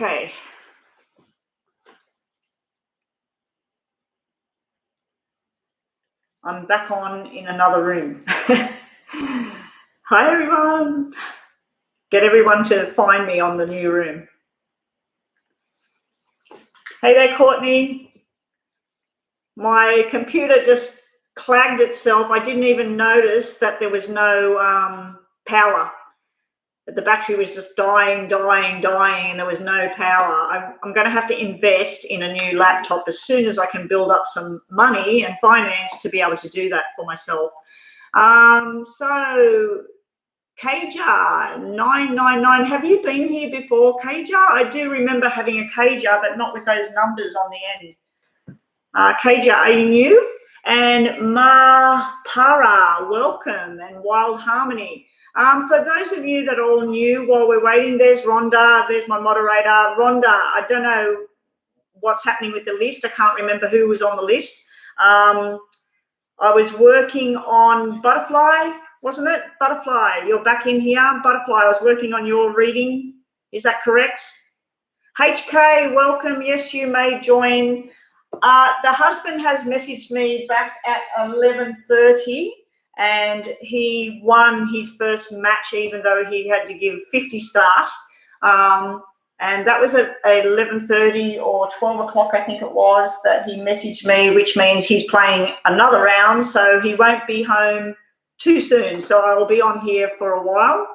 Okay. I'm back on in another room. Hi, everyone. Get everyone to find me on the new room. Hey there, Courtney. My computer just clagged itself. I didn't even notice that there was no power. The battery was just dying, and there was no power. I'm going to have to invest in a new laptop as soon as I can build up some money and finance to be able to do that for myself. So Kaja 999, have you been here before, Kaja? I do remember having a Kaja, but not with those numbers on the end. Kaja, are you new? And Ma Para, welcome, and Wild Harmony. For those of you that are all new, while we're waiting, there's Rhonda, there's my moderator. Rhonda, I don't know what's happening with the list. I can't remember who was on the list. I was working on Butterfly, wasn't it? Butterfly, you're back in here. Butterfly, I was working on your reading. Is that correct? HK, welcome. Yes, you may join. The husband has messaged me back at 11:30. And he won his first match, even though he had to give 50 start. And that was at 11:30 or 12 o'clock, I think it was, that he messaged me, which means he's playing another round, so he won't be home too soon. So I will be on here for a while.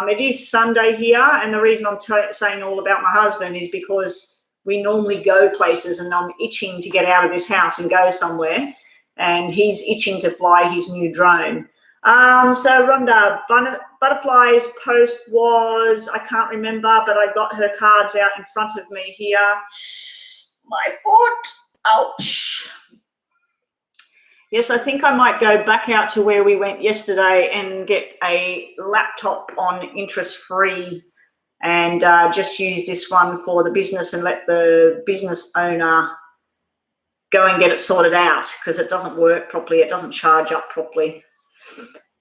It is Sunday here, and the reason I'm saying all about my husband is because we normally go places, and I'm itching to get out of this house and go somewhere. And he's itching to fly his new drone. So Rhonda, Butterfly's post was, I can't remember, but I got her cards out in front of me here. My foot, ouch. Yes, I think I might go back out to where we went yesterday and get a laptop on interest-free and just use this one for the business and let the business owner go and get it sorted out, because it doesn't work properly. It doesn't charge up properly.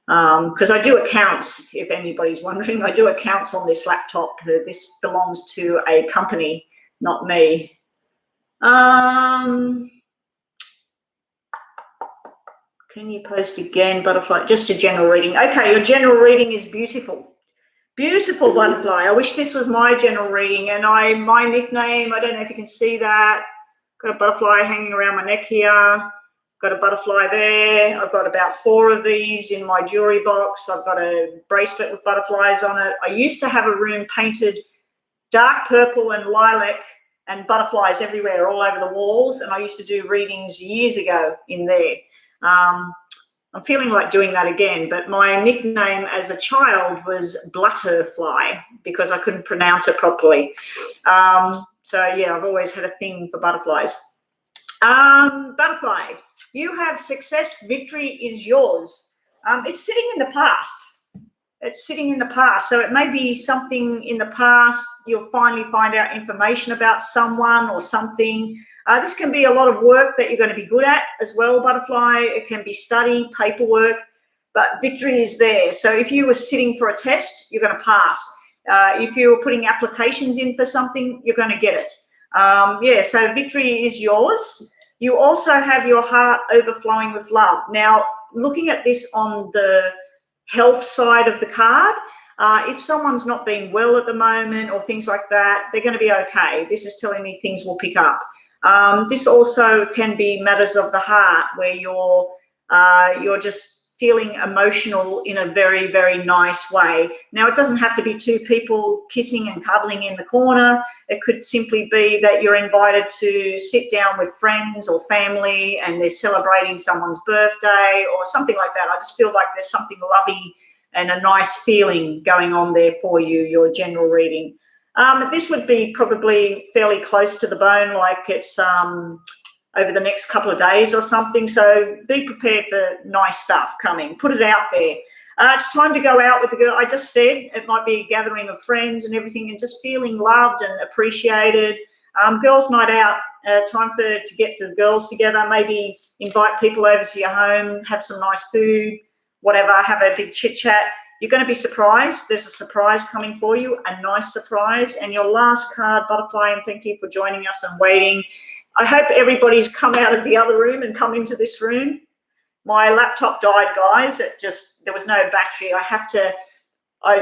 Because I do accounts, if anybody's wondering. I do accounts on this laptop. This belongs to a company, not me. Can you post again, Butterfly? Just a general reading. Okay, your general reading is beautiful. Beautiful, Butterfly. I wish this was my general reading. And my nickname, I don't know if you can see that. Got a butterfly hanging around my neck here. Got a butterfly there. I've got about 4 of these in my jewelry box. I've got a bracelet with butterflies on it. I used to have a room painted dark purple and lilac and butterflies everywhere, all over the walls. And I used to do readings years ago in there. I'm feeling like doing that again. But my nickname as a child was Blutterfly because I couldn't pronounce it properly. So, yeah, I've always had a thing for butterflies. Butterfly, you have success. Victory is yours. It's sitting in the past. It's sitting in the past. So it may be something in the past. You'll finally find out information about someone or something. This can be a lot of work that you're going to be good at as well, Butterfly. It can be study, paperwork, but victory is there. So if you were sitting for a test, you're going to pass. If you're putting applications in for something, you're going to get it. Yeah, so victory is yours. You also have your heart overflowing with love. Now, looking at this on the health side of the card, if someone's not being well at the moment or things like that, they're going to be okay. This is telling me things will pick up. This also can be matters of the heart where you're just feeling emotional in a very, very nice way. Now, it doesn't have to be 2 people kissing and cuddling in the corner. It could simply be that you're invited to sit down with friends or family and they're celebrating someone's birthday or something like that. I just feel like there's something loving and a nice feeling going on there for you, your general reading. This would be probably fairly close to the bone, like it's over the next couple of days or something. So be prepared for nice stuff coming. Put it out there. It's time to go out with the girl. I just said it might be a gathering of friends and everything and just feeling loved and appreciated. Girls' night out, time to get the girls together, maybe invite people over to your home, have some nice food, whatever, have a big chit-chat. You're going to be surprised. There's a surprise coming for you, a nice surprise. And your last card, Butterfly, and thank you for joining us and waiting. I hope everybody's come out of the other room and come into this room. My laptop died, guys. There was no battery.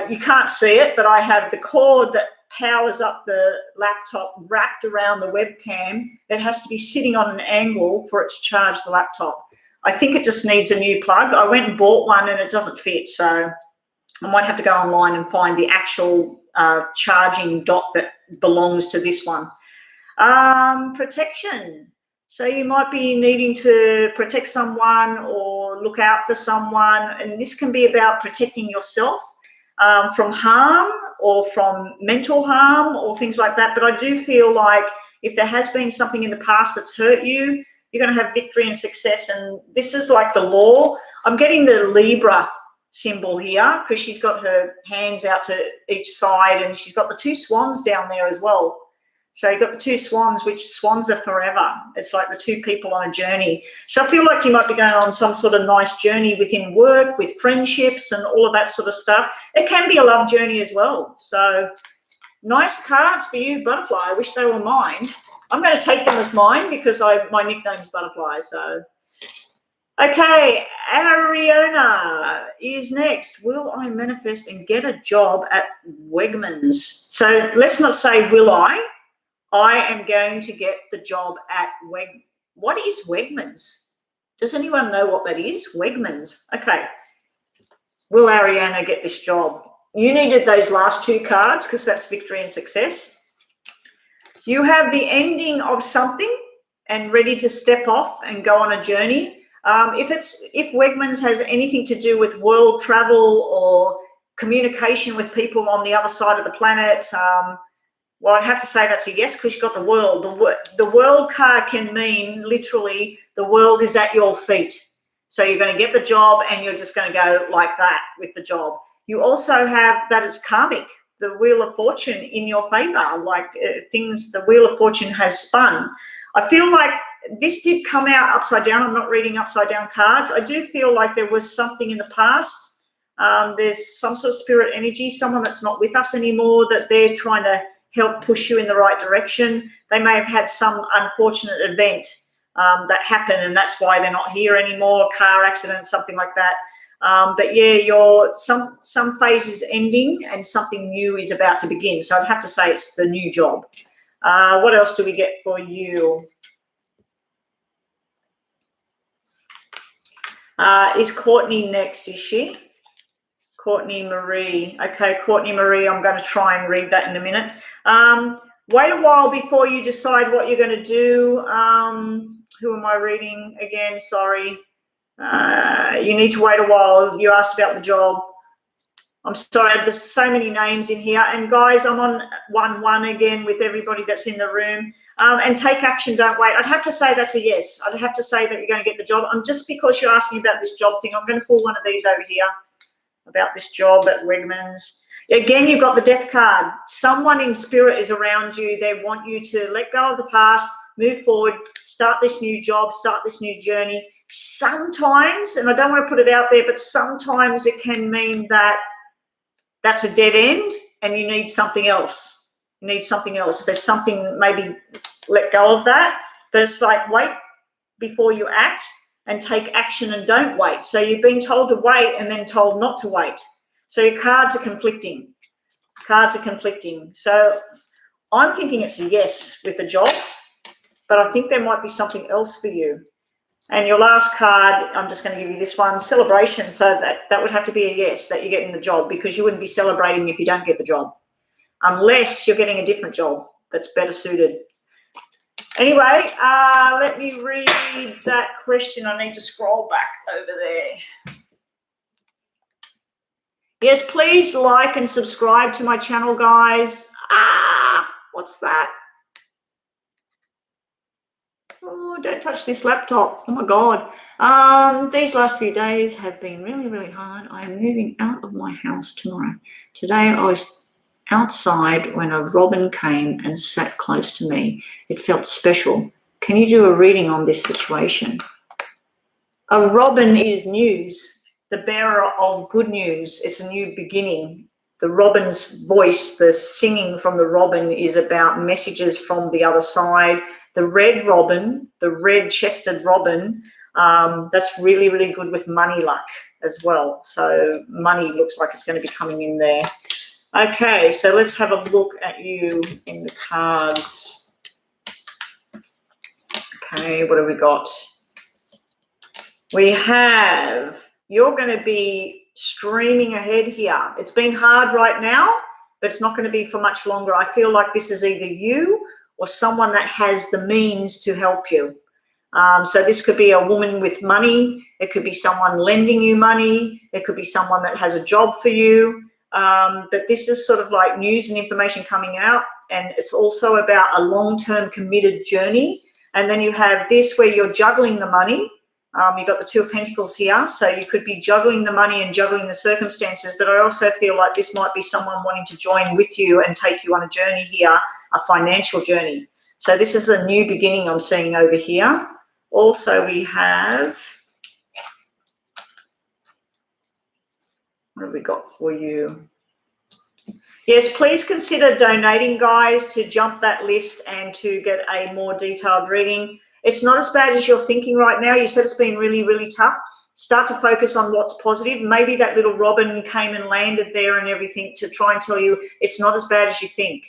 You can't see it, but I have the cord that powers up the laptop wrapped around the webcam that has to be sitting on an angle for it to charge the laptop. I think it just needs a new plug. I went and bought one and it doesn't fit, so I might have to go online and find the actual charging dock that belongs to this one. Protection. So you might be needing to protect someone or look out for someone, and this can be about protecting yourself from harm or from mental harm or things like that. But I do feel like if there has been something in the past that's hurt you, you're going to have victory and success. And this is like the law. I'm getting the Libra symbol here because she's got her hands out to each side and she's got the two swans down there as well. So you've got the two swans, which swans are forever. It's like the two people on a journey. So I feel like you might be going on some sort of nice journey within work, with friendships and all of that sort of stuff. It can be a love journey as well. So nice cards for you, Butterfly. I wish they were mine. I'm going to take them as mine because my nickname's Butterfly. So, okay, Ariana is next. Will I manifest and get a job at Wegmans? So let's not say will I. I am going to get the job at What is Wegmans? Does anyone know what that is? Wegmans. Okay. Will Ariana get this job? You needed those last two cards because that's victory and success. You have the ending of something and ready to step off and go on a journey. If Wegmans has anything to do with world travel or communication with people on the other side of the planet, well, I'd have to say that's a yes because you've got the world. The world card can mean literally the world is at your feet. So you're going to get the job and you're just going to go like that with the job. You also have that it's karmic, the Wheel of Fortune in your favor, like the Wheel of Fortune has spun. I feel like this did come out upside down. I'm not reading upside down cards. I do feel like there was something in the past. There's some sort of spirit energy, someone that's not with us anymore, that they're trying to help push you in the right direction. They may have had some unfortunate event that happened and that's why they're not here anymore, car accident, something like that. But yeah, some phase is ending and something new is about to begin. So I'd have to say it's the new job. What else do we get for you? Is Courtney next, is she? Courtney Marie. Okay, Courtney Marie, I'm going to try and read that in a minute. Wait a while before you decide what you're going to do. Who am I reading again? Sorry. You need to wait a while. You asked about the job. I'm sorry, there's so many names in here. And guys, I'm on 1-1 again with everybody that's in the room. And take action, don't wait. I'd have to say that's a yes. I'd have to say that you're going to get the job. Just because you're asking about this job thing, I'm going to pull one of these over here about this job at Wegmans. Again, you've got the Death card. Someone in spirit is around you. They want you to let go of the past, move forward, start this new job, start this new journey. Sometimes, and I don't want to put it out there, but sometimes it can mean that that's a dead end and you need something else. You need something else. There's something, maybe let go of that. But it's like wait before you act and take action and don't wait. So you've been told to wait and then told not to wait. So your cards are conflicting. Cards are conflicting. So I'm thinking it's a yes with the job, but I think there might be something else for you. And your last card, I'm just going to give you this one, celebration. So that would have to be a yes, that you're getting the job, because you wouldn't be celebrating if you don't get the job, unless you're getting a different job that's better suited. Anyway, let me read that question. I need to scroll back over there. Yes, please like and subscribe to my channel, guys. What's that? Oh, don't touch this laptop. Oh, my God. These last few days have been really, really hard. I am moving out of my house tomorrow. Today I was outside when a robin came and sat close to me. It felt special. Can you do a reading on this situation? A robin is news. the bearer of good news. It's a new beginning. The robin's voice, the singing from the robin, is about messages from the other side. The red robin, the red-chested robin, that's really, really good with money luck as well. So money looks like it's going to be coming in there. Okay, so let's have a look at you in the cards. Okay, what have we got? We have, you're going to be streaming ahead here. It's been hard right now, but it's not going to be for much longer. I feel like this is either you or someone that has the means to help you. So this could be a woman with money. It could be someone lending you money. It could be someone that has a job for you. But this is sort of like news and information coming out. And it's also about a long-term committed journey. And then you have this where you're juggling the money. You've got the Two of Pentacles here, so you could be juggling the money and juggling the circumstances, but I also feel like this might be someone wanting to join with you and take you on a journey here, a financial journey. So this is a new beginning I'm seeing over here. Also, we have, what have we got for you? Yes, please consider donating, guys, to jump that list and to get a more detailed reading. It's not as bad as you're thinking right now. You said it's been really, really tough. Start to focus on what's positive. Maybe that little robin came and landed there and everything to try and tell you it's not as bad as you think.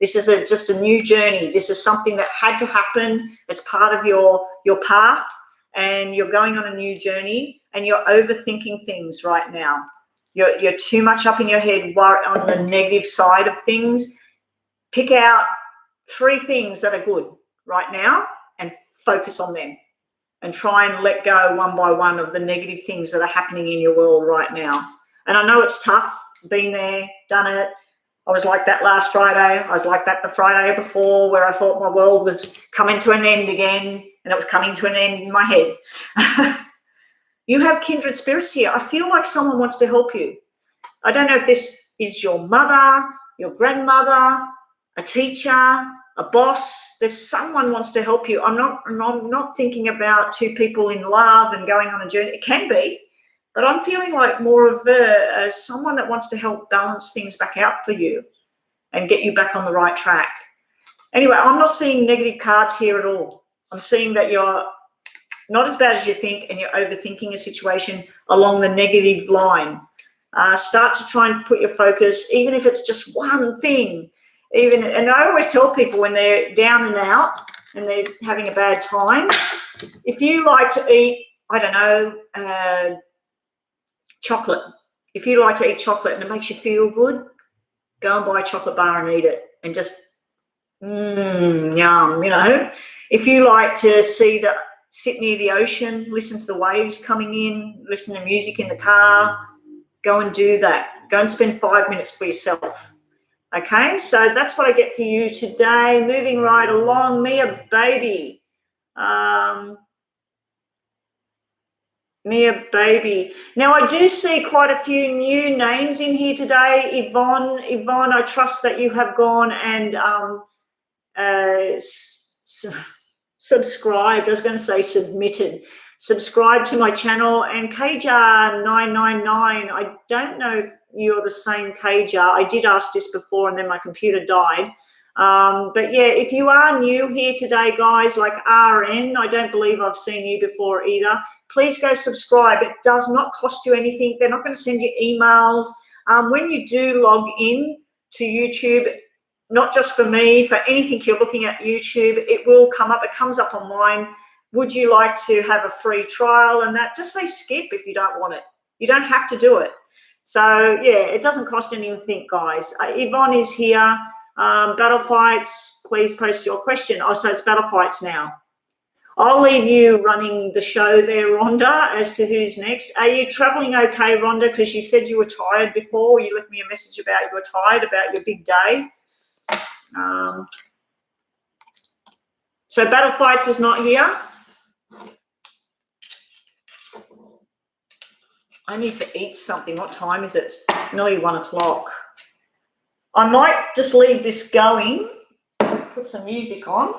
This is just a new journey. This is something that had to happen. It's part of your path, and you're going on a new journey, and you're overthinking things right now. You're too much up in your head on the negative side of things. Pick out 3 things that are good right now and focus on them, and try and let go one by one of the negative things that are happening in your world right now. And I know it's tough, been there, done it. I was like that last Friday. I was like that the Friday before, where I thought my world was coming to an end again, and it was coming to an end in my head. You have kindred spirits here. I feel like someone wants to help you. I don't know if this is your mother, your grandmother, a teacher, a boss. There's someone wants to help you. I'm not thinking about 2 people in love and going on a journey. It can be, but I'm feeling like more of someone that wants to help balance things back out for you and get you back on the right track. Anyway, I'm not seeing negative cards here at all. I'm seeing that you're not as bad as you think, and you're overthinking a situation along the negative line. Start to try and put your focus, even if it's just one thing. And I always tell people when they're down and out and they're having a bad time, if you like to eat, I don't know, chocolate. If you like to eat chocolate and it makes you feel good, go and buy a chocolate bar and eat it, and just yum, you know. If you like to sit near the ocean, listen to the waves coming in, listen to music in the car, go and do that. Go and spend 5 minutes for yourself. Okay, so that's what I get for you today. Moving right along, Mia Baby. Mia Baby. Now, I do see quite a few new names in here today. Yvonne, I trust that you have gone and subscribed. I was going to say submitted. Subscribe to my channel. And Kjar999, I don't know if you're the same Kjar. I did ask this before and then my computer died. But yeah, if you are new here today, guys, like RN, I don't believe I've seen you before either. Please go subscribe. It does not cost you anything. They're not going to send you emails. When you do log in to YouTube, not just for me, for anything you're looking at YouTube, it will come up. It comes up on mine. Would you like to have a free trial? And that, just say skip if you don't want it. You don't have to do it. So yeah, it doesn't cost anything, guys. Yvonne is here. Battle Fights, please post your question. Oh, so it's Battle Fights now. I'll leave you running the show there, Rhonda, as to who's next. Are you traveling okay, Rhonda? Because you said you were tired before. You left me a message about you were tired about your big day. So Battle Fights is not here. I need to eat something. What time is it? It's nearly 1 o'clock. I might just leave this going, put some music on.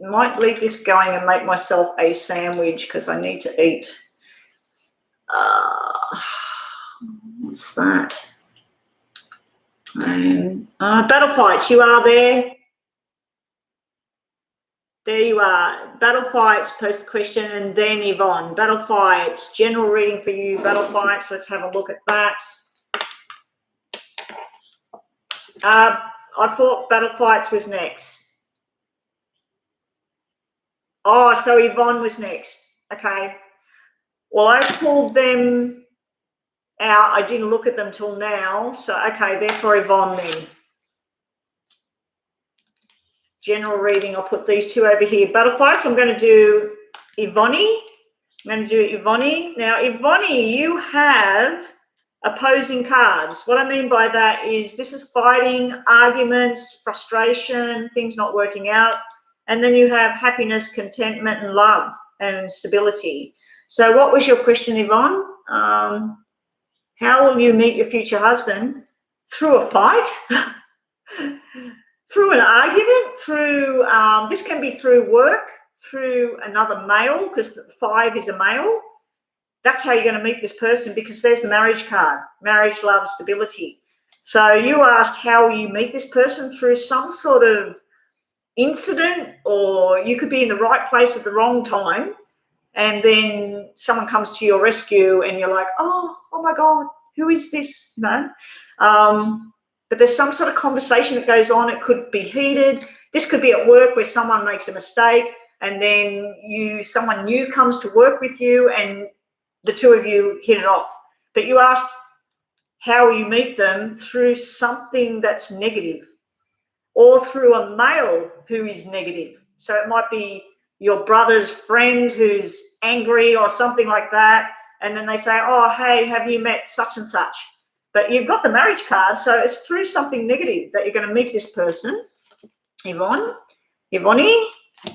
I might leave this going and make myself a sandwich because I need to eat. What's that? Battle Fights, you are there. There you are. Battle Fights, post the question, and then Yvonne. Battle Fights, general reading for you. Battle Fights, let's have a look at that. I thought Battle Fights was next. Oh, so Yvonne was next. Okay. Well, I pulled them out. I didn't look at them till now. So, okay, they're for Yvonne then. General reading, I'll put these two over here. Battle Fights, I'm going to do Yvonne. I'm going to do Yvonne. Now, Yvonne, you have opposing cards. What I mean by that is this is fighting, arguments, frustration, things not working out. And then you have happiness, contentment, and love and stability. So what was your question, Yvonne? How will you meet your future husband? Through a fight? Through an argument? Through, this can be through work, through another male, because 5 is a male. That's how you're going to meet this person, because there's the marriage card. Marriage, love, stability. So you asked how will you meet this person? Through some sort of incident, or you could be in the right place at the wrong time, and then someone comes to your rescue and you're like, oh my God, who is this? You know? But there's some sort of conversation that goes on. It could be heated. This could be at work where someone makes a mistake and then someone new comes to work with you and the two of you hit it off. But you asked how you meet them through something that's negative or through a male who is negative. So it might be your brother's friend who's angry or something like that. And then they say, oh, hey, have you met such and such? But you've got the marriage card, so it's through something negative that you're going to meet this person, Yvonne,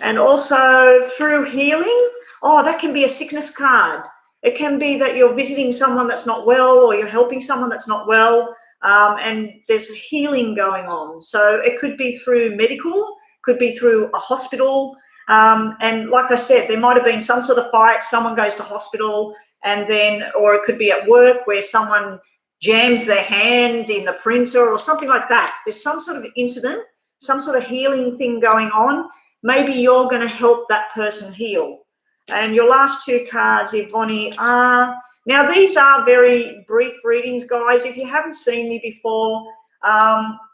and also through healing. Oh, that can be a sickness card. It can be that you're visiting someone that's not well, or you're helping someone that's not well, and there's healing going on. So it could be through medical, could be through a hospital. And like I said, there might have been some sort of fight, someone goes to hospital, and then, or it could be at work where someone jams their hand in the printer or something like that. There's some sort of incident, some sort of healing thing going on. Maybe you're going to help that person heal. And your last 2 cards, Yvonne, are, now these are very brief readings, guys. If you haven't seen me before,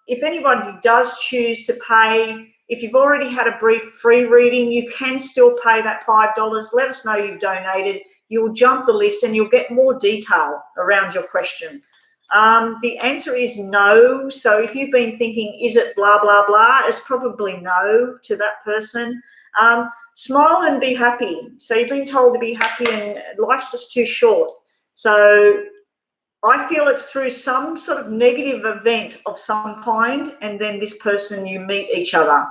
if anybody does choose to pay, if you've already had a brief free reading, you can still pay that $5. Let us know you've donated. You'll jump the list and you'll get more detail around your question. The answer is no. So if you've been thinking, is it blah, blah, blah, it's probably no to that person. Smile and be happy. So you've been told to be happy, and life's just too short. So I feel it's through some sort of negative event of some kind, and then this person, you meet each other.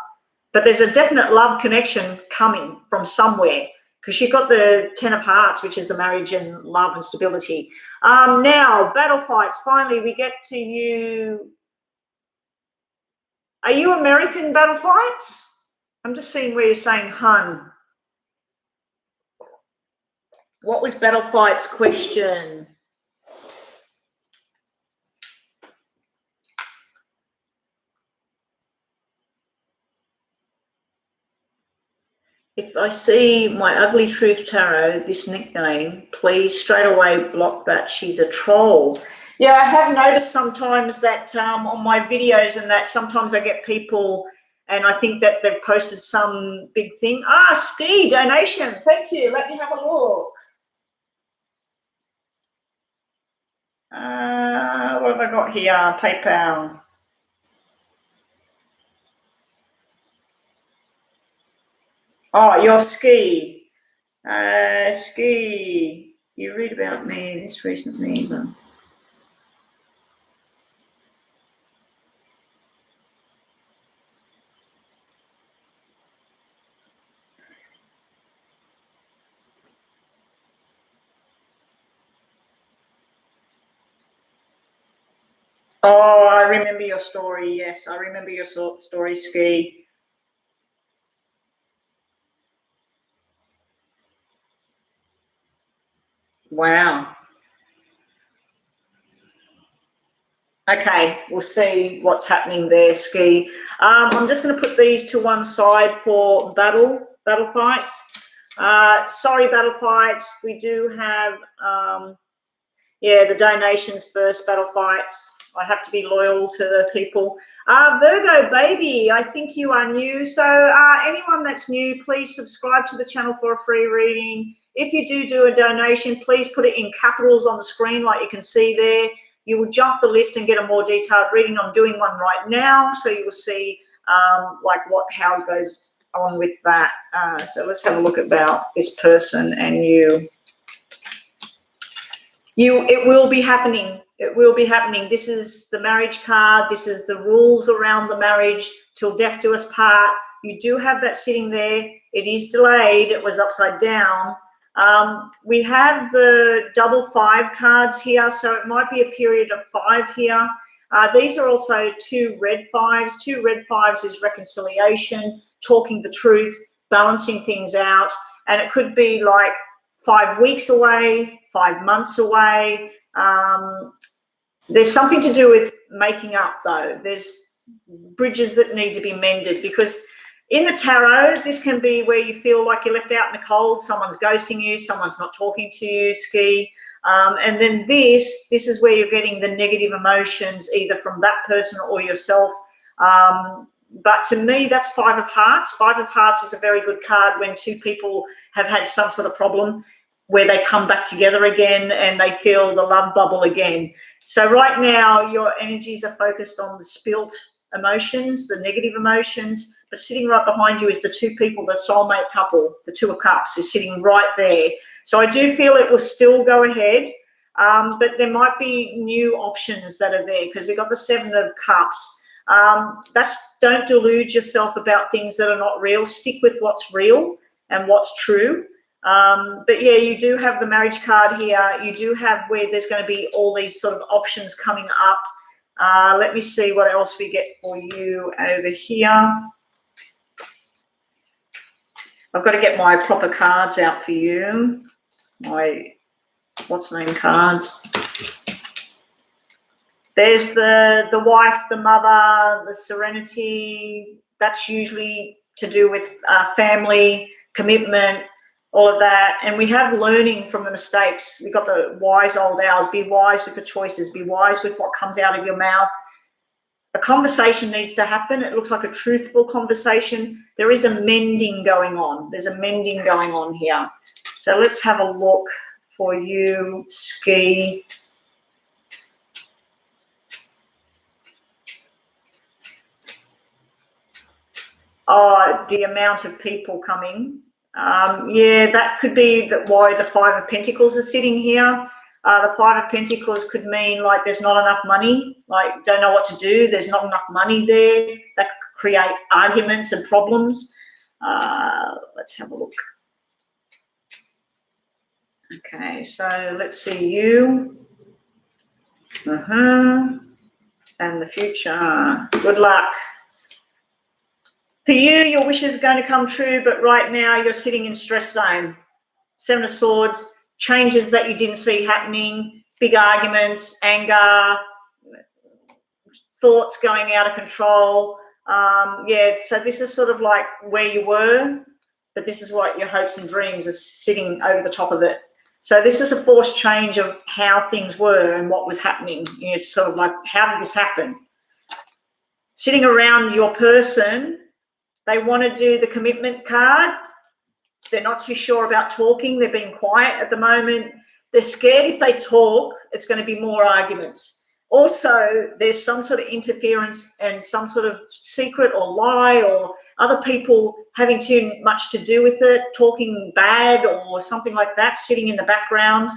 But there's a definite love connection coming from somewhere, because you've got the 10 of Hearts, which is the marriage and love and stability. Now, Battle Fights, finally we get to you. Are you American, Battle Fights? I'm just seeing where you're saying hun. What was Battle Fights' question? If I see my Ugly Truth Tarot, this nickname, please straight away block that. She's a troll. Yeah, I have noticed sometimes that on my videos and that sometimes I get people and I think that they've posted some big thing. Ski donation. Thank you. Let me have a look. What have I got here? PayPal. Oh, you're Ski. Ski. You read about me this recently, but... Oh, I remember your story. Yes, I remember your story, Ski. Wow. Okay, we'll see what's happening there, Ski. I'm just going to put these to one side for battle fights. Sorry, battle fights. We do have, yeah, the donations first, battle fights. I have to be loyal to the people. Virgo baby, I think you are new. So anyone that's new, please subscribe to the channel for a free reading. If you do a donation, please put it in capitals on the screen like you can see there. You will jump the list and get a more detailed reading. I'm doing one right now, so you will see like how it goes on with that. So let's have a look about this person and you. It will be happening. It will be happening. This is the marriage card. This is the rules around the marriage till death do us part. You do have that sitting there. It is delayed. It was upside down. We have the double 5 cards here, so it might be a period of 5 here. These are also 2 red 5s. 2 red 5s is reconciliation, talking the truth, balancing things out, and it could be like 5 weeks away, 5 months away. There's something to do with making up, though. There's bridges that need to be mended, because in the tarot, this can be where you feel like you're left out in the cold, someone's ghosting you, someone's not talking to you, Ski. And then this is where you're getting the negative emotions, either from that person or yourself. But to me, that's 5 of Hearts. 5 of Hearts is a very good card when 2 people have had some sort of problem where they come back together again and they feel the love bubble again. So right now, your energies are focused on the spilt emotions, the negative emotions, but sitting right behind you is the 2 people, the soulmate couple, the 2 of Cups is sitting right there. So I do feel it will still go ahead, but there might be new options that are there, because we've got the 7 of Cups. Don't delude yourself about things that are not real. Stick with what's real and what's true. But yeah, you do have the marriage card here. You do have where there's going to be all these sort of options coming up. Let me see what else we get for you over here. I've got to get my proper cards out for you. My what's name cards. There's the wife, the mother, the serenity. That's usually to do with family, commitment, all of that. And we have learning from the mistakes. We've got the wise old owls. Be wise with the choices. Be wise with what comes out of your mouth. A conversation needs to happen. It looks like a truthful conversation. There is a mending going on. There's a mending going on here. So let's have a look for you, Ski. Oh, the amount of people coming. Yeah, that could be why the 5 of Pentacles is sitting here. The 5 of Pentacles could mean like there's not enough money, like don't know what to do. There's not enough money there. That could create arguments and problems. Let's have a look. Okay, so let's see you. And the future. Good luck. For you, your wishes are going to come true, but right now you're sitting in stress zone. 7 of Swords, changes that you didn't see happening, big arguments, anger, thoughts going out of control. Yeah, so this is sort of like where you were, but this is what your hopes and dreams are sitting over the top of it. So this is a forced change of how things were and what was happening. You know, it's sort of like, how did this happen? Sitting around your person, they want to do the commitment card. They're not too sure about talking. They're being quiet at the moment. They're scared if they talk, it's going to be more arguments. Also, there's some sort of interference and some sort of secret or lie, or other people having too much to do with it, talking bad or something like that, sitting in the background.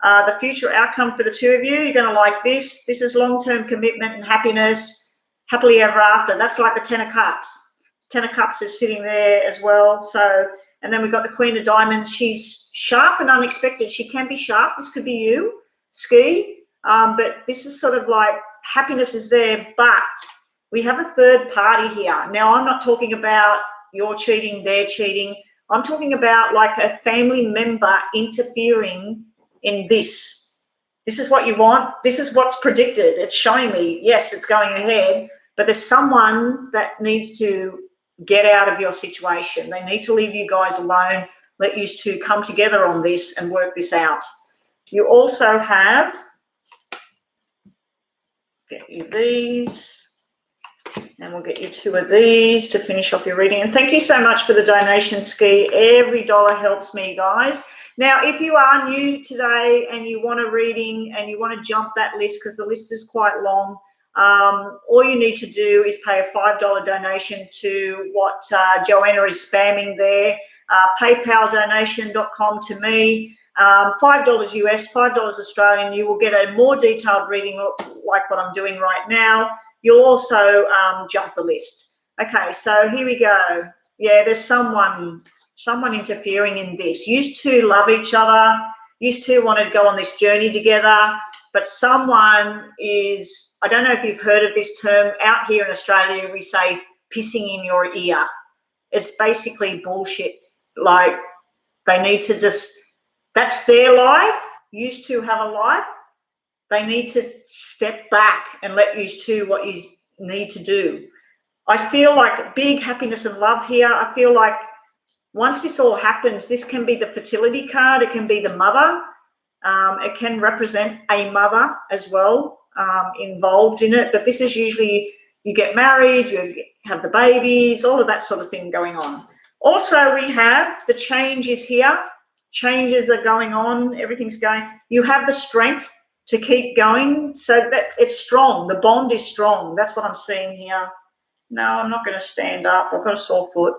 The future outcome for the 2 of you, you're going to like this. This is long-term commitment and happiness, happily ever after. That's like the 10 of Cups. 10 of Cups is sitting there as well. So, and then we've got the Queen of Diamonds. She's sharp and unexpected. She can be sharp. This could be you, Ski. But this is sort of like happiness is there, but we have a third party here. Now, I'm not talking about you're cheating, they're cheating. I'm talking about like a family member interfering in this. This is what you want. This is what's predicted. It's showing me, yes, it's going ahead, but there's someone that needs to get out of your situation. They need to leave you guys alone, let you two come together on this and work this out. You also have, get you these, and we'll get you 2 of these to finish off your reading. And thank you so much for the donation, Ski. Every dollar helps me, guys. Now, if you are new today and you want a reading and you want to jump that list, because the list is quite long, all you need to do is pay a $5 donation to what Joanna is spamming there, paypaldonation.com to me, $5 US, $5 Australian. You will get a more detailed reading like what I'm doing right now. You'll also jump the list. Okay, so here we go. Yeah, there's someone interfering in this. Used to love each other, used to want to go on this journey together, but someone is, I don't know if you've heard of this term, out here in Australia we say pissing in your ear. It's basically bullshit. Like, they need to just, that's their life, used to have a life. They need to step back and let you do what you need to do. I feel like big happiness and love here. I feel like once this all happens, this can be the fertility card. It can be the mother. It can represent a mother as well involved in it. But this is usually you get married, you have the babies, all of that sort of thing going on. Also, we have the changes here. Changes are going on. Everything's going. You have the strength to keep going, so that it's strong. The bond is strong. That's what I'm seeing here. No, I'm not going to stand up. I've got a sore foot.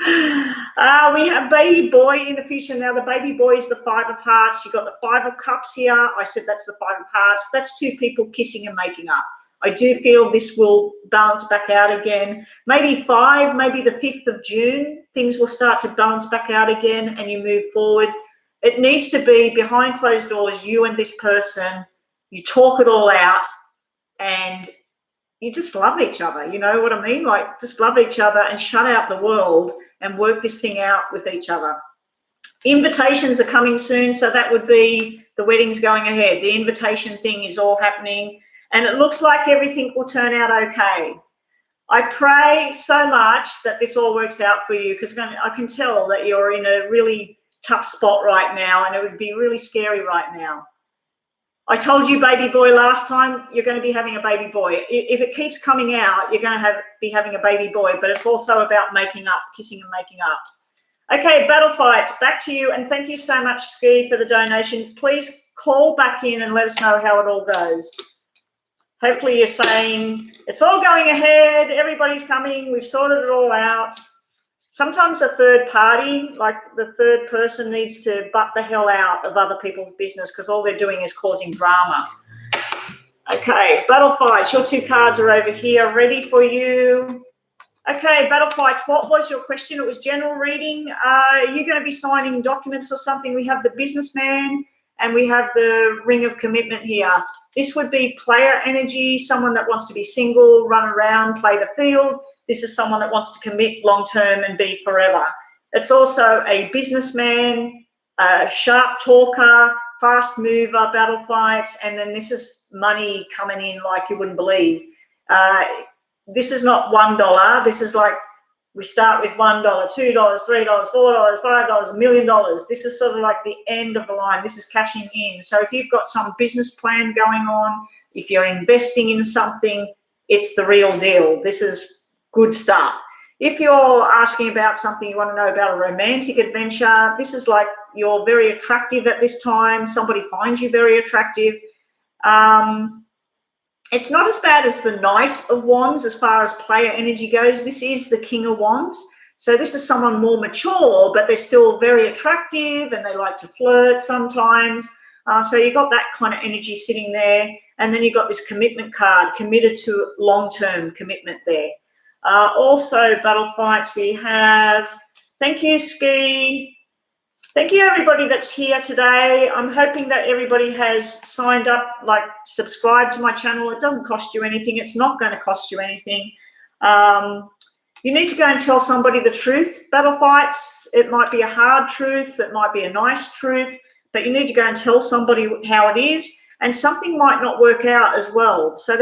We have baby boy in the future. Now, the baby boy is the 5 of hearts. You've got the 5 of cups here. I said that's the 5 of hearts. That's 2 people kissing and making up. I do feel this will balance back out again. Maybe 5, maybe the 5th of June, things will start to balance back out again and you move forward. It needs to be behind closed doors, you and this person, you talk it all out and you just love each other. You know what I mean? Like, just love each other and shut out the world and work this thing out with each other. Invitations are coming soon, so that would be the wedding's going ahead. The invitation thing is all happening and it looks like everything will turn out okay. I pray so much that this all works out for you, because I can tell that you're in a really tough spot right now and it would be really scary right now. I told you baby boy last time, you're going to be having a baby boy. If it keeps coming out, you're going to be having a baby boy, but it's also about making up, kissing and making up. Okay, Battle Fights, back to you, and thank you so much, Ski, for the donation. Please call back in and let us know how it all goes. Hopefully you're saying it's all going ahead, everybody's coming, we've sorted it all out. Sometimes a third party, like the third person, needs to butt the hell out of other people's business because all they're doing is causing drama. Okay, Battle Fights, your 2 cards are over here ready for you. Okay, Battle Fights, what was your question? It was general reading. Are you going to be signing documents or something? We have the businessman and we have the ring of commitment here. This would be player energy, someone that wants to be single, run around, play the field. This is someone that wants to commit long-term and be forever. It's also a businessman, a sharp talker, fast mover, Battle Fights, and then this is money coming in like you wouldn't believe. This is not $1. This is like we start with $1, $2, $3, $4, $5, $1 million. This is sort of like the end of the line. This is cashing in. So if you've got some business plan going on, if you're investing in something, it's the real deal. This is good stuff. If you're asking about something, you want to know about a romantic adventure, this is like you're very attractive at this time. Somebody finds you very attractive. It's not as bad as the Knight of Wands as far as player energy goes. This is the King of Wands. So this is someone more mature, but they're still very attractive and they like to flirt sometimes. So you've got that kind of energy sitting there. And then you've got this commitment card, committed to long-term commitment there. Also, Battle Fights, we have, thank you, Ski. Thank you, everybody that's here today. I'm hoping that everybody has signed up, like subscribed to my channel. It doesn't cost you anything. It's not going to cost you anything. You need to go and tell somebody the truth, Battle Fights. It might be a hard truth. It might be a nice truth. but you need to go and tell somebody how it is, and something might not work out as well. So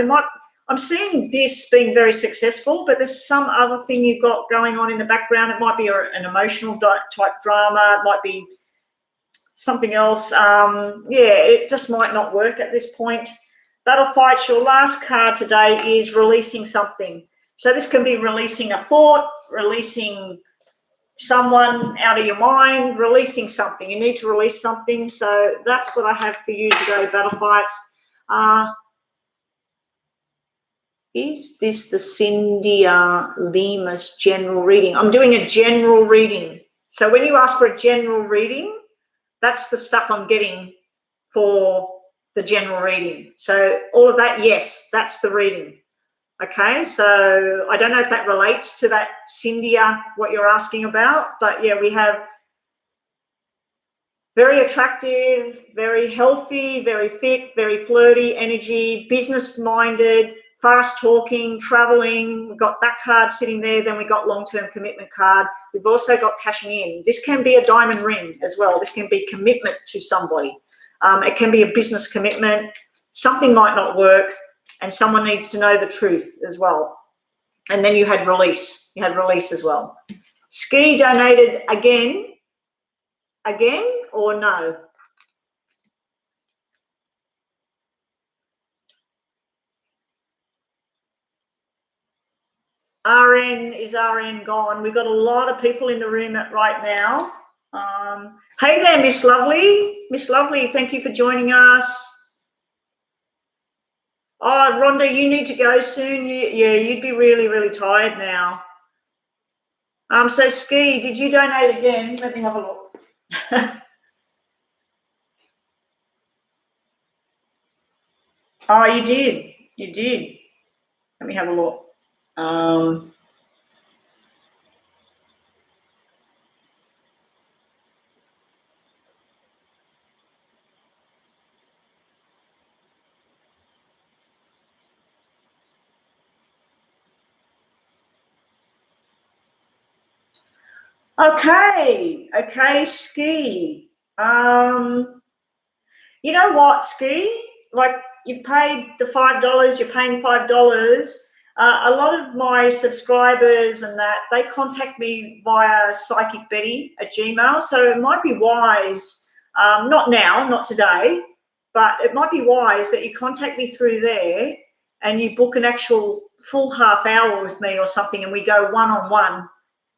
I'm seeing this being very successful, but there's some other thing you've got going on in the background. It might be an emotional type drama. It might be something else. It just might not work at this point. Battle Fights, your last card today is releasing something. So this can be releasing a thought, releasing someone out of your mind, releasing something. You need to release something. So that's what I have for you today, Battle Fights. Is this the Cyndia Lemus general reading? I'm doing a general reading. So when you ask for a general reading, that's the stuff I'm getting for the general reading. So all of that, yes, that's the reading. Okay, so I don't know if that relates to that Cyndia, what you're asking about, but yeah, we have very attractive, very healthy, very fit, very flirty energy, business-minded, fast-talking, traveling. We've got that card sitting there. Then we got long-term commitment card. We've also got cashing in. This can be a diamond ring as well. This can be commitment to somebody. It can be a business commitment. Something might not work, and someone needs to know the truth as well. And then you had release. You had release as well. Ski donated again or no? Is RN gone? We've got a lot of people in the room right now. Hey there, Miss Lovely. Miss Lovely, thank you for joining us. Oh, Rhonda, you need to go soon. You'd be really, really tired now. So Ski, did you donate again? Let me have a look. Oh, you did. You did. Let me have a look. Okay, Ski. You know what, Ski? Like, you've paid the $5, you're paying $5. A lot of my subscribers and that, they contact me via Psychic Betty at Gmail. So it might be wise, not now, not today, but it might be wise that you contact me through there and you book an actual full half hour with me or something, and we go one-on-one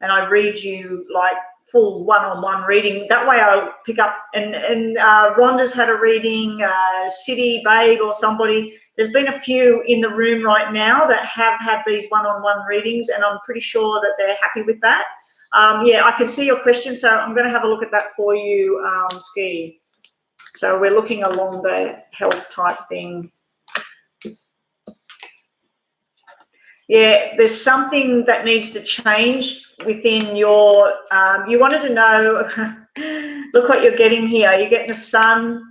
and I read you like full one-on-one reading. That way I'll pick up, and Rhonda's had a reading, City Babe or somebody. There's been a few in the room right now that have had these one-on-one readings, and I'm pretty sure that they're happy with that. I can see your question, so I'm going to have a look at that for you, Ski. So we're looking along the health type thing. Yeah, there's something that needs to change within your, you wanted to know, look what you're getting here. You're getting the sun.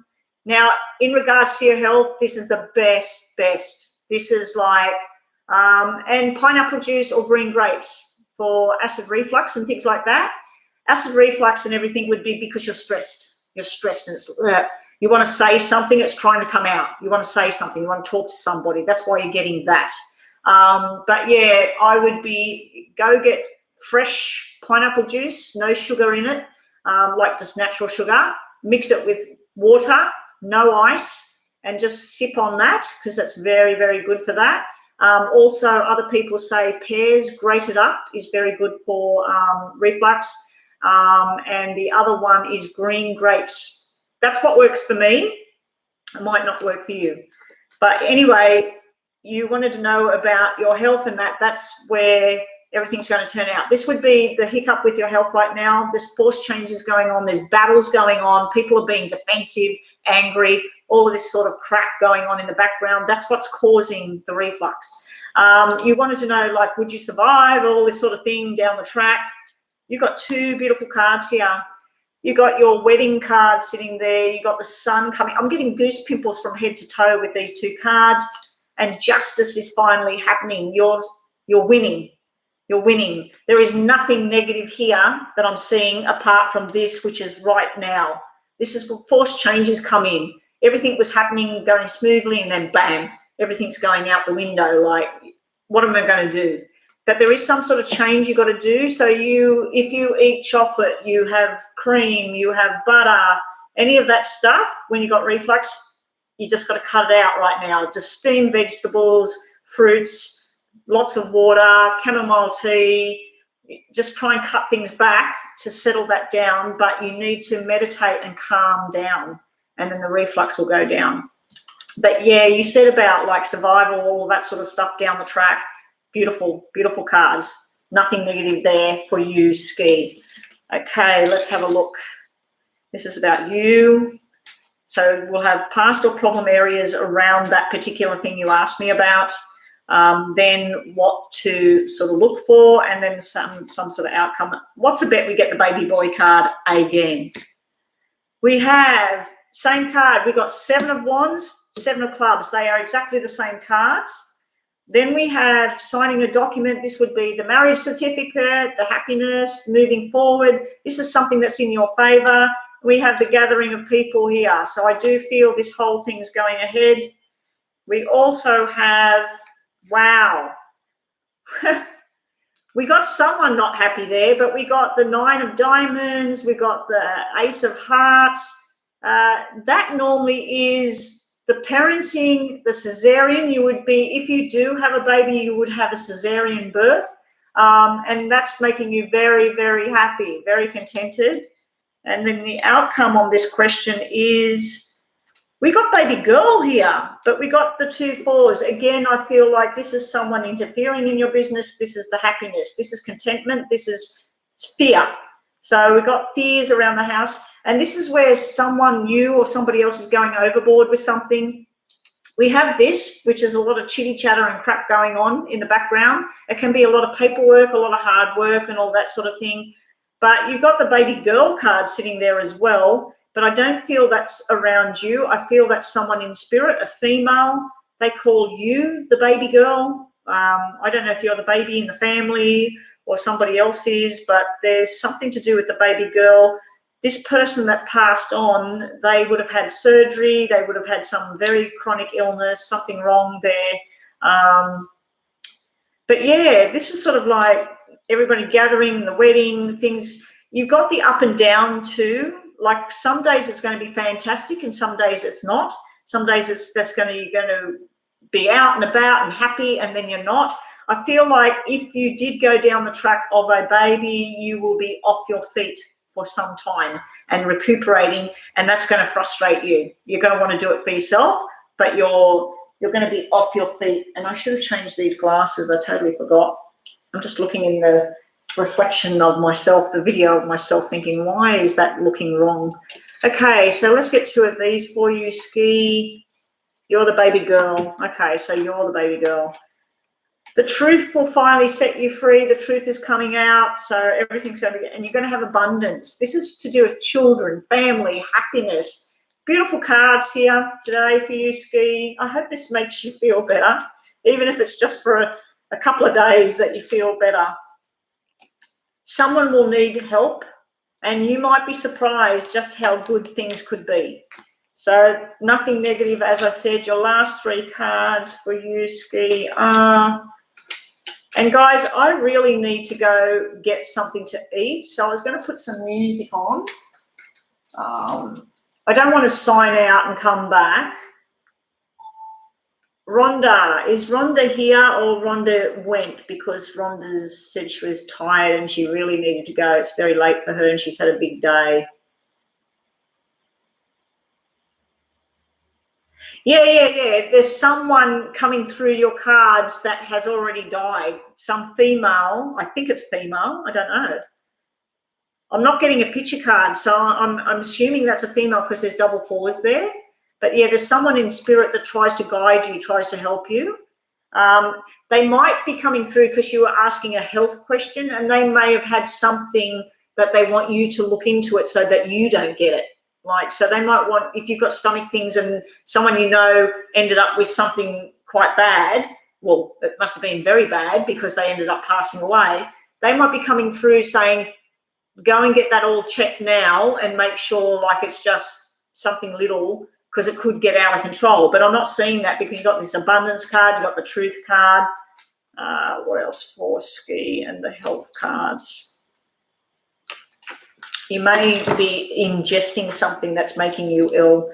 Now, in regards to your health, this is the best. This is like, and pineapple juice or green grapes for acid reflux and things like that. Acid reflux and everything would be because you're stressed. You're stressed and it's, you want to say something, it's trying to come out. You want to say something, you want to talk to somebody. That's why you're getting that. But yeah, I would go get fresh pineapple juice, no sugar in it, like just natural sugar, mix it with water, no ice, and just sip on that because that's very, very good for that. Also, other people say pears grated up is very good for reflux, and the other one is green grapes. That's what works for me. It might not work for you. But anyway, you wanted to know about your health, and that's where everything's going to turn out. This would be the hiccup with your health right now. There's force changes going on. There's battles going on. People are being defensive, angry, all of this sort of crap going on in the background. That's what's causing the reflux. You wanted to know, like, would you survive, all this sort of thing down the track. You've got two beautiful cards here. You got your wedding card sitting there. You got the sun coming. I'm getting goose pimples from head to toe with these two cards. And justice is finally happening. You're winning. You're winning. There is nothing negative here that I'm seeing apart from this, which is right now. This is where forced changes come in. Everything was happening, going smoothly, and then bam, everything's going out the window. Like, what am I going to do? But there is some sort of change you've got to do. So if you eat chocolate, you have cream, you have butter, any of that stuff, when you got reflux, you just got to cut it out right now. Just steamed vegetables, fruits, lots of water, chamomile tea. Just try and cut things back to settle that down, but you need to meditate and calm down, and then the reflux will go down. But yeah, you said about like survival, all that sort of stuff down the track. Beautiful, beautiful cards. Nothing negative there for you, Ski. Okay, let's have a look. This is about you. So we'll have past or problem areas around that particular thing you asked me about. Then what to sort of look for, and then some sort of outcome. What's the bet we get the baby boy card again? We have, same card, we got 7 of Wands, 7 of Clubs. They are exactly the same cards. Then we have signing a document. This would be the marriage certificate, the happiness, moving forward. This is something that's in your favor. We have the gathering of people here. So I do feel this whole thing's going ahead. We also have, wow, we got someone not happy there, but we got the 9 of Diamonds. We got the Ace of Hearts. That normally is the parenting, the cesarean. You would be, if you do have a baby, you would have a cesarean birth. And that's making you very, very happy, very contented. And then the outcome on this question is, we got baby girl here, but we got the 2 4s. Again, I feel like this is someone interfering in your business. This is the happiness. This is contentment. This is fear. So we've got fears around the house. And this is where someone, you or somebody else, is going overboard with something. We have this, which is a lot of chitty chatter and crap going on in the background. It can be a lot of paperwork, a lot of hard work and all that sort of thing. But you've got the baby girl card sitting there as well. But I don't feel that's around you. I feel that's someone in spirit, a female. They call you the baby girl. I don't know if you're the baby in the family or somebody else is, but there's something to do with the baby girl. This person that passed on, they would have had surgery. They would have had some very chronic illness, something wrong there. But yeah, this is sort of like everybody gathering, the wedding, things. You've got the up and down too. Like some days it's going to be fantastic and some days it's not. Some days you're going to be out and about and happy, and then you're not. I feel like if you did go down the track of a baby, you will be off your feet for some time and recuperating, and that's going to frustrate you. You're going to want to do it for yourself, but you're going to be off your feet. And I should have changed these glasses. I totally forgot. I'm just looking in the reflection of myself, the video of myself, thinking, why is that looking wrong? Okay, so let's get 2 of these for you, Ski. You're the baby girl. Okay, so you're the baby girl. The truth will finally set you free. The truth is coming out, so everything's going to be, and you're going to have abundance. This is to do with children, family, happiness. Beautiful cards here today for you, Ski. I hope this makes you feel better, even if it's just for a couple of days that you feel better. Someone will need help, and you might be surprised just how good things could be. So nothing negative, as I said. Your last 3 cards for you, Ski, are, and guys, I really need to go get something to eat. So I was going to put some music on. I don't want to sign out and come back. Rhonda, is Rhonda here, or Rhonda went? Because Rhonda said she was tired and she really needed to go. It's very late for her and she's had a big day. Yeah. There's someone coming through your cards that has already died. Some female. I think it's female. I don't know. I'm not getting a picture card, so I'm assuming that's a female because there's double 4s there. But yeah, there's someone in spirit that tries to guide you, tries to help you. They might be coming through because you were asking a health question, and they may have had something that they want you to look into it so that you don't get it. Like, so they might want, if you've got stomach things and someone you know ended up with something quite bad, well, it must have been very bad because they ended up passing away. They might be coming through saying, go and get that all checked now and make sure like it's just something little, because it could get out of control. But I'm not seeing that, because you've got this abundance card, you've got the truth card. What else for ski and the health cards? You may be ingesting something that's making you ill.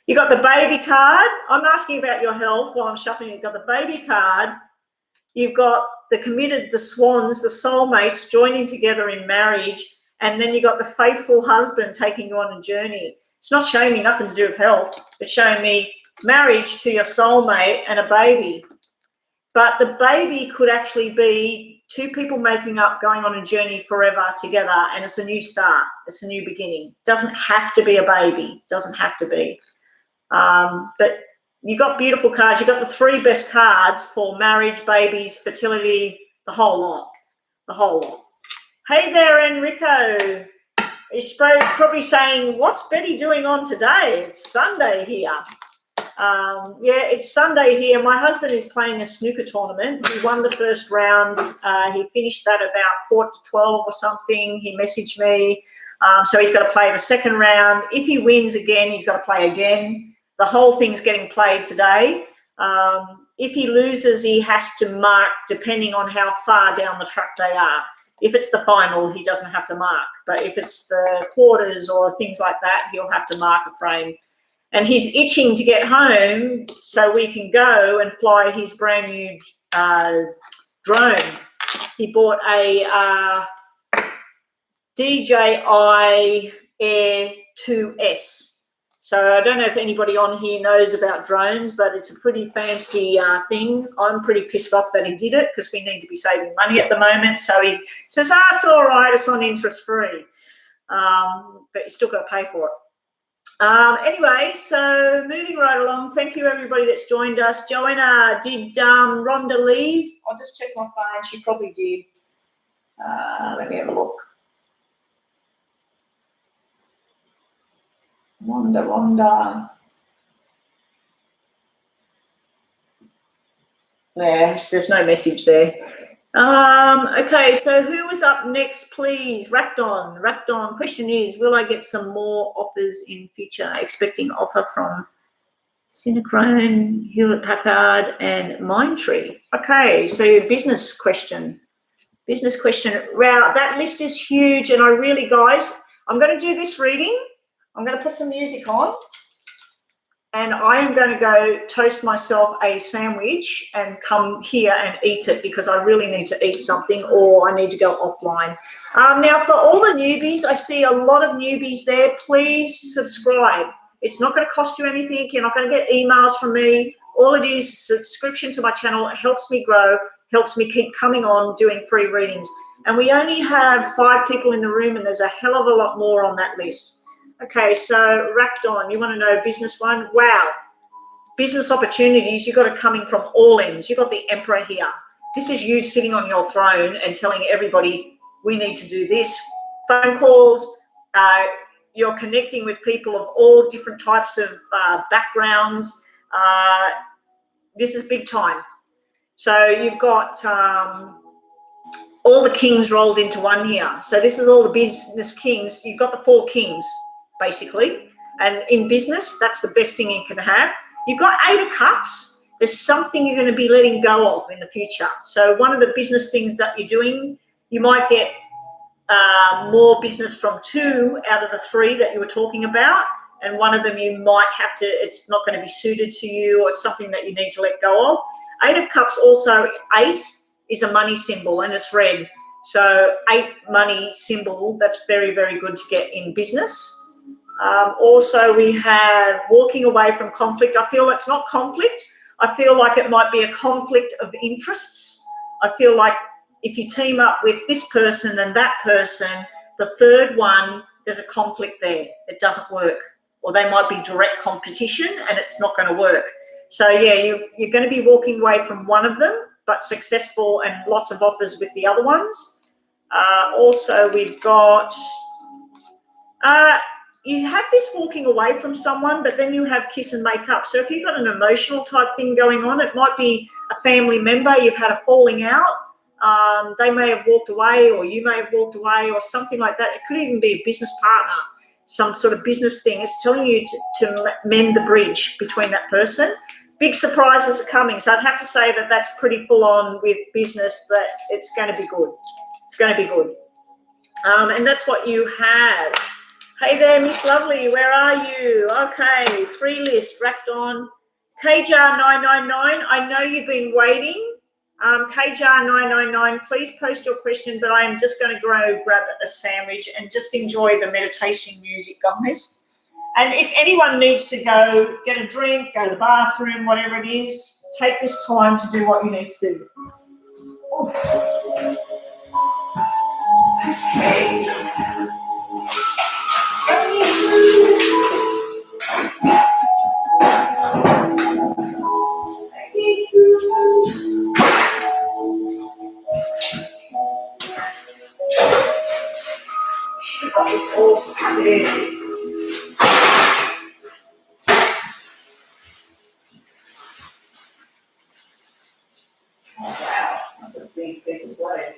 You got the baby card. I'm asking about your health while I'm shuffling. You've got the baby card. You've got the committed, the swans, the soulmates joining together in marriage. And then you've got the faithful husband taking you on a journey. It's not showing me nothing to do with health. It's showing me marriage to your soulmate and a baby. But the baby could actually be two people making up, going on a journey forever together, and it's a new start. It's a new beginning. Doesn't have to be a baby. Doesn't have to be. But you've got beautiful cards. You've got the 3 best cards for marriage, babies, fertility, the whole lot. The whole lot. Hey there, Enrico. He's probably saying, what's Betty doing on today? It's Sunday here. Yeah, it's Sunday here. My husband is playing a snooker tournament. He won the first round. He finished that about 11:45 or something. He messaged me. So he's got to play the second round. If he wins again, he's got to play again. The whole thing's getting played today. If he loses, he has to mark depending on how far down the track they are. If it's the final, he doesn't have to mark. But if it's the quarters or things like that, he'll have to mark a frame. And he's itching to get home so we can go and fly his brand new drone. He bought a DJI Air 2S. So I don't know if anybody on here knows about drones, but it's a pretty fancy thing. I'm pretty pissed off that he did it, because we need to be saving money at the moment. So he says, it's all right, it's on interest free. But you still got to pay for it. Anyway, so moving right along. Thank you, everybody that's joined us. Joanna, did Rhonda leave? I'll just check my phone. She probably did. Let me have a look. Rhonda. Yeah, there's no message there. Okay, so who was up next, please? Rakdon. Question is, will I get some more offers in future? Expecting offer from Synchron, Hewlett Packard, and Mindtree. Okay, so your business question. Wow, that list is huge, and I really, guys, I'm going to do this reading. I'm going to put some music on, and I am going to go toast myself a sandwich and come here and eat it, because I really need to eat something, or I need to go offline. Now, for all the newbies, I see a lot of newbies there. Please subscribe. It's not going to cost you anything. You're not going to get emails from me. All it is subscription to my channel. It helps me grow, helps me keep coming on doing free readings. And we only have 5 people in the room, and there's a hell of a lot more on that list. Okay, so Rakdon, you want to know business one? Wow. Business opportunities, you've got it coming from all ends. You've got the emperor here. This is you sitting on your throne and telling everybody, we need to do this. Phone calls, you're connecting with people of all different types of backgrounds. This is big time. So you've got all the kings rolled into one here. So this is all the business kings. You've got the 4 kings, basically. And in business, that's the best thing you can have. You've got 8 of cups. There's something you're going to be letting go of in the future. So one of the business things that you're doing, you might get more business from 2 out of the 3 that you were talking about. And one of them you might have to, it's not going to be suited to you, or it's something that you need to let go of. 8 of cups also, 8 is a money symbol, and it's red. So 8 money symbol, that's very, very good to get in business. Also, we have walking away from conflict. I feel it's not conflict. I feel like it might be a conflict of interests. I feel like if you team up with this person and that person, the third one, there's a conflict there. It doesn't work. Or they might be direct competition and it's not going to work. So, yeah, you're going to be walking away from one of them, but successful and lots of offers with the other ones. Also, we've got... you have this walking away from someone, but then you have kiss and make up. So if you've got an emotional type thing going on, it might be a family member, you've had a falling out. They may have walked away, or you may have walked away, or something like that. It could even be a business partner, some sort of business thing. It's telling you to mend the bridge between that person. Big surprises are coming. So I'd have to say that that's pretty full on with business, that it's going to be good. It's going to be good. And that's what you have. Hey there, Miss Lovely, where are you? Okay, free list, racked on. KJAR999, I know you've been waiting. KJAR999, please post your question, but I am just going to go grab a sandwich and just enjoy the meditation music, guys. And if anyone needs to go get a drink, go to the bathroom, whatever it is, take this time to do what you need to do. That's a big piece of bread.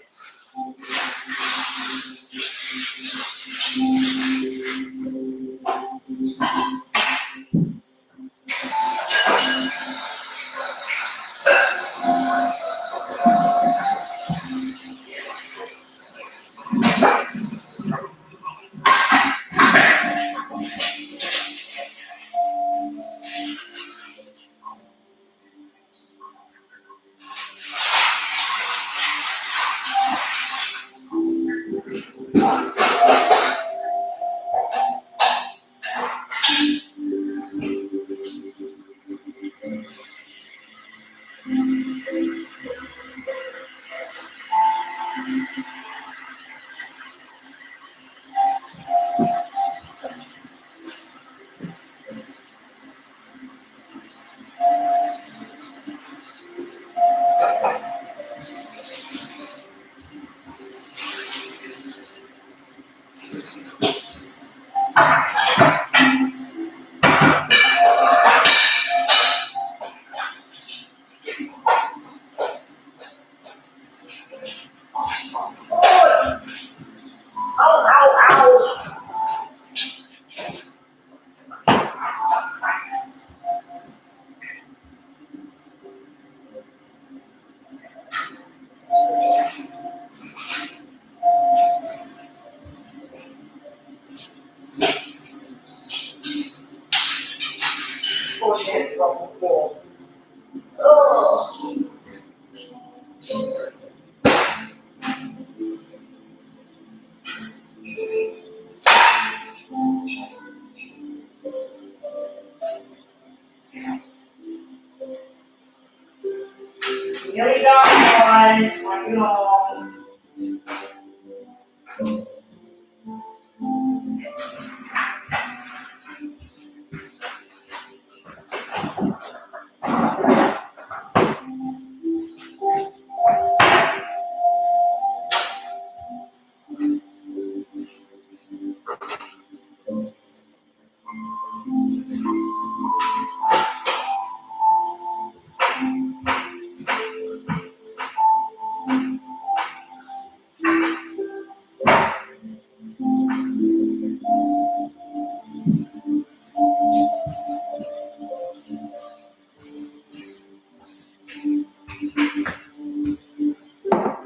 Nearly done, guys. Working on.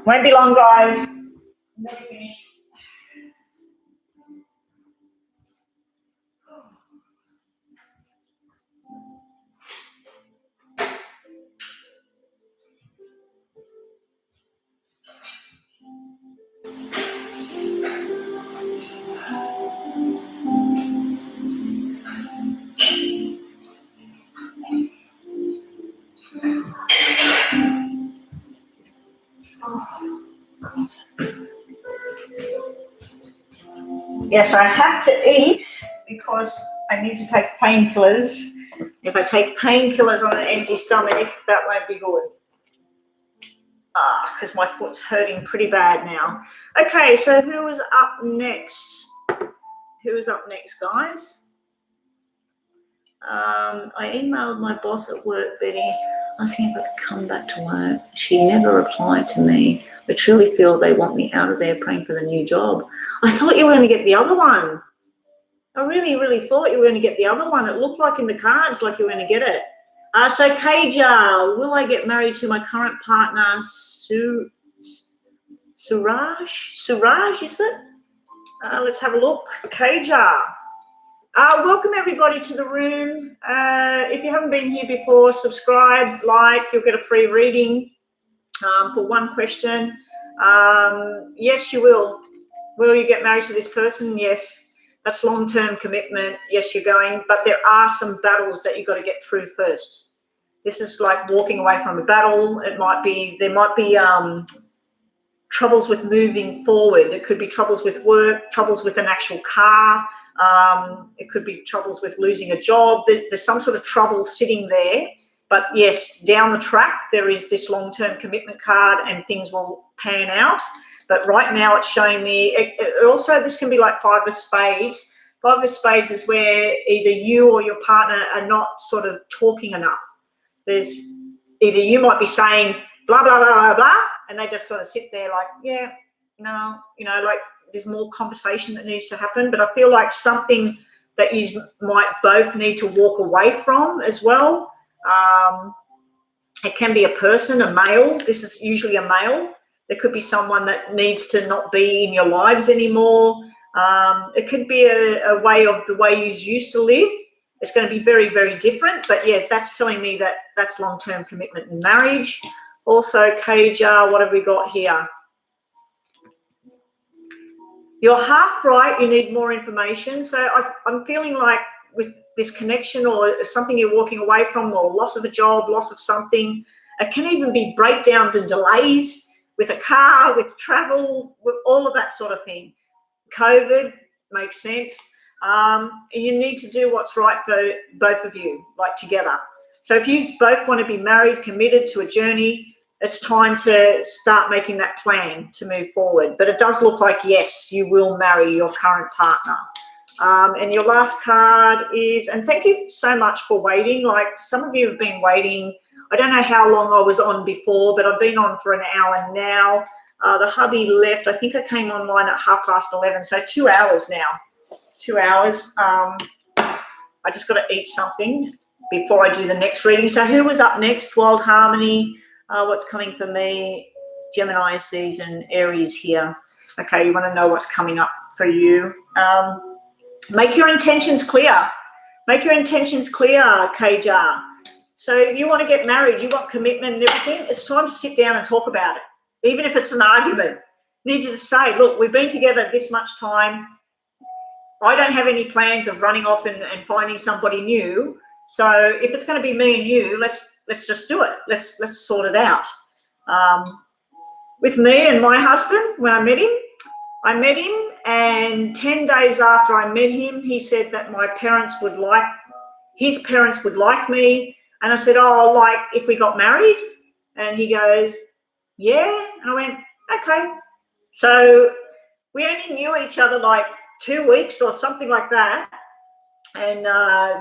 Won't be long, guys. I'm nearly finished. Yes, I have to eat because I need to take painkillers. If I take painkillers on an empty stomach, that won't be good. Because my foot's hurting pretty bad now. Okay, so who is up next? Who is up next, guys? I emailed my boss at work, Betty, asking if I could come back to work. She never replied to me. I truly feel they want me out of there praying for the new job. I thought you were going to get the other one. I really, really thought you were going to get the other one. It looked like in the cards like you were going to get it. So, Kaja, will I get married to my current partner, Suraj? Suraj, is it? Let's have a look. Kaja. Welcome everybody to the room. If you haven't been here before, subscribe, like, you'll get a free reading for one question. Yes, you will. Will you get married to this person? Yes. That's long-term commitment. Yes, you're going, but there are some battles that you've got to get through first. This is like walking away from a battle. There might be troubles with moving forward. It could be troubles with work, troubles with an actual car. It could be troubles with losing a job. There's some sort of trouble sitting there. But yes, down the track, there is this long-term commitment card and things will pan out. But right now it's showing me, also this can be like Five of Spades. Five of Spades is where either you or your partner are not sort of talking enough. There's either you might be saying blah, blah, blah, blah, blah, and they just sort of sit there like, yeah, no, like there's more conversation that needs to happen. But I feel like something that you might both need to walk away from as well. It can be a person, a male. This is usually a male. There could be someone that needs to not be in your lives anymore. It could be a way of the way you used to live. It's going to be very, very different. But, yeah, that's telling me that that's long-term commitment in marriage. Also, Kaja, what have we got here? You're half right. You need more information. So I'm feeling like with this connection or something you're walking away from or loss of a job, loss of something, it can even be breakdowns and delays with a car, with travel, with all of that sort of thing. COVID makes sense. You need to do what's right for both of you, like together. So if you both want to be married, committed to a journey, it's time to start making that plan to move forward. But it does look like, yes, you will marry your current partner. And your last card is, and thank you so much for waiting. Like some of you have been waiting. I don't know how long I was on before, but I've been on for an hour now. The hubby left. I think I came online at 11:30, so 2 hours now. 2 hours. I just got to eat something before I do the next reading. So who was up next? Wild Harmony. What's coming for me? Gemini season, Aries here. Okay, you want to know what's coming up for you. Make your intentions clear. Make your intentions clear, Kaja. So you want to get married, you want commitment and everything, it's time to sit down and talk about it. Even if it's an argument, you need to say, look, we've been together this much time. I don't have any plans of running off and finding somebody new. So if it's going to be me and you, let's just do it. Let's sort it out. With me and my husband, when I met him, and 10 days after I met him, he said that his parents would like me. And I said, oh, like if we got married? And he goes, yeah. And I went, okay. So we only knew each other like 2 weeks or something like that. And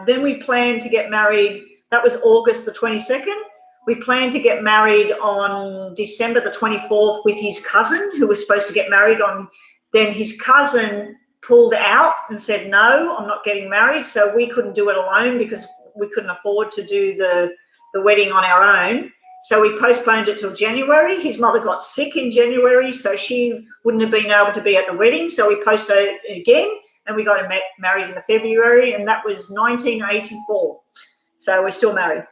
then we planned to get married. That was August the 22nd. We planned to get married on December the 24th with his cousin, who was supposed to get married on. Then his cousin pulled out and said, no, I'm not getting married. So we couldn't do it alone because we couldn't afford to do the wedding on our own. So we postponed it till January. His mother got sick in January, so she wouldn't have been able to be at the wedding. So we postponed it again, and we got married in the February, and that was 1984. So we're still married.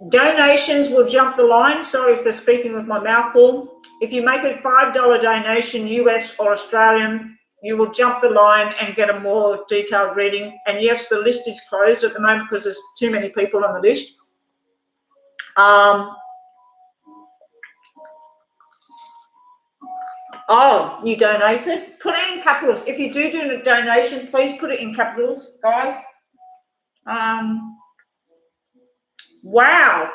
Donations will jump the line. Sorry for speaking with my mouth full. If you make a $5 donation, US or Australian, you will jump the line and get a more detailed reading. And yes, the list is closed at the moment because there's too many people on the list. Oh, you donated? Put it in capitals. If you do a donation, please put it in capitals, guys. Wow.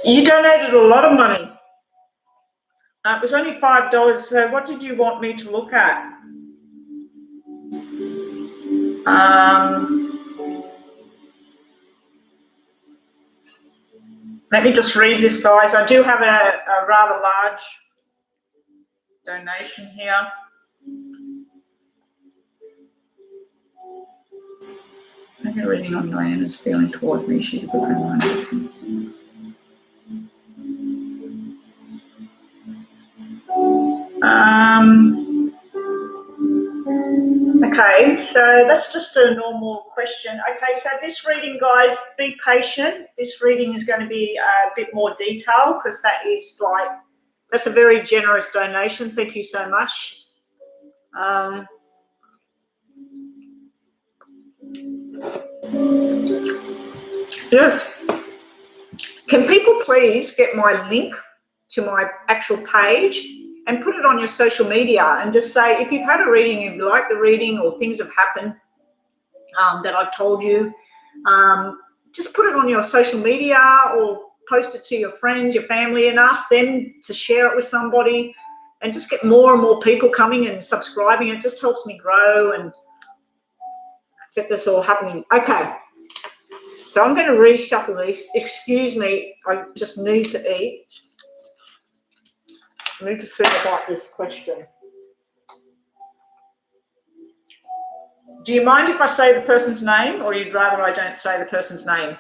You donated a lot of money. It was only $5. So what did you want me to look at? Let me just read this, guys. I do have a rather large donation here. Maybe reading on Diana's feeling towards me. She's a good friend of mine. Okay, so that's just a normal question. Okay, so this reading, guys, be patient. This reading is going to be a bit more detailed because that's a very generous donation. Thank you so much. Yes. Can people please get my link to my actual page and put it on your social media and just say, if you've had a reading, if you like the reading or things have happened that I've told you, just put it on your social media or post it to your friends, your family, and ask them to share it with somebody and just get more and more people coming and subscribing. It just helps me grow and get this all happening. Okay. So I'm going to reshuffle these. Excuse me, I just need to eat. I need to think about this question. Do you mind if I say the person's name, or you'd rather I don't say the person's name?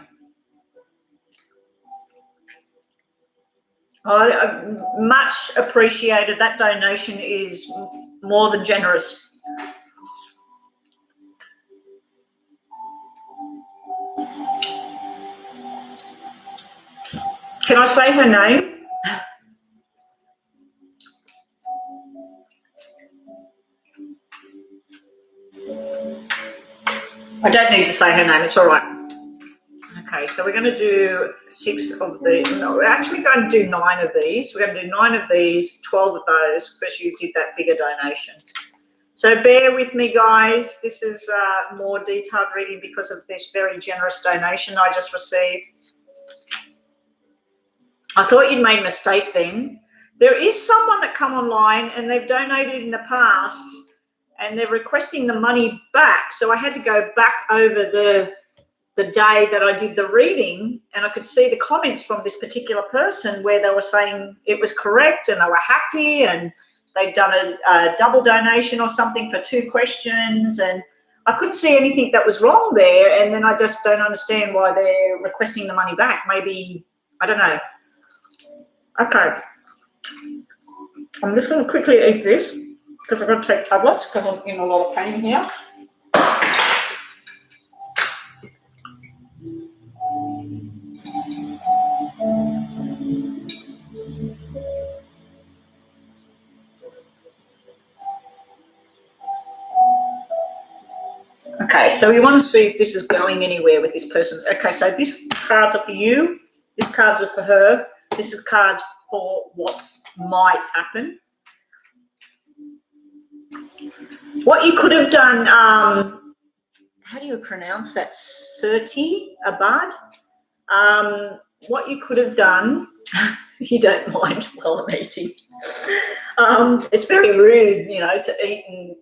Much appreciated. That donation is more than generous. Can I say her name? I don't need to say her name. It's all right. Okay, so we're going to do 6 of these. No, we're actually going to do 9 of these. We're going to do 9 of these, 12 of those, because you did that bigger donation. So bear with me, guys. This is a more detailed reading because of this very generous donation I just received. I thought you'd made a mistake then. There is someone that come online and they've donated in the past and they're requesting the money back. So I had to go back over the day that I did the reading, and I could see the comments from this particular person where they were saying it was correct and they were happy and they'd done a double donation or something for 2 questions, and I couldn't see anything that was wrong there. And then I just don't understand why they're requesting the money back. Maybe, I don't know. Okay. I'm just going to quickly eat this because I've got to take tablets because I'm in a lot of pain here. Okay, so we want to see if this is going anywhere with this person. Okay, so these cards are for you. These cards are for her. This is cards for what might happen. What you could have done, how do you pronounce that? Surti Abad? What you could have done, you don't mind while I'm eating. It's very rude, you know, to eat and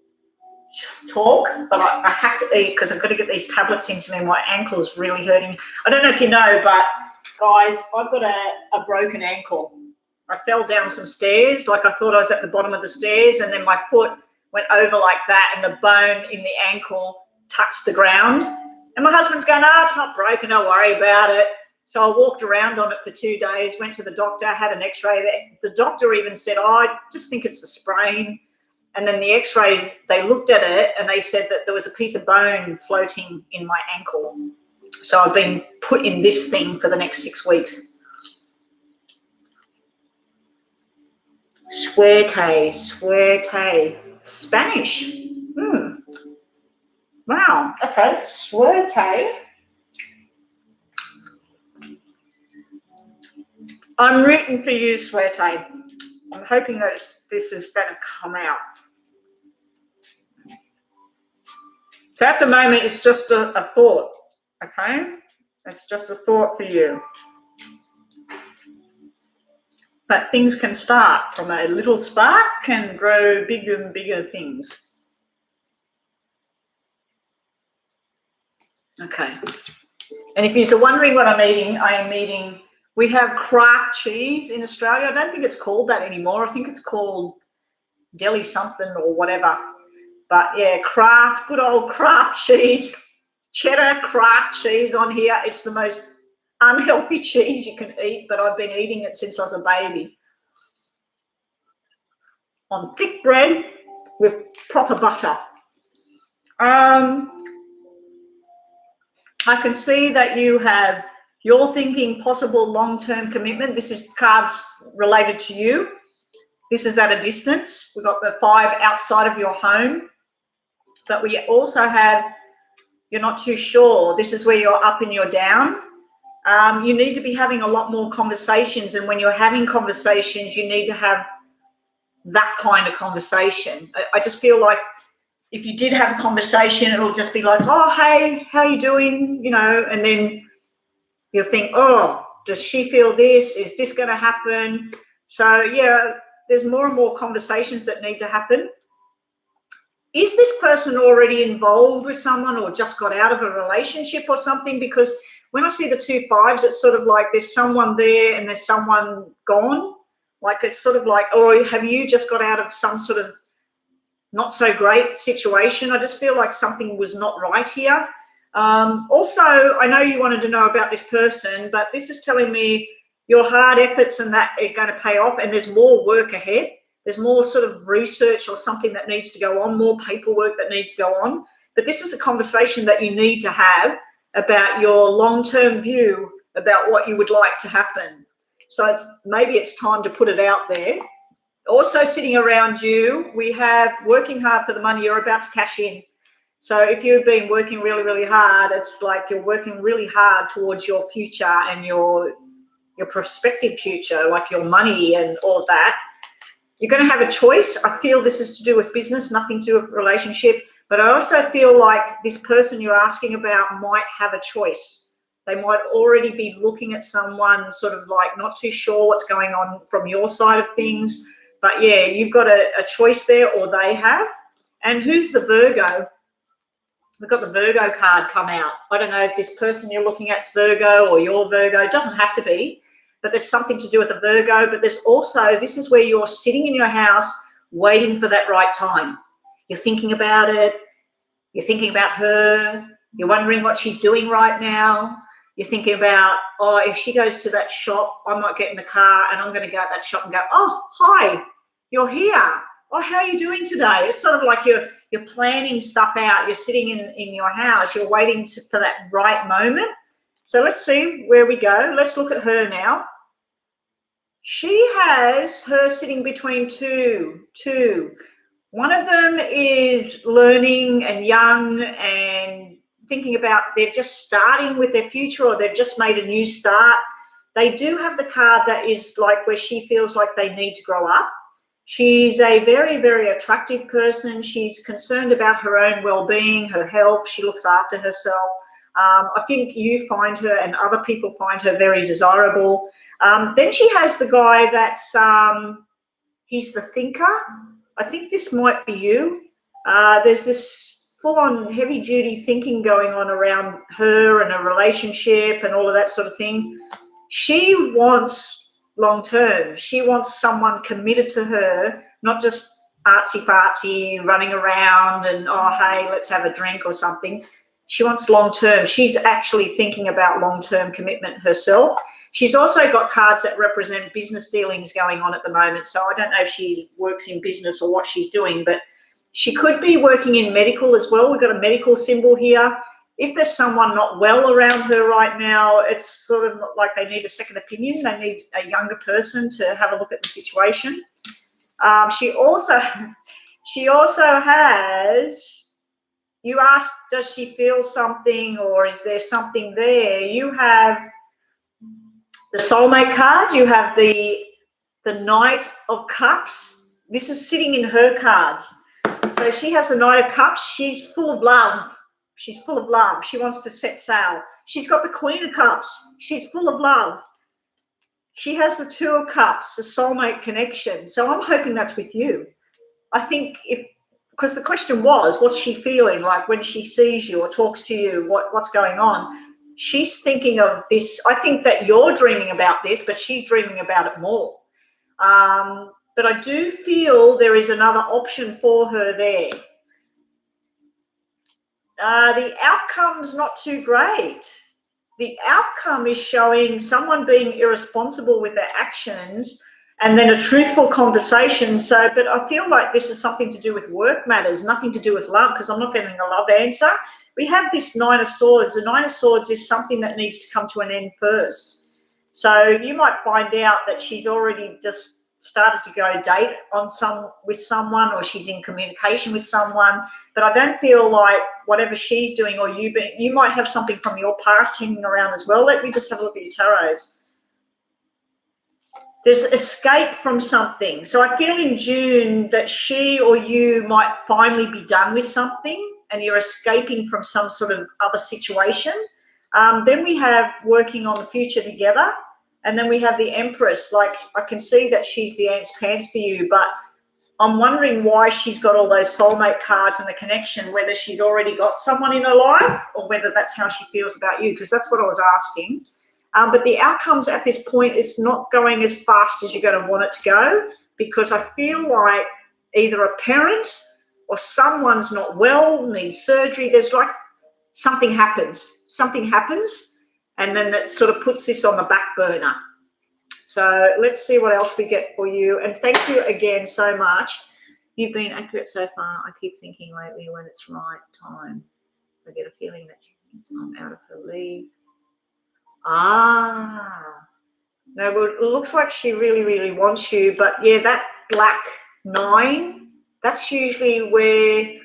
talk, but I have to eat because I've got to get these tablets into me. My ankle's really hurting. I don't know if you know, but guys, I've got a broken ankle. I fell down some stairs, like I thought I was at the bottom of the stairs, and then my foot went over like that and the bone in the ankle touched the ground. And my husband's going, it's not broken, don't worry about it. So I walked around on it for 2 days, went to the doctor, had an x-ray. The doctor even said, I just think it's a sprain. And then the x-ray, they looked at it and they said that there was a piece of bone floating in my ankle. So I've been put in this thing for the next 6 weeks. Suerte. Spanish. Wow. Okay. Suerte. I'm rooting for you, Suerte. I'm hoping that this is going to come out. So at the moment, it's just a thought, okay? It's just a thought for you. But things can start from a little spark and grow bigger and bigger things. Okay. And if you're wondering what I'm eating, I am eating, we have Kraft cheese in Australia. I don't think it's called that anymore. I think it's called deli something or whatever. But yeah, Kraft, good old Kraft cheese, cheddar Kraft cheese on here. It's the most unhealthy cheese you can eat, but I've been eating it since I was a baby. On thick bread with proper butter. I can see that you're thinking possible long-term commitment. This is cards related to you. This is at a distance. We've got the 5 outside of your home. But we also have, you're not too sure. This is where you're up and you're down. You need to be having a lot more conversations. And when you're having conversations, you need to have that kind of conversation. I just feel like if you did have a conversation, it'll just be like, oh, hey, how you doing? You know, and then you'll think, oh, does she feel this? Is this going to happen? So, yeah, there's more and more conversations that need to happen. Is this person already involved with someone or just got out of a relationship or something? Because when I see the 2 5s, it's sort of like there's someone there and there's someone gone. Like it's sort of like, or have you just got out of some sort of not so great situation? I just feel like something was not right here. Also, I know you wanted to know about this person, but this is telling me your hard efforts and that are going to pay off, and there's more work ahead. There's more sort of research or something that needs to go on, more paperwork that needs to go on. But this is a conversation that you need to have about your long-term view about what you would like to happen. So maybe it's time to put it out there. Also sitting around you, we have working hard for the money you're about to cash in. So if you've been working really, really hard, it's like you're working really hard towards your future and your prospective future, like your money and all that. You're going to have a choice. I feel this is to do with business, nothing to do with relationship. But I also feel like this person you're asking about might have a choice. They might already be looking at someone sort of like not too sure what's going on from your side of things. But, yeah, you've got a choice there, or they have. And who's the Virgo? We've got the Virgo card come out. I don't know if this person you're looking at is Virgo or you're Virgo. It doesn't have to be, but there's something to do with the Virgo. But there's also, this is where you're sitting in your house waiting for that right time. You're thinking about it. You're thinking about her. You're wondering what she's doing right now. You're thinking about, oh, if she goes to that shop, I might get in the car and I'm going to go at that shop and go, oh, hi, you're here. Oh, how are you doing today? It's sort of like you're planning stuff out. You're sitting in your house. You're waiting for that right moment. So let's see where we go. Let's look at her now. She has her sitting between two. One of them is learning and young and thinking about they're just starting with their future, or they've just made a new start. They do have the card that is like where she feels like they need to grow up. She's a very, very attractive person. She's concerned about her own well-being, her health. She looks after herself. I think you find her and other people find her very desirable. Then she has the guy that's, he's the thinker. I think this might be you. There's this full-on heavy-duty thinking going on around her and a relationship and all of that sort of thing. She wants long-term. She wants someone committed to her, not just artsy-fartsy, running around and, oh, hey, let's have a drink or something. She wants long-term. She's actually thinking about long-term commitment herself. She's also got cards that represent business dealings going on at the moment. So I don't know if she works in business or what she's doing, but she could be working in medical as well. We've got a medical symbol here. If there's someone not well around her right now, it's sort of like they need a second opinion. They need a younger person to have a look at the situation. She also has, you asked, does she feel something or is there something there? You have the soulmate card. You have the Knight of Cups. This is sitting in her cards. So she has the Knight of Cups. She's full of love. She's full of love. She wants to set sail. She's got the Queen of Cups. She's full of love. She has the Two of Cups, the soulmate connection. So I'm hoping that's with you. I think because the question was, what's she feeling like when she sees you or talks to you? What's going on? She's thinking of this. I think that you're dreaming about this, but she's dreaming about it more. But I do feel there is another option for her there. The outcome's not too great. The outcome is showing someone being irresponsible with their actions and then a truthful conversation. But I feel like this is something to do with work matters, nothing to do with love, because I'm not getting a love answer. We have this Nine of Swords. The Nine of Swords is something that needs to come to an end first. So you might find out that she's already just started to go date with someone, or she's in communication with someone. But I don't feel like whatever she's doing or you might have something from your past hanging around as well. Let me just have a look at your tarots. There's escape from something. So I feel in June that she or you might finally be done with something and you're escaping from some sort of other situation. Then we have working on the future together. And then we have the Empress. Like, I can see that she's the ants pants for you, but I'm wondering why she's got all those soulmate cards and the connection, whether she's already got someone in her life or whether that's how she feels about you, because that's what I was asking. But the outcomes at this point, it's not going as fast as you're going to want it to go, because I feel like either a parent or someone's not well, needs surgery. There's like something happens, and then that sort of puts this on the back burner. So let's see what else we get for you. And thank you again so much. You've been accurate so far. I keep thinking lately when it's right time. I get a feeling that I'm out of her league. No, well, it looks like she really, really wants you. But yeah, that black 9, that's usually where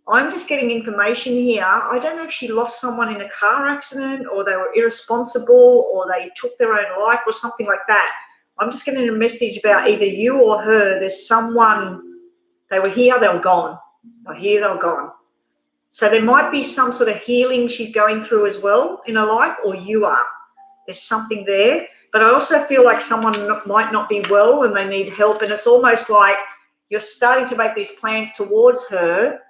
I'm just getting information here. I don't know if she lost someone in a car accident, or they were irresponsible, or they took their own life, or something like that. I'm just getting a message about either you or her. There's someone, they were here, they were gone. They were here, they were gone. So there might be some sort of healing she's going through as well in her life, or you are. There's something there. But I also feel like someone might not be well and they need help. And it's almost like you're starting to make these plans towards her,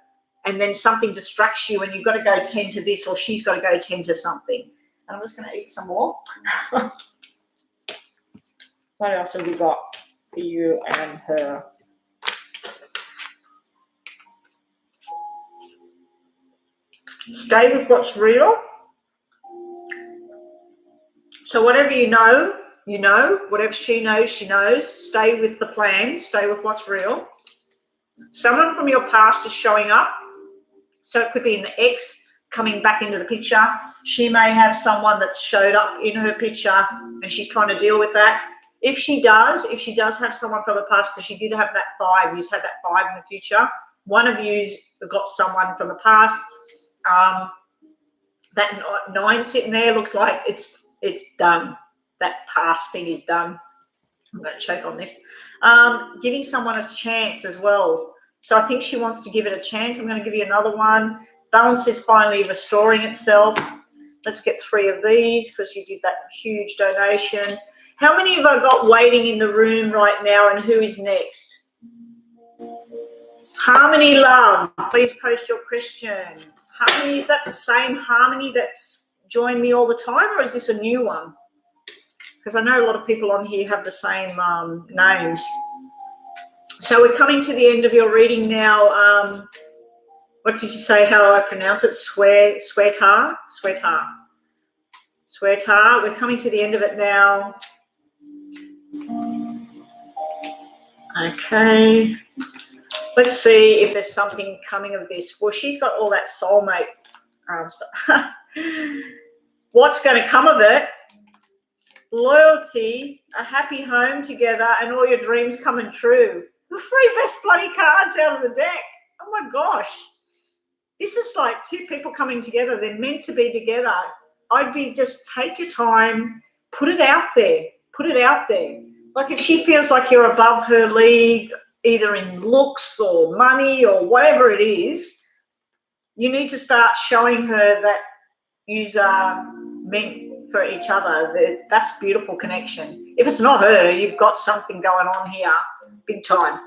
and then something distracts you and you've got to go tend to this, or she's got to go tend to something. And I'm just going to eat some more. What else have we got for you and her? Stay with what's real. So whatever you know. Whatever she knows, she knows. Stay with the plan. Stay with what's real. Someone from your past is showing up. So it could be an ex coming back into the picture. She may have someone that's showed up in her picture and she's trying to deal with that. If she does have someone from the past, because she did have that 5, you've had that 5 in the future. One of you's got someone from the past. That 9 sitting there looks like it's done. That past thing is done. I'm going to choke on this. Giving someone a chance as well. So I think she wants to give it a chance. I'm going to give you another one. Balance is finally restoring itself. Let's get 3 of these, because you did that huge donation. How many have I got waiting in the room right now, and who is next? Harmony Love, please post your question. Harmony, is that the same Harmony that's joined me all the time, or is this a new one? Because I know a lot of people on here have the same names. So we're coming to the end of your reading now. What did you say, how I pronounce it? Sweatar. We're coming to the end of it now. Okay. Let's see if there's something coming of this. Well, she's got all that soulmate stuff. What's going to come of it? Loyalty, a happy home together, and all your dreams coming true. The 3 best bloody cards out of the deck. Oh my gosh. This is like 2 people coming together. They're meant to be together. I'd be just take your time, put it out there. Like if she feels like you're above her league, either in looks or money or whatever it is, you need to start showing her that you are meant for each other. That's beautiful connection. If it's not her, you've got something going on here, big time.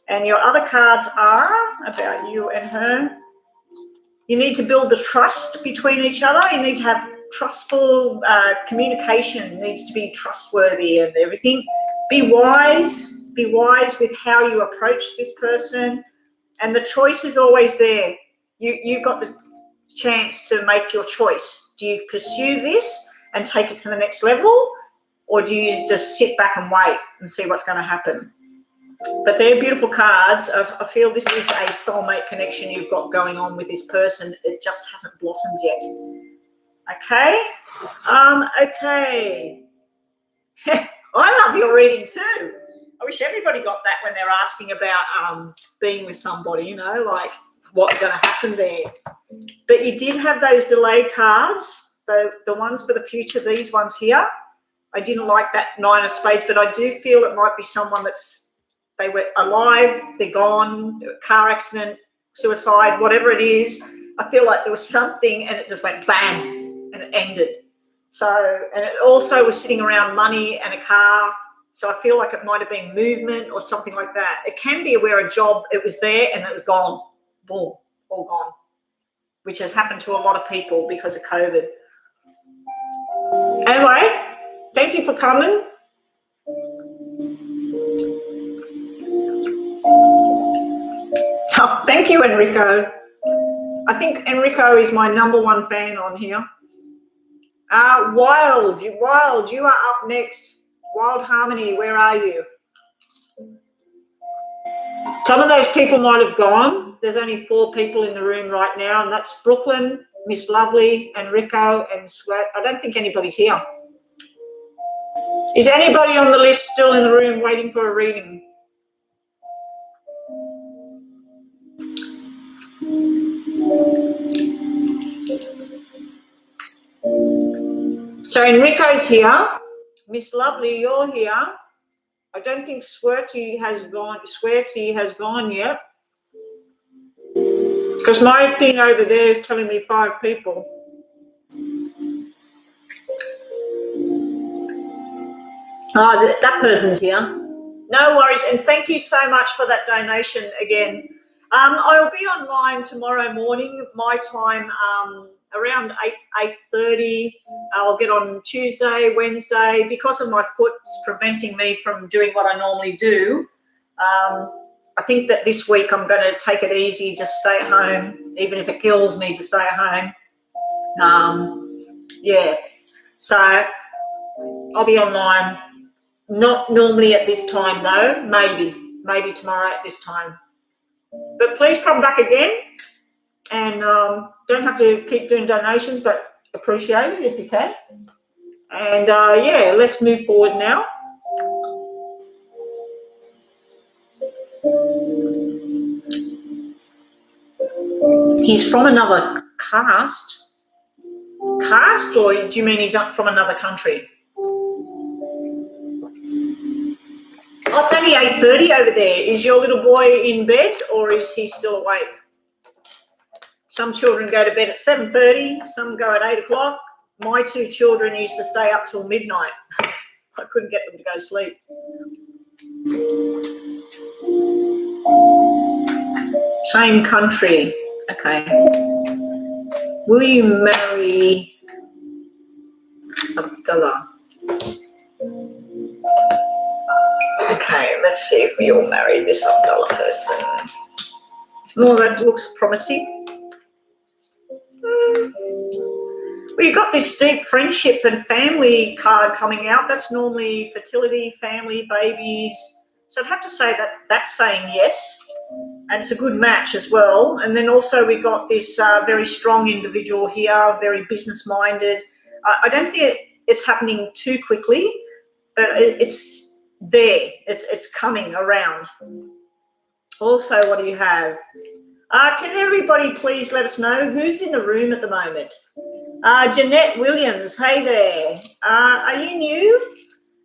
And your other cards are about you and her. You need to build the trust between each other. You need to have trustful communication. Needs to be trustworthy and everything. Be wise. Be wise with how you approach this person. And the choice is always there. You've got the chance to make your choice. Do you pursue this and take it to the next level, or do you just sit back and wait and see what's going to happen? But they're beautiful cards. I feel this is a soulmate connection you've got going on with this person. It just hasn't blossomed yet. Okay? Okay. I love your reading too. I wish everybody got that when they're asking about being with somebody, you know, like what's going to happen there. But you did have those delay cards, the ones for the future, these ones here. I didn't like that 9 of spades, but I do feel it might be someone they were alive, they're gone, car accident, suicide, whatever it is. I feel like there was something and it just went bang and it ended. So, and it also was sitting around money and a car. So I feel like it might have been movement or something like that. It can be where a job, it was there and it was gone. Boom, all gone, which has happened to a lot of people because of COVID. Anyway, thank you for coming. Oh, thank you, Enrico. I think Enrico is my #1 fan on here. Wild, you are up next. Wild Harmony, where are you? Some of those people might have gone. There's only 4 people in the room right now, and that's Brooklyn, Miss Lovely, Enrico, and Sweat. I don't think anybody's here. Is anybody on the list still in the room waiting for a reading? So Enrico's here. Miss Lovely, you're here. I don't think Sweaty has gone yet. Because my thing over there is telling me 5 people. Oh, that person's here. No worries, and thank you so much for that donation again. I'll be online tomorrow morning, my time, around 8:30. I'll get on Tuesday, Wednesday. Because of my foot's preventing me from doing what I normally do, I think that this week I'm going to take it easy, just stay at home, even if it kills me to stay at home. Yeah, so I'll be online. Not normally at this time though, maybe tomorrow at this time. But please come back again, and don't have to keep doing donations, but appreciate it if you can. And yeah, let's move forward now. He's from another caste, or do you mean he's up from another country? Oh, it's only 8:30 over there. Is your little boy in bed or is he still awake? Some children go to bed at 7:30, some go at 8 o'clock. My 2 children used to stay up till midnight. I couldn't get them to go to sleep. Same country. Okay. Will you marry Abdullah? Okay, let's see if we all marry this Abdullah person. Oh, that looks promising. Well, you've got this deep friendship and family card coming out. That's normally fertility, family, babies. So I'd have to say that that's saying yes. And it's a good match as well. And then also we got this very strong individual here, very business-minded. I don't think it's happening too quickly, but it's there. It's coming around. Also, what do you have? Can everybody please let us know who's in the room at the moment? Jeanette Williams, hey there. Are you new?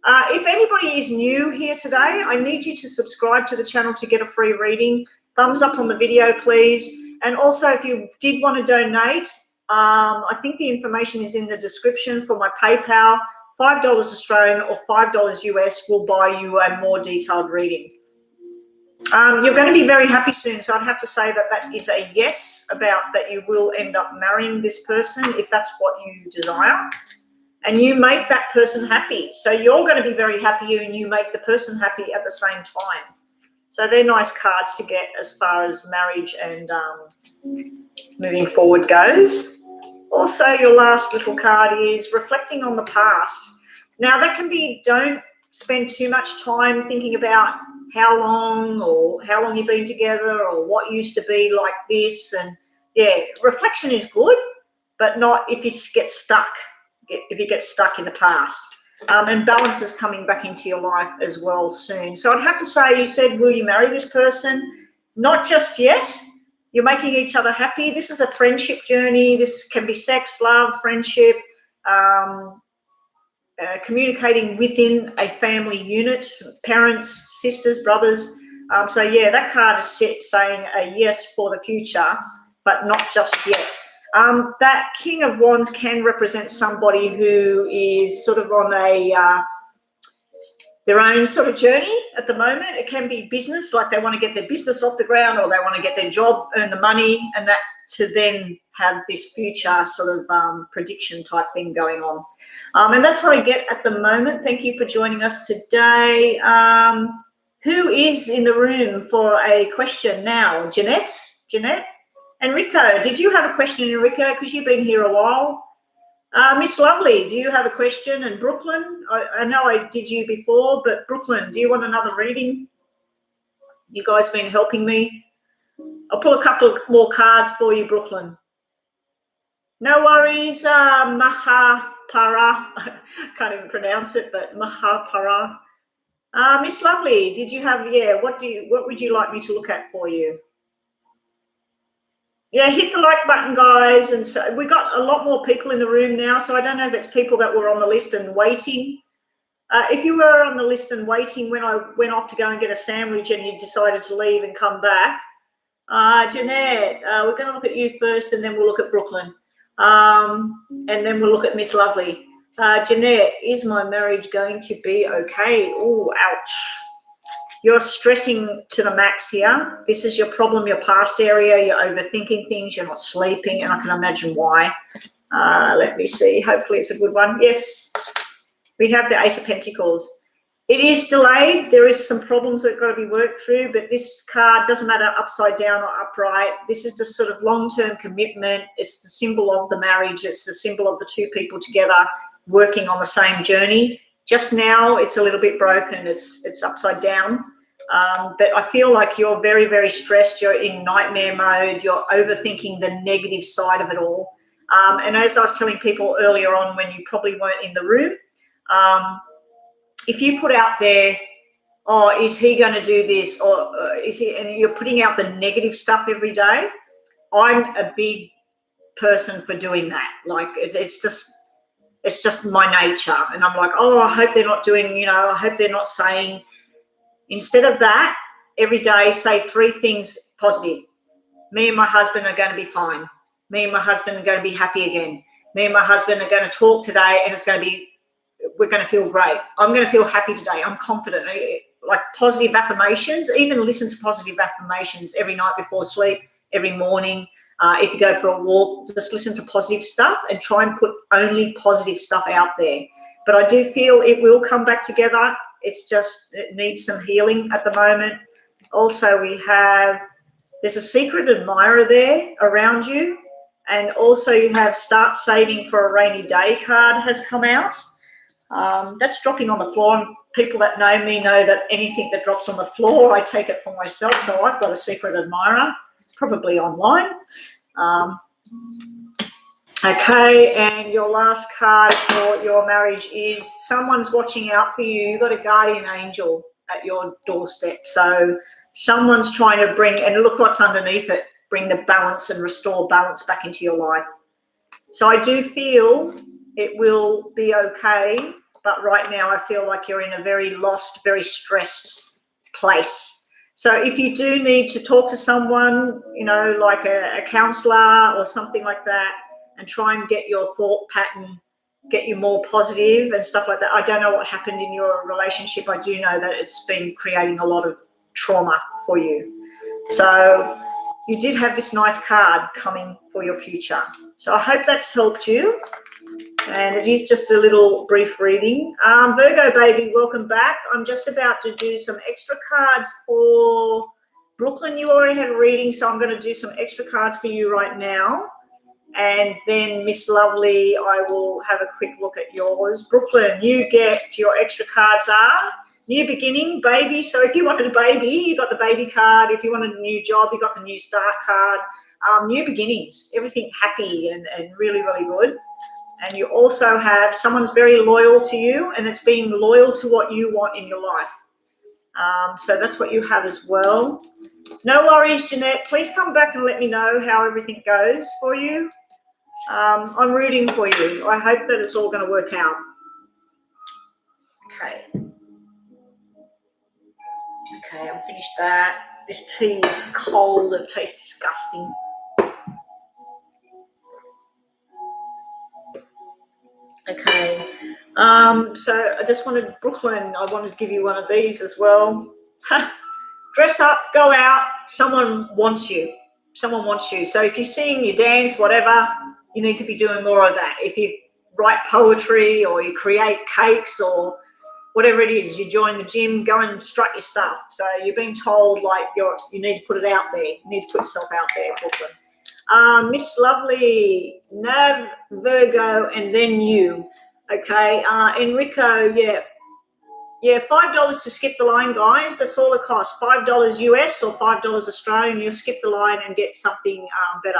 If anybody is new here today, I need you to subscribe to the channel to get a free reading. Thumbs up on the video, please. And also, if you did want to donate, I think the information is in the description for my PayPal. $5 Australian or $5 US will buy you a more detailed reading. You're going to be very happy soon, so I'd have to say that that is a yes about that you will end up marrying this person if that's what you desire. And you make that person happy. So you're going to be very happy and you make the person happy at the same time. So they're nice cards to get as far as marriage and moving forward goes. Also, your last little card is reflecting on the past. Now, that can be, don't spend too much time thinking about how long you've been together or what used to be like this. And, yeah, reflection is good, but not if you get stuck, if you get stuck in the past. And balance is coming back into your life as well soon. So I'd have to say, you said, will you marry this person? Not just yet. You're making each other happy. This is a friendship journey. This can be sex, love, friendship, communicating within a family unit, parents, sisters, brothers. So, yeah, that card is saying a yes for the future, but not just yet. That King of Wands can represent somebody who is sort of on their own sort of journey at the moment. It can be business, like they want to get their business off the ground or they want to get their job, earn the money, and that to then have this future sort of prediction type thing going on. And that's what I get at the moment. Thank you for joining us today. Who is in the room for a question now? Jeanette? Enrico, did you have a question, Enrico? Because you've been here a while. Miss Lovely, do you have a question? And Brooklyn, I know I did you before, but Brooklyn, do you want another reading? You guys been helping me. I'll pull a couple more cards for you, Brooklyn. No worries, Mahapara. Can't even pronounce it, but Mahapara. Miss Lovely, did you have, what would you like me to look at for you? Yeah, hit the like button, guys. And so we got a lot more people in the room now, so I don't know if it's people that were on the list and waiting. If you were on the list and waiting when I went off to go and get a sandwich and you decided to leave and come back, Jeanette, we're going to look at you first and then we'll look at Brooklyn. And then we'll look at Miss Lovely. Jeanette, is my marriage going to be okay? Oh, ouch. You're stressing to the max here. This is your problem, your past area. You're overthinking things. You're not sleeping, and I can imagine why. Let me see. Hopefully it's a good one. Yes, we have the Ace of Pentacles. It is delayed. There is some problems that have got to be worked through, but this card doesn't matter upside down or upright. This is just sort of long-term commitment. It's the symbol of the marriage. It's the symbol of the two people together working on the same journey. Just now, it's a little bit broken. It's upside down. But I feel like you're very, very stressed. You're in nightmare mode. You're overthinking the negative side of it all. And as I was telling people earlier on when you probably weren't in the room, if you put out there, oh, is he going to do this? Or is he, and you're putting out the negative stuff every day. I'm a big person for doing that. Like it's just my nature. And I'm like, oh, I hope they're not doing, I hope they're not saying. Instead of that, every day say 3 things positive. Me and my husband are going to be fine. Me and my husband are going to be happy again. Me and my husband are going to talk today and we're going to feel great. I'm going to feel happy today. I'm confident. Like positive affirmations, even listen to positive affirmations every night before sleep, every morning. If you go for a walk, just listen to positive stuff and try and put only positive stuff out there. But I do feel it will come back together. It needs some healing at the moment. Also, there's a secret admirer there around you. And also you have start saving for a rainy day card has come out. That's dropping on the floor. And people that know me know that anything that drops on the floor, I take it for myself. So I've got a secret admirer, probably online. Okay, and your last card for your marriage is someone's watching out for you. You've got a guardian angel at your doorstep. So someone's trying to bring, and look what's underneath it, bring the balance and restore balance back into your life. So I do feel it will be okay, but right now I feel like you're in a very lost, very stressed place. So if you do need to talk to someone, like a counselor or something like that, and try and get your thought pattern, get you more positive and stuff like that. I don't know what happened in your relationship. I do know that it's been creating a lot of trauma for you. So you did have this nice card coming for your future. So I hope that's helped you. And it is just a little brief reading. Virgo baby, welcome back. I'm just about to do some extra cards for Brooklyn. You already had a reading, so I'm going to do some extra cards for you right now. And then Miss Lovely, I will have a quick look at yours. Brooklyn, you get your extra cards are new beginning, baby. So if you wanted a baby, you got the baby card. If you wanted a new job, you got the new start card. New beginnings, everything happy and really, really good. And you also have someone's very loyal to you, and it's being loyal to what you want in your life. So that's what you have as well. No worries, Jeanette. Please come back and let me know how everything goes for you. I'm rooting for you. I hope that it's all going to work out. Okay. Okay, I've finished that. This tea is cold and tastes disgusting. Okay, so I just wanted, Brooklyn, I wanted to give you one of these as well. Dress up, go out, someone wants you. Someone wants you. So if you sing, you dance, whatever, you need to be doing more of that. If you write poetry or you create cakes or whatever it is, you join the gym, go and strut your stuff. So you're being told like you need to put it out there. You need to put yourself out there, Brooklyn. Miss Lovely, Nav, Virgo, and then you. Okay, Enrico, yeah, $5 to skip the line, guys. That's all it costs. $5 US or $5 Australian. You'll skip the line and get something better.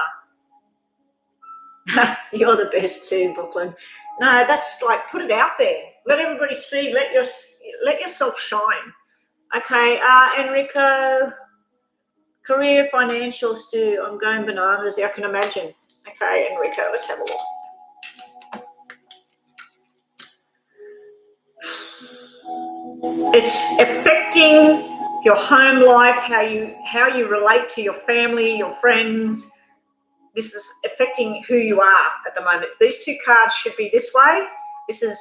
You're the best too, Brooklyn. No, that's like, put it out there. Let everybody see. Let yourself shine. Okay, Enrico. Career, financial, Stu. I'm going bananas. I can imagine. Okay, Enrico, let's have a look. It's affecting your home life, how you relate to your family, your friends. This is affecting who you are at the moment. These two cards should be this way. This is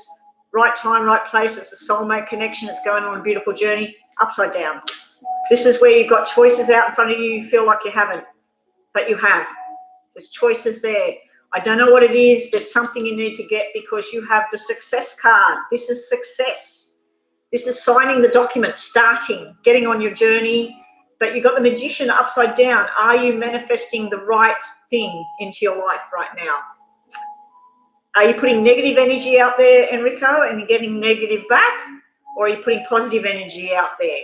right time, right place. It's a soulmate connection. It's going on a beautiful journey. Upside down. This is where you've got choices out in front of you. You feel like you haven't, but you have. There's choices there. I don't know what it is. There's something you need to get because you have the success card. This is success. This is signing the document, starting, getting on your journey. But you've got the Magician upside down. Are you manifesting the right thing into your life right now? Are you putting negative energy out there, Enrico, and you're getting negative back? Or are you putting positive energy out there?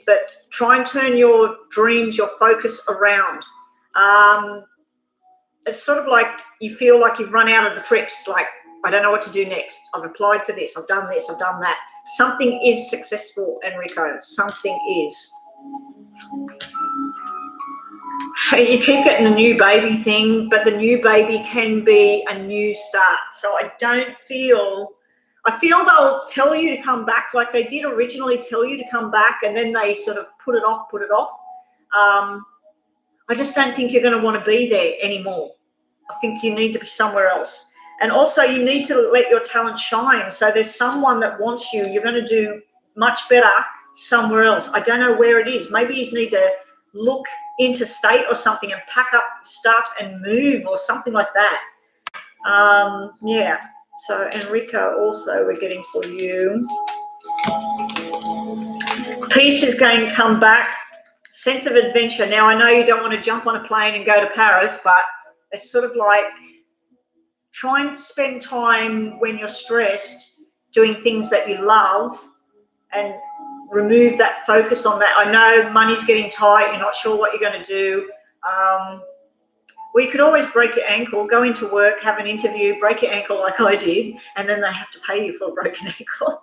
But try and turn your dreams, your focus around. It's sort of like you feel like you've run out of the tricks, like, I don't know what to do next. I've applied for this, I've done this, I've done that. Something is successful, Enrico. Something is. You keep getting the new baby thing, but the new baby can be a new start. So I feel they'll tell you to come back like they did originally tell you to come back, and then they sort of put it off. I just don't think you're going to want to be there anymore. I think you need to be somewhere else. And also you need to let your talent shine. So there's someone that wants you. You're going to do much better somewhere else. I don't know where it is. Maybe you need to look interstate or something and pack up stuff and move or something like that. Yeah. So Enrico, also we're getting for you. Peace is going to come back. Sense of adventure. Now, I know you don't want to jump on a plane and go to Paris, but it's sort of like trying to spend time when you're stressed doing things that you love and remove that focus on that. I know money's getting tight. You're not sure what you're going to do. Well, you could always break your ankle, go into work, have an interview, break your ankle like I did, and then they have to pay you for a broken ankle.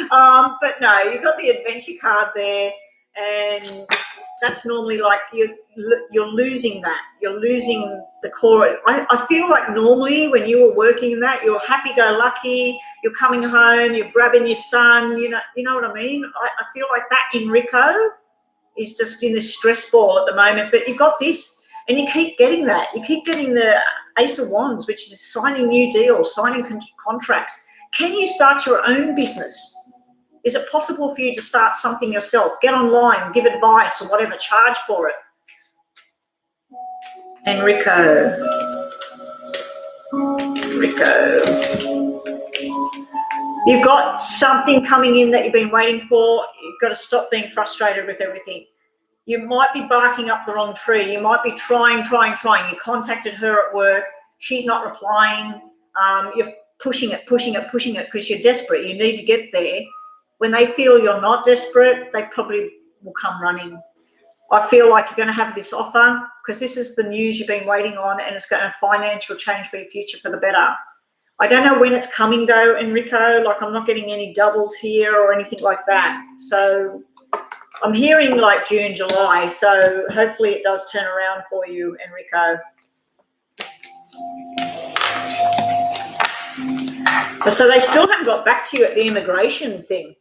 But no, you've got the adventure card there, and that's normally like you're losing that. You're losing the core. I feel like normally when you were working in that, you're happy-go-lucky, you're coming home, you're grabbing your son, you know what I mean? I feel like that Enrico is just in this stress ball at the moment, but you've got this. And you keep getting that. You keep getting the Ace of Wands, which is signing new deals, signing contracts. Can you start your own business? Is it possible for you to start something yourself? Get online, give advice or whatever, charge for it. Enrico. You've got something coming in that you've been waiting for. You've got to stop being frustrated with everything. You might be barking up the wrong tree. You might be trying. You contacted her at work. She's not replying. You're pushing it because you're desperate. You need to get there. When they feel you're not desperate, they probably will come running. I feel like you're going to have this offer because this is the news you've been waiting on, and it's going to financial change for your future for the better. I don't know when it's coming though, Enrico. Like, I'm not getting any doubles here or anything like that. So I'm hearing like June, July. So hopefully it does turn around for you, Enrico. So they still haven't got back to you at the immigration thing.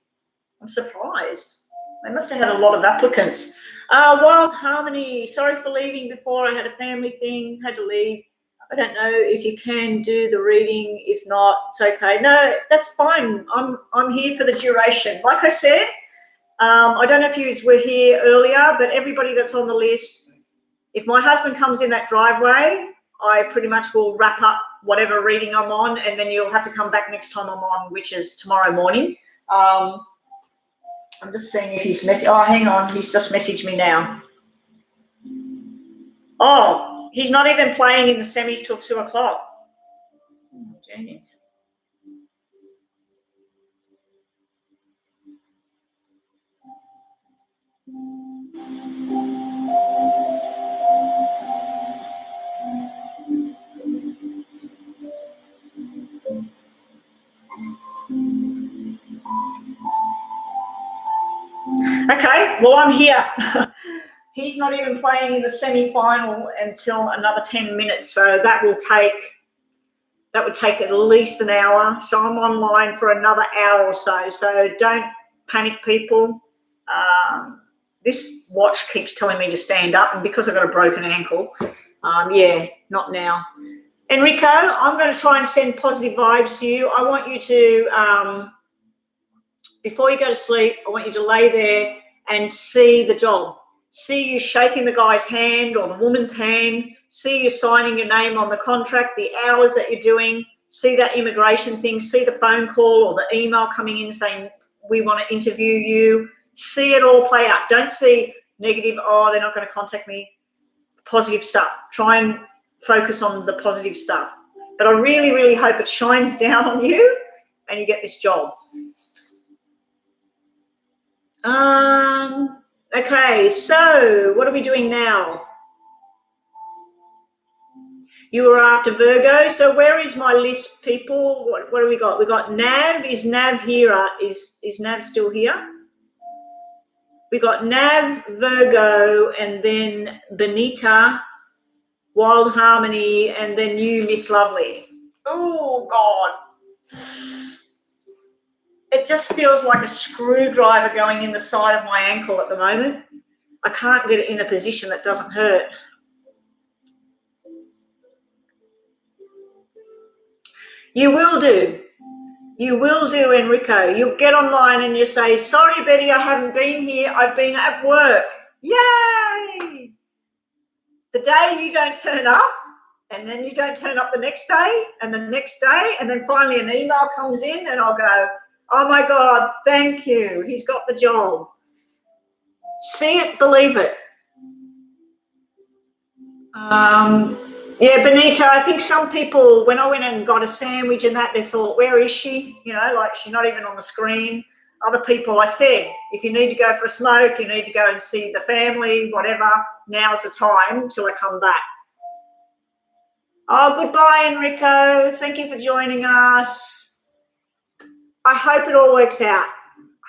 I'm surprised. They must have had a lot of applicants. Wild Harmony, sorry for leaving before. I had a family thing, had to leave. I don't know if you can do the reading. If not, it's okay. No, that's fine. I'm here for the duration. Like I said, I don't know if you were here earlier, but everybody that's on the list, if my husband comes in that driveway, I pretty much will wrap up whatever reading I'm on, and then you'll have to come back next time I'm on, which is tomorrow morning. I'm just seeing if he's messaged. Oh, hang on. He's just messaged me now. Oh, he's not even playing in the semis till 2 o'clock. Oh, genius. Okay, well, I'm here. He's not even playing in the semi-final until another 10 minutes, so that would take at least an hour. So I'm online for another hour or so. So don't panic, people. This watch keeps telling me to stand up, and because I've got a broken ankle, yeah, not now. Enrico, I'm going to try and send positive vibes to you. I want you to, before you go to sleep, I want you to lay there and see the job. See you shaking the guy's hand or the woman's hand. See you signing your name on the contract, the hours that you're doing. See that immigration thing. See the phone call or the email coming in saying, we want to interview you. See it all play out. Don't see negative, oh, they're not going to contact me. Positive stuff. Try and focus on the positive stuff. But I really, really hope it shines down on you and you get this job. Okay, so what are we doing now? You were after Virgo. So where is my list, people? What do we got? We got Nav. Is Nav here? Is Nav still here? We got Nav, Virgo, and then Benita, Wild Harmony, and then you, Miss Lovely. Oh, God. It just feels like a screwdriver going in the side of my ankle at the moment. I can't get it in a position that doesn't hurt. You will do. You will do, Enrico. You'll get online and you say, sorry, Betty, I haven't been here. I've been at work. Yay! The day you don't turn up, and then you don't turn up the next day, and the next day, and then finally an email comes in and I'll go, oh, my God, thank you. He's got the job. See it, believe it. Yeah, Benita, I think some people, when I went and got a sandwich and that, they thought, where is she? You know, like she's not even on the screen. Other people, I said, if you need to go for a smoke, you need to go and see the family, whatever, now's the time till I come back. Oh, goodbye, Enrico. Thank you for joining us. I hope it all works out.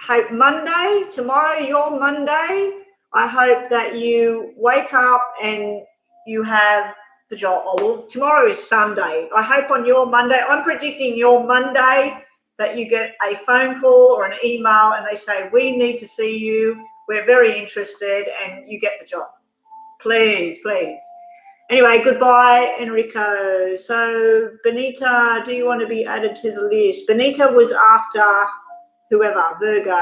I hope Monday, tomorrow, your Monday, I hope that you wake up and you have the job. Oh, well, tomorrow is Sunday. I hope on your Monday, I'm predicting your Monday that you get a phone call or an email and they say, we need to see you. We're very interested, and you get the job. Please, please. Anyway, goodbye, Enrico. So, Benita, do you want to be added to the list? Benita was after whoever, Virgo.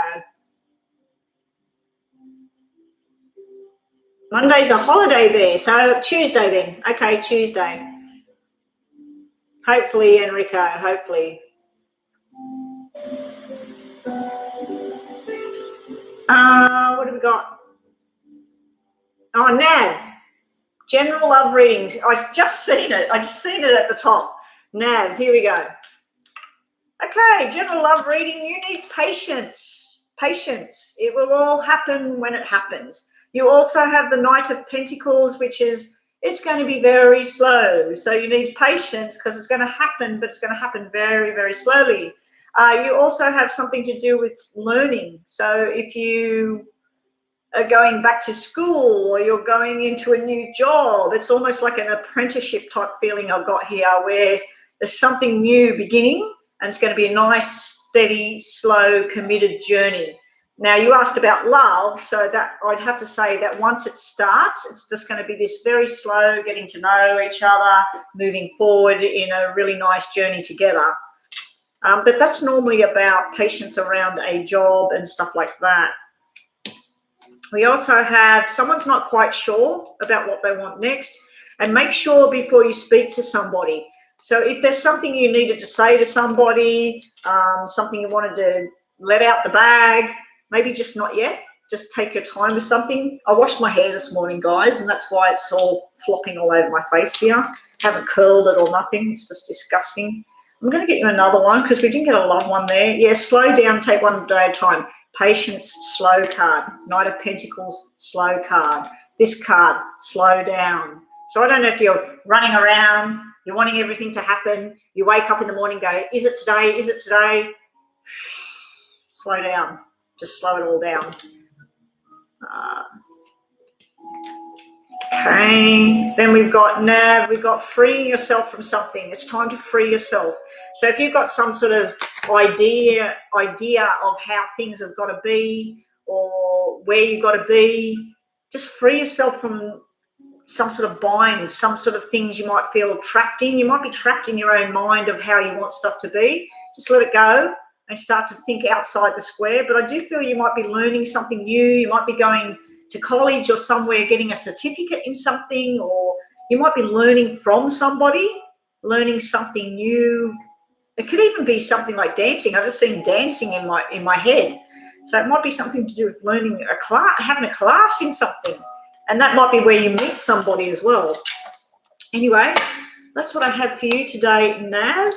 Monday's a holiday there, so Tuesday then. Okay, Tuesday. Hopefully, Enrico, hopefully. What have we got? Oh, Nav. General love readings. I've just seen it. I just seen it at the top. Nav, here we go. Okay, general love reading. You need patience. Patience. It will all happen when it happens. You also have the Knight of Pentacles, which is, it's going to be very slow. So you need patience because it's going to happen, but it's going to happen very, very slowly. You also have something to do with learning. So if you are going back to school or you're going into a new job, it's almost like an apprenticeship type feeling I've got here where there's something new beginning and it's going to be a nice, steady, slow, committed journey. Now, you asked about love, so that I'd have to say that once it starts, it's just going to be this very slow getting to know each other, moving forward in a really nice journey together. But that's normally about patience around a job and stuff like that. We also have someone's not quite sure about what they want next, and make sure before you speak to somebody. So if there's something you needed to say to somebody, something you wanted to let out the bag, maybe just not yet. Just take your time with something. I washed my hair this morning, guys, and that's why it's all flopping all over my face here. Haven't curled it or nothing. It's just disgusting. I'm going to get you another one because we didn't get a love one there. Yeah, slow down, take one day at a time. Patience, slow card. Knight of Pentacles, slow card. This card, slow down. So I don't know if you're running around, you're wanting everything to happen. You wake up in the morning, go, is it today? Is it today? Slow down. Just slow it all down. Okay. Then we've got Nav. We've got freeing yourself from something. It's time to free yourself. So if you've got some sort of idea of how things have got to be or where you've got to be, just free yourself from some sort of binds, some sort of things you might feel trapped in. You might be trapped in your own mind of how you want stuff to be. Just let it go and start to think outside the square. But I do feel you might be learning something new. You might be going to college or somewhere, getting a certificate in something, or you might be learning from somebody, learning something new. It could even be something like dancing. I've just seen dancing in my head. So it might be something to do with learning a class, having a class in something. And that might be where you meet somebody as well. Anyway, that's what I have for you today, Nav.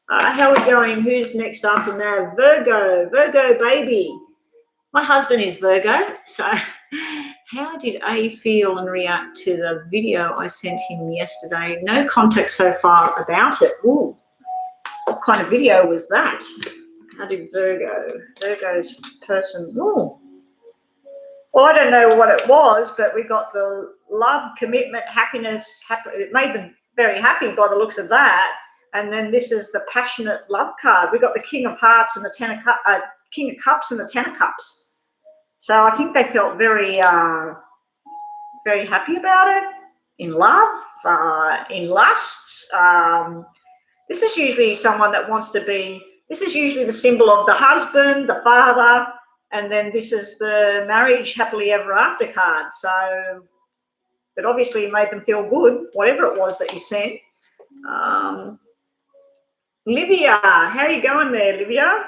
How are we going? Who's next after Nav? Virgo. Virgo, baby. My husband is Virgo. So how did A feel and react to the video I sent him yesterday? No contact so far about it. Ooh, what kind of video was that? How did Virgo's person, ooh. Well, I don't know what it was, but we got the love, commitment, happiness. It made them very happy by the looks of that. And then this is the passionate love card. We got the King of Hearts and the King of Cups and the Ten of Cups. So I think they felt very, very happy about it. In love, in lust. This is usually someone that wants to be. This is usually the symbol of the husband, the father. And then this is the marriage happily ever after card. So, but obviously it made them feel good, whatever it was that you sent. Livia, how are you going there, Livia?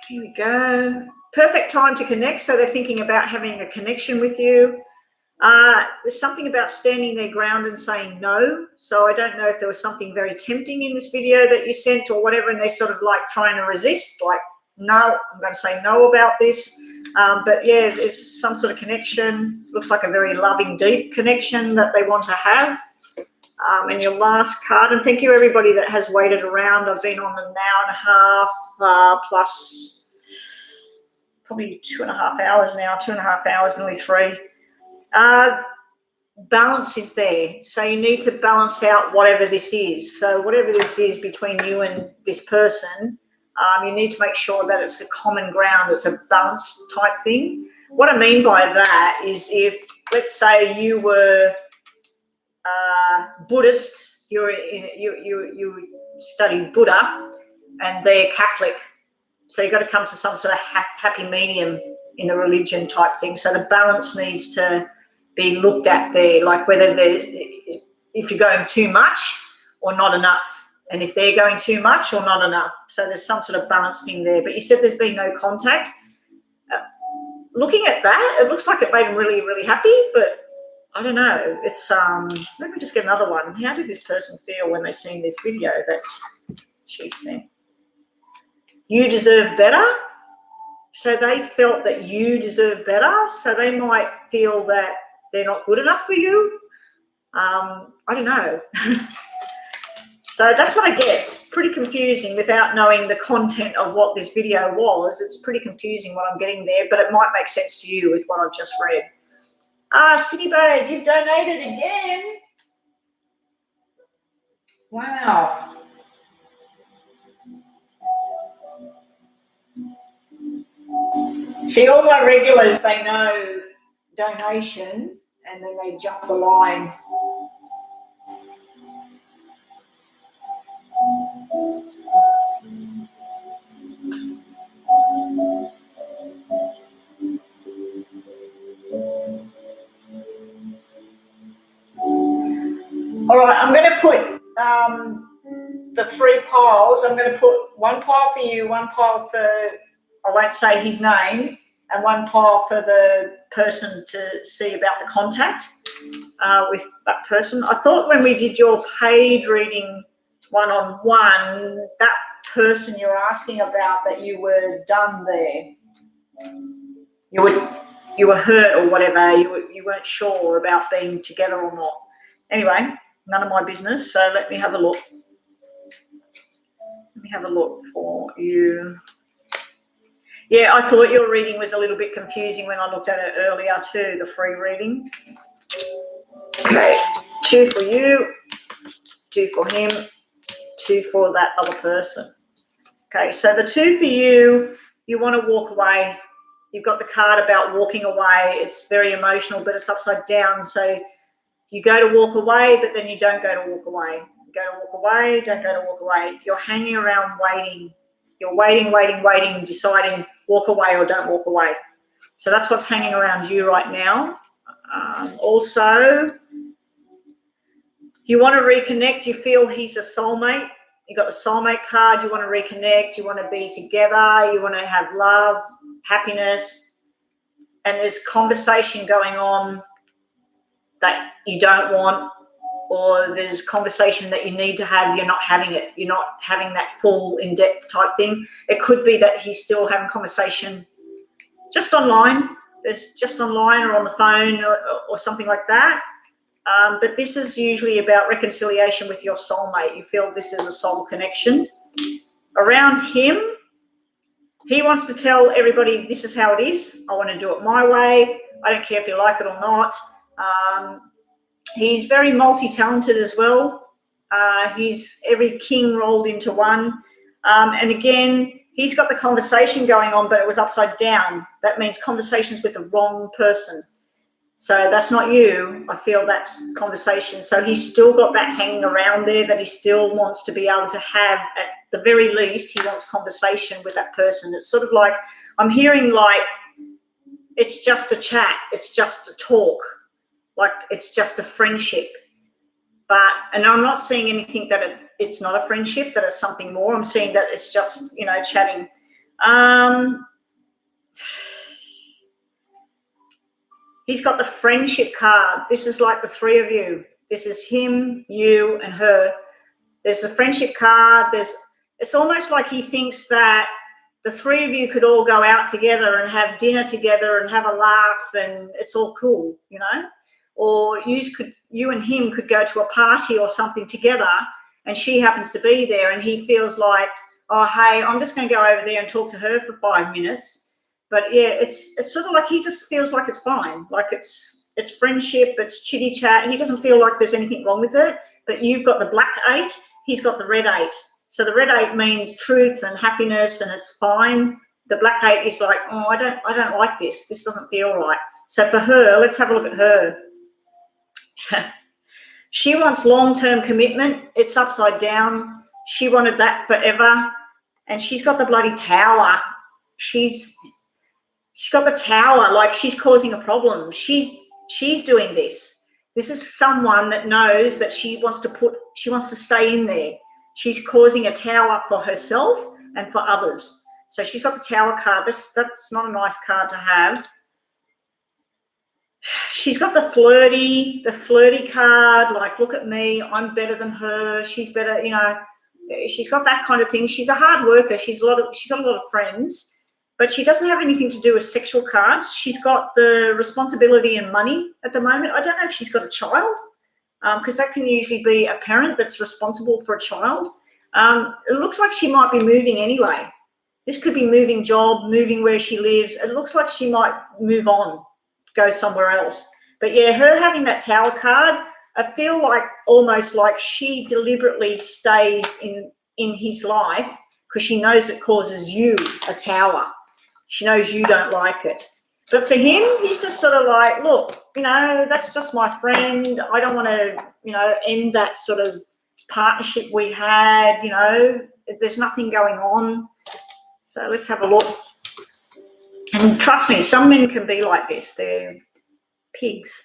Here we go. Perfect time to connect. So they're thinking about having a connection with you. There's something about standing their ground and saying no. So I don't know if there was something very tempting in this video that you sent or whatever, and they sort of like trying to resist, like, no, I'm going to say no about this. But yeah, there's some sort of connection. Looks like a very loving, deep connection that they want to have. And your last card, and thank you everybody that has waited around. I've been on an hour and a half plus probably 2.5 hours now, 2.5 hours, nearly 3. Balance is there. So you need to balance out whatever this is. So whatever this is between you and this person, you need to make sure that it's a common ground. It's a balanced type thing. What I mean by that is if, let's say, you were Buddhist, you studied Buddha, and they're Catholic, so you've got to come to some sort of happy medium in the religion type thing. So the balance needs to be looked at there, like whether if you're going too much or not enough, and if they're going too much or not enough. So there's some sort of balance thing there. But you said there's been no contact. Looking at that, it looks like it made him really, really happy, but I don't know. It's let me just get another one. How did this person feel when they seen this video that she sent? You deserve better. So they felt that you deserve better. So they might feel that they're not good enough for you. I don't know. So that's what I get. It's pretty confusing without knowing the content of what this video was. It's pretty confusing what I'm getting there, but it might make sense to you with what I've just read. City Babe, you've donated again. Wow. See, all my regulars, they know donation, and then they jump the line. All right, I'm going to put the 3 piles. I'm going to put one pile for you, one pile for, I won't say his name, and one pile for the person to see about the contact with that person. I thought when we did your paid reading one-on-one, that person you're asking about, that you were done there. You were hurt or whatever. You weren't sure about being together or not. Anyway, none of my business. So let me have a look. Let me have a look for you. Yeah, I thought your reading was a little bit confusing when I looked at it earlier too, the free reading. Okay, 2 for you, 2 for him, 2 for that other person. Okay, so the 2 for you, you want to walk away. You've got the card about walking away. It's very emotional, but it's upside down. So you go to walk away, but then you don't go to walk away. You go to walk away, don't go to walk away. You're hanging around waiting. You're waiting, deciding walk away or don't walk away. So that's what's hanging around you right now. Also, you want to reconnect. You feel he's a soulmate. You got the soulmate card. You want to reconnect. You want to be together. You want to have love, happiness. And there's conversation going on that you don't want, or there's conversation that you need to have, you're not having it. You're not having that full in-depth type thing. It could be that he's still having conversation just online. There's just online or on the phone or something like that. But this is usually about reconciliation with your soulmate. You feel this is a soul connection. Around him, he wants to tell everybody, this is how it is. I want to do it my way. I don't care if you like it or not. He's very multi-talented as well. He's every king rolled into one. And again, he's got the conversation going on, but it was upside down. That means conversations with the wrong person. So that's not you. I feel that's conversation. So he's still got that hanging around there that he still wants to be able to have. At the very least, he wants conversation with that person. It's sort of like, I'm hearing like, it's just a chat. It's just a talk. Like it's just a friendship. And I'm not seeing anything that it's not a friendship, that it's something more. I'm seeing that it's just, chatting. He's got the friendship card. This is like the 3 of you. This is him, you, and her. There's the friendship card. It's almost like he thinks that the 3 of you could all go out together and have dinner together and have a laugh and it's all cool, Or you and him could go to a party or something together and she happens to be there and he feels like, oh, hey, I'm just going to go over there and talk to her for 5 minutes. But yeah, it's sort of like he just feels like it's fine. Like it's friendship, it's chitty chat. He doesn't feel like there's anything wrong with it. But you've got the black 8, he's got the red 8. So the red 8 means truth and happiness and it's fine. The Black 8 is like, oh, I don't like this. This doesn't feel right. So for her, let's have a look at her. She wants long-term commitment. It's upside down. She wanted that forever. And she's got the bloody Tower. She's got the Tower, like she's causing a problem. She's doing this. This is someone that knows that she wants to stay in there. She's causing a Tower for herself and for others. So she's got the Tower card. That's not a nice card to have. She's got the flirty card, like, look at me, I'm better than her, she's better, you know. She's got that kind of thing. She's a hard worker. She's got a lot of friends, but she doesn't have anything to do with sexual cards. She's got the responsibility and money at the moment. I don't know if she's got a child, because that can usually be a parent that's responsible for a child. It looks like she might be moving anyway. This could be moving job, moving where she lives. It looks like she might move on, go somewhere else. But yeah, her having that Tower card, I feel like almost like she deliberately stays in his life because she knows it causes you a Tower. She knows you don't like it. But for him, he's just sort of like, look, you know, that's just my friend. I don't want to, you know, end that sort of partnership we had, you know. There's nothing going on. So let's have a look. And trust me, some men can be like this. They're pigs.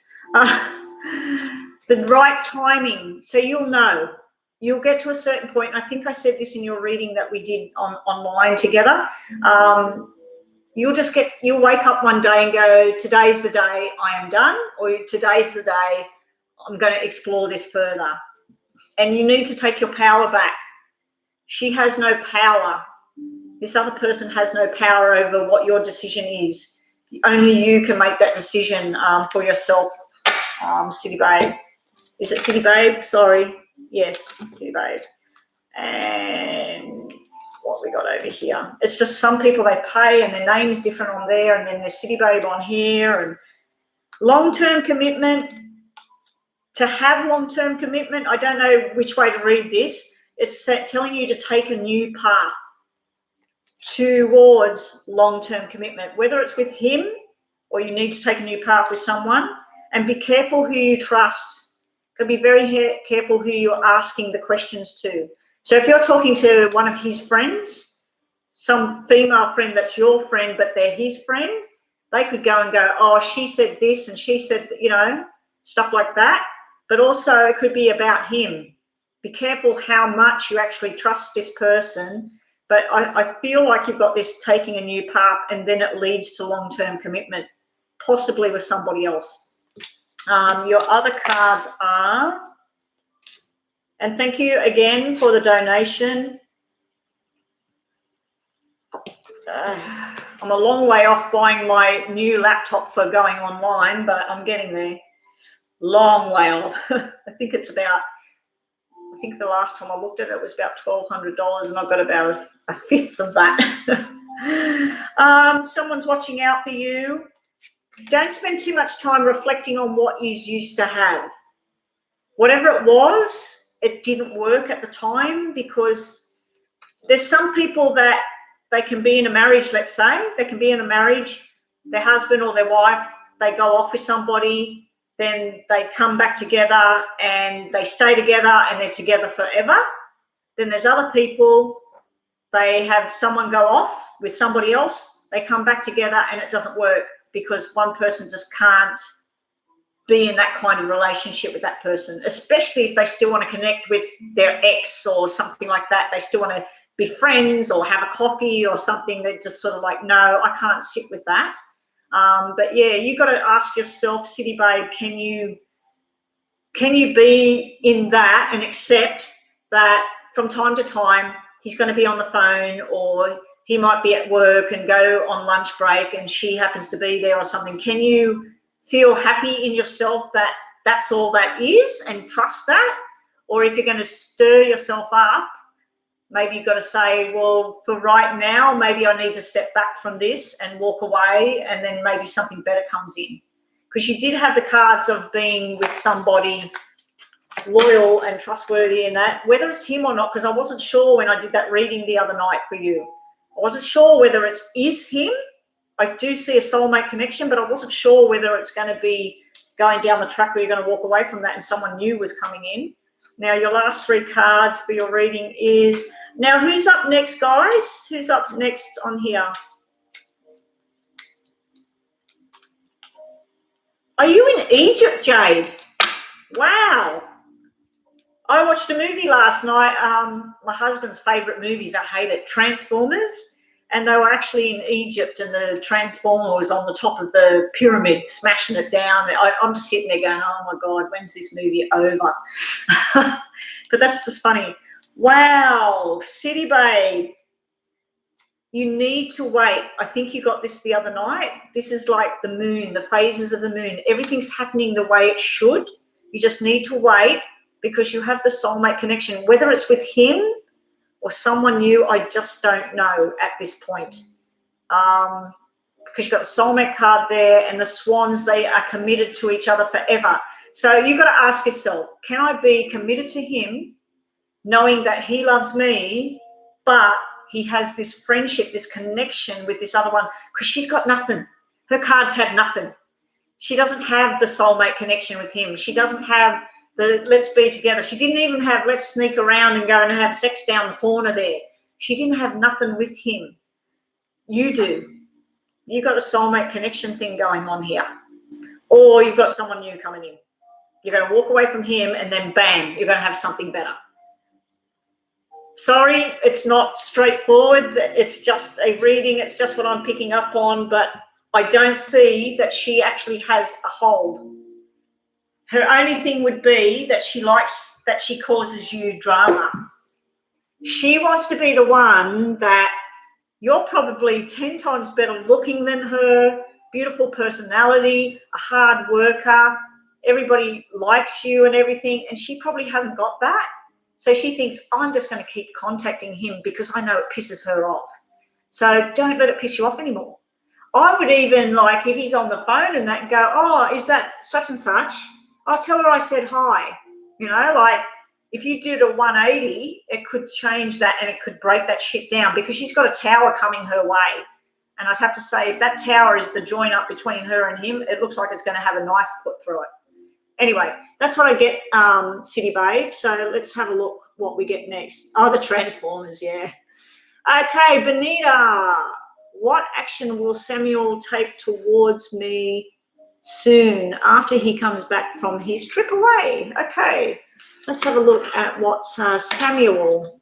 The right timing. So you'll know. You'll get to a certain point. I think I said this in your reading that we did online together. You'll wake up one day and go, today's the day I am done, or today's the day I'm going to explore this further. And you need to take your power back. She has no power. This other person has no power over what your decision is. Only you can make that decision for yourself, City Babe. Is it City Babe? Sorry. Yes, City Babe. And what we got over here? It's just some people they pay and their name's different on there, and then there's City Babe on here. And long-term commitment. To have long-term commitment, I don't know which way to read this. It's telling you to take a new path towards long-term commitment, whether it's with him or you need to take a new path with someone. And be careful who you trust. Got to be very careful who you're asking the questions to. So if you're talking to one of his friends, some female friend that's your friend but they're his friend, they could go and go, oh, she said this and she said, you know, stuff like that. But also it could be about him. Be careful how much you actually trust this person. But I feel like you've got this taking a new path and then it leads to long-term commitment, possibly with somebody else. Your other cards are, and thank you again for the donation. I'm a long way off buying my new laptop for going online, but I'm getting there. Long way off. I think the last time I looked at it was about $1,200 and I've got about a fifth of that. Someone's watching out for you. Don't spend too much time reflecting on what you used to have. Whatever it was, it didn't work at the time, because there's some people that they can be in a marriage, let's say. They can be in a marriage, their husband or their wife, they go off with somebody, then they come back together and they stay together and they're together forever. Then there's other people, they have someone go off with somebody else, they come back together and it doesn't work because one person just can't be in that kind of relationship with that person, especially if they still want to connect with their ex or something like that. They still want to be friends or have a coffee or something. They're just sort of like, no, I can't sit with that. But yeah, you got to ask yourself, City Babe, can you be in that and accept that from time to time he's going to be on the phone, or he might be at work and go on lunch break and she happens to be there or something. Can you feel happy in yourself that that's all that is and trust that? Or if you're going to stir yourself up, maybe you've got to say, well, for right now, maybe I need to step back from this and walk away, and then maybe something better comes in. Because you did have the cards of being with somebody loyal and trustworthy in that, whether it's him or not, because I wasn't sure when I did that reading the other night for you. I wasn't sure whether it is him. I do see a soulmate connection, but I wasn't sure whether it's going to be going down the track where you're going to walk away from that and someone new was coming in. Now, your last 3 cards for your reading is... Now, who's up next, guys? Who's up next on here? Are you in Egypt, Jade? Wow. I watched a movie last night, my husband's favourite movies, I hate it, Transformers, and they were actually in Egypt and the Transformer was on the top of the pyramid, smashing it down. I'm just sitting there going, oh, my God, when's this movie over? But that's just funny. Wow, City Babe, you need to wait. I think you got this the other night. This is like the moon, the phases of the moon. Everything's happening the way it should. You just need to wait, because you have the soulmate connection. Whether it's with him or someone new, I just don't know at this point. Because you've got the soulmate card there and the swans, they are committed to each other forever. So you've got to ask yourself, can I be committed to him knowing that he loves me, but he has this friendship, this connection with this other one? Because she's got nothing. Her cards have nothing. She doesn't have the soulmate connection with him. She doesn't have the let's be together. She didn't even have let's sneak around and go and have sex down the corner there. She didn't have nothing with him. You do. You've got a soulmate connection thing going on here. Or you've got someone new coming in. You're going to walk away from him and then bam, you're going to have something better. Sorry, it's not straightforward. It's just a reading. It's just what I'm picking up on, but I don't see that she actually has a hold. Her only thing would be that she likes that she causes you drama. She wants to be the one that you're probably 10 times better looking than her, beautiful personality, a hard worker, everybody likes you and everything, and she probably hasn't got that. So she thinks, I'm just going to keep contacting him because I know it pisses her off. So don't let it piss you off anymore. I would even, like, if he's on the phone and that, go, oh, is that such and such? I'll tell her I said hi. You know, like, if you did a 180, it could change that and it could break that shit down, because she's got a tower coming her way. And I'd have to say, if that tower is the join up between her and him, it looks like it's going to have a knife put through it. Anyway, that's what I get, City Babe. So let's have a look what we get next. Oh, the Transformers, yeah. Okay, Benita, what action will Samuel take towards me soon after he comes back from his trip away? Okay, let's have a look at what Samuel.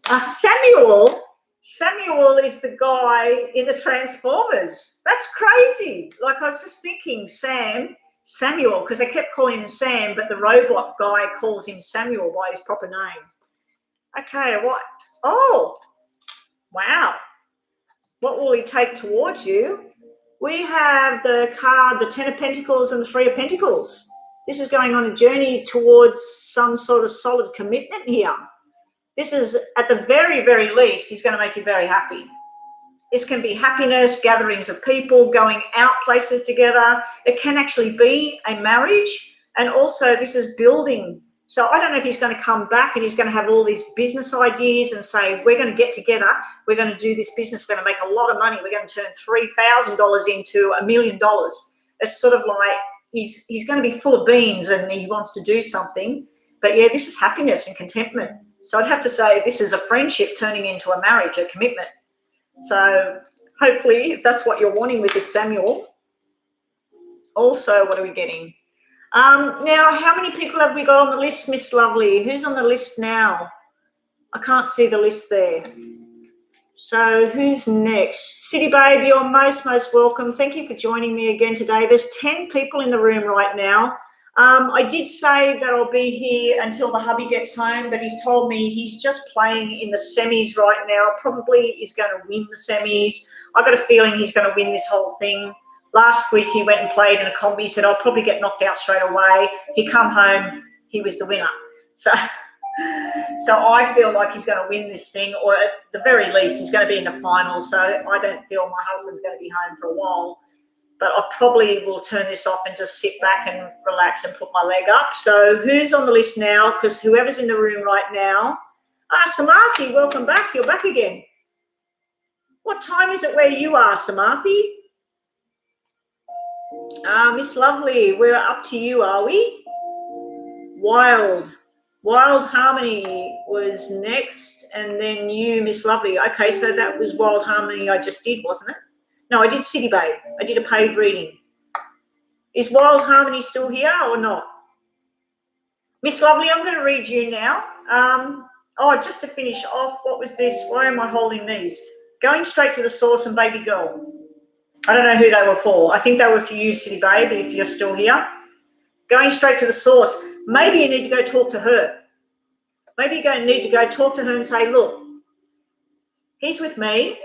Samuel is the guy in the Transformers. That's crazy. Like, I was just thinking Samuel, because I kept calling him Sam, but the robot guy calls him Samuel by his proper name. Okay, what? Oh, wow. What will he take towards you? We have the card, the 10 of Pentacles and the 3 of Pentacles. This is going on a journey towards some sort of solid commitment here. This is, at the very, very least, he's going to make you very happy. This can be happiness, gatherings of people, going out places together. It can actually be a marriage. And also this is building. So I don't know if he's going to come back and he's going to have all these business ideas and say, we're going to get together. We're going to do this business. We're going to make a lot of money. We're going to turn $3,000 into $1 million. It's sort of like he's going to be full of beans and he wants to do something. But yeah, this is happiness and contentment. So I'd have to say this is a friendship turning into a marriage, a commitment. So hopefully if that's what you're wanting with this Samuel. Also, what are we getting? Now, how many people have we got on the list, Miss Lovely? Who's on the list now? I can't see the list there. So who's next? City Babe, you're most welcome. Thank you for joining me again today. There's 10 people in the room right now. I did say that I'll be here until the hubby gets home, but he's told me he's just playing in the semis right now. Probably is going to win the semis. I've got a feeling he's going to win this whole thing. Last week he went and played in a comp. He said, I'll probably get knocked out straight away. He come home, he was the winner. So I feel like he's going to win this thing, or at the very least he's going to be in the finals. So I don't feel my husband's going to be home for a while. But I probably will turn this off and just sit back and relax and put my leg up. So who's on the list now? Because whoever's in the room right now. Samarthi, welcome back. You're back again. What time is it where you are, Samathi? Miss Lovely, we're up to you, are we? Wild Harmony was next, and then you, Miss Lovely. Okay, so that was Wild Harmony I just did, wasn't it? No, I did City Babe. I did a paid reading. Is Wild Harmony still here or not? Miss Lovely, I'm going to read you now. Just to finish off, what was this? Why am I holding these? Going Straight to the Source and Baby Girl. I don't know who they were for. I think they were for you, City Babe, if you're still here. Going Straight to the Source. Maybe you need to go talk to her. Maybe you need to go talk to her and say, look, he's with me,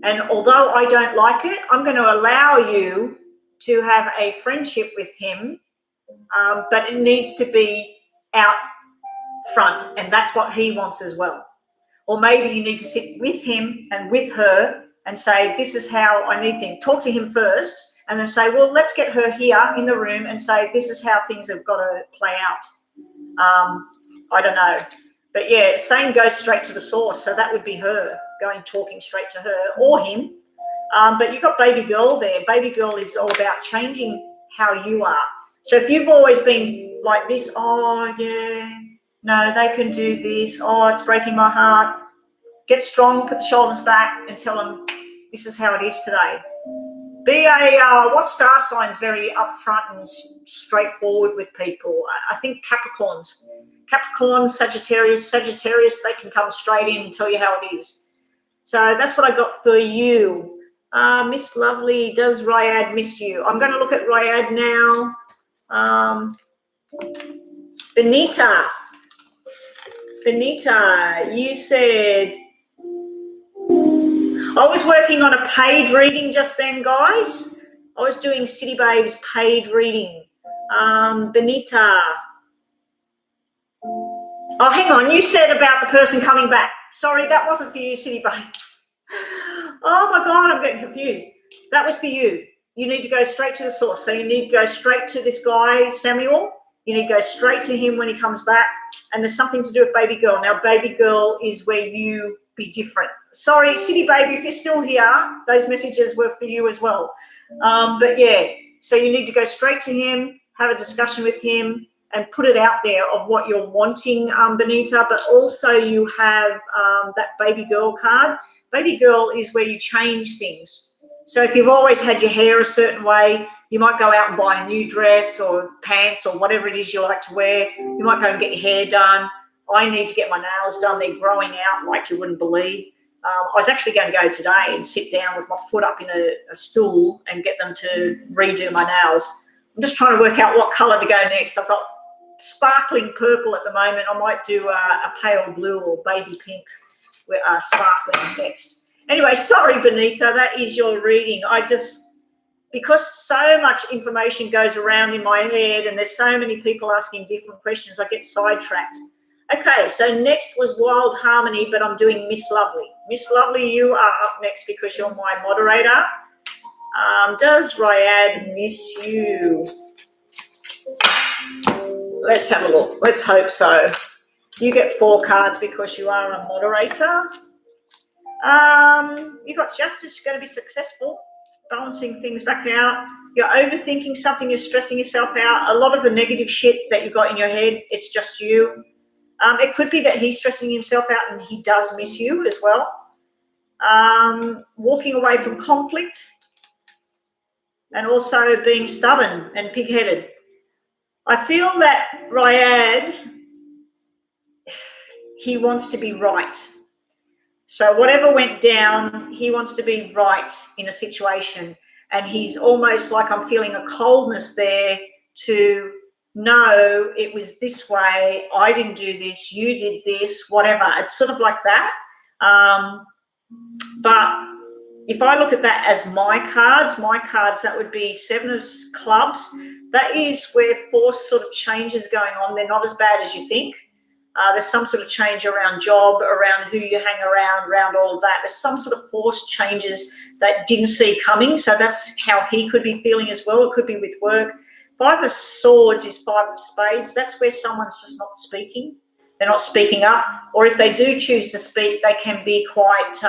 and although I don't like it, I'm going to allow you to have a friendship with him, but it needs to be out front, and that's what he wants as well. Or maybe you need to sit with him and with her and say, this is how I need things. Talk to him first, and then say, well, let's get her here in the room and say, this is how things have got to play out. I don't know. But yeah, same goes straight to the source. So that would be her talking straight to her or him. But you've got Baby Girl there. Baby Girl is all about changing how you are. So if you've always been like this, oh, yeah, no, they can do this. Oh, it's breaking my heart. Get strong, put the shoulders back and tell them this is how it is today. Be what star sign is very upfront and straightforward with people? I think Capricorns, Sagittarius, they can come straight in and tell you how it is. So that's what I got for you. Miss Lovely, does Ryad miss you? I'm going to look at Ryad now. Benita, you said, I was working on a paid reading just then, guys. I was doing City Babe's paid reading. Benita. Oh, hang on. You said about the person coming back. Sorry, that wasn't for you, City Babe. Oh, my God, I'm getting confused. That was for you. You need to go straight to the source. So you need to go straight to this guy, Samuel. You need to go straight to him when he comes back. And there's something to do with Baby Girl. Now, Baby Girl is where you be different. Sorry, City Baby, if you're still here, those messages were for you as well. But yeah, so you need to go straight to him, have a discussion with him, and put it out there of what you're wanting, Benita. But also you have that Baby Girl card. Baby Girl is where you change things. So if you've always had your hair a certain way, you might go out and buy a new dress or pants or whatever it is you like to wear. You might go and get your hair done. I need to get my nails done. They're growing out like you wouldn't believe. I was actually going to go today and sit down with my foot up in a stool and get them to redo my nails. I'm just trying to work out what colour to go next. I've got sparkling purple at the moment. I might do a pale blue or baby pink sparkling next. Anyway, sorry, Benita, that is your reading. Because so much information goes around in my head and there's so many people asking different questions, I get sidetracked. Okay, so next was Wild Harmony, but I'm doing Miss Lovely. Miss Lovely, you are up next because you're my moderator. Does Ryad miss you? Let's have a look. Let's hope so. You get 4 cards because you are a moderator. You got Justice, going to be successful, balancing things back out. You're overthinking something, you're stressing yourself out. A lot of the negative shit that you got in your head, it's just you. It could be that he's stressing himself out and he does miss you as well. Walking away from conflict and also being stubborn and pig-headed. I feel that Ryad, he wants to be right. So whatever went down, he wants to be right in a situation. And he's almost like, I'm feeling a coldness there to no, it was this way, I didn't do this, you did this, whatever. It's sort of like that. But if I look at that as my cards, that would be 7 of Clubs. That is where forced sort of change is going on. They're not as bad as you think. There's some sort of change around job, around who you hang around all of that. There's some sort of forced changes that didn't see coming. So that's how he could be feeling as well. It could be with work. 5 of Swords is 5 of Spades. That's where someone's just not speaking. They're not speaking up. Or if they do choose to speak, they can be quite,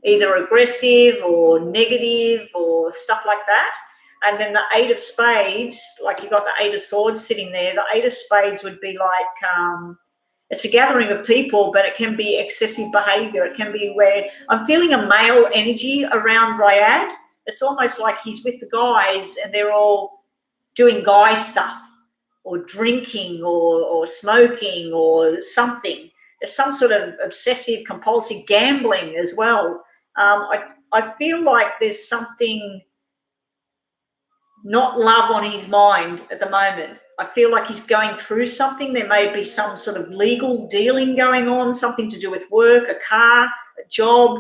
either aggressive or negative or stuff like that. And then the 8 of spades, like you got the 8 of swords sitting there, the 8 of spades would be like, it's a gathering of people, but it can be excessive behavior. It can be where I'm feeling a male energy around Rayad. It's almost like he's with the guys and they're all doing guy stuff or drinking or smoking or something. There's some sort of obsessive compulsive gambling as well. I feel like there's something not love on his mind at the moment. I feel like he's going through something. There may be some sort of legal dealing going on, something to do with work, a car, a job.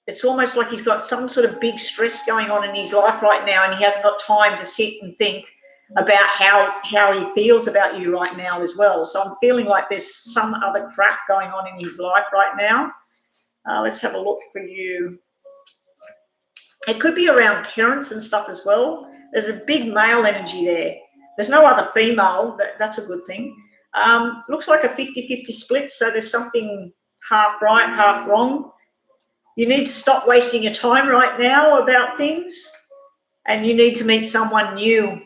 It's almost like he's got some sort of big stress going on in his life right now, and he hasn't got time to sit and think about how he feels about you right now as well. So I'm feeling like there's some other crap going on in his life right now. Let's have a look for you. It could be around parents and stuff as well. There's a big male energy there. There's no other female. That's a good thing. Looks like a 50-50 split, so there's something half right, half wrong. You need to stop wasting your time right now about things, and you need to meet someone new.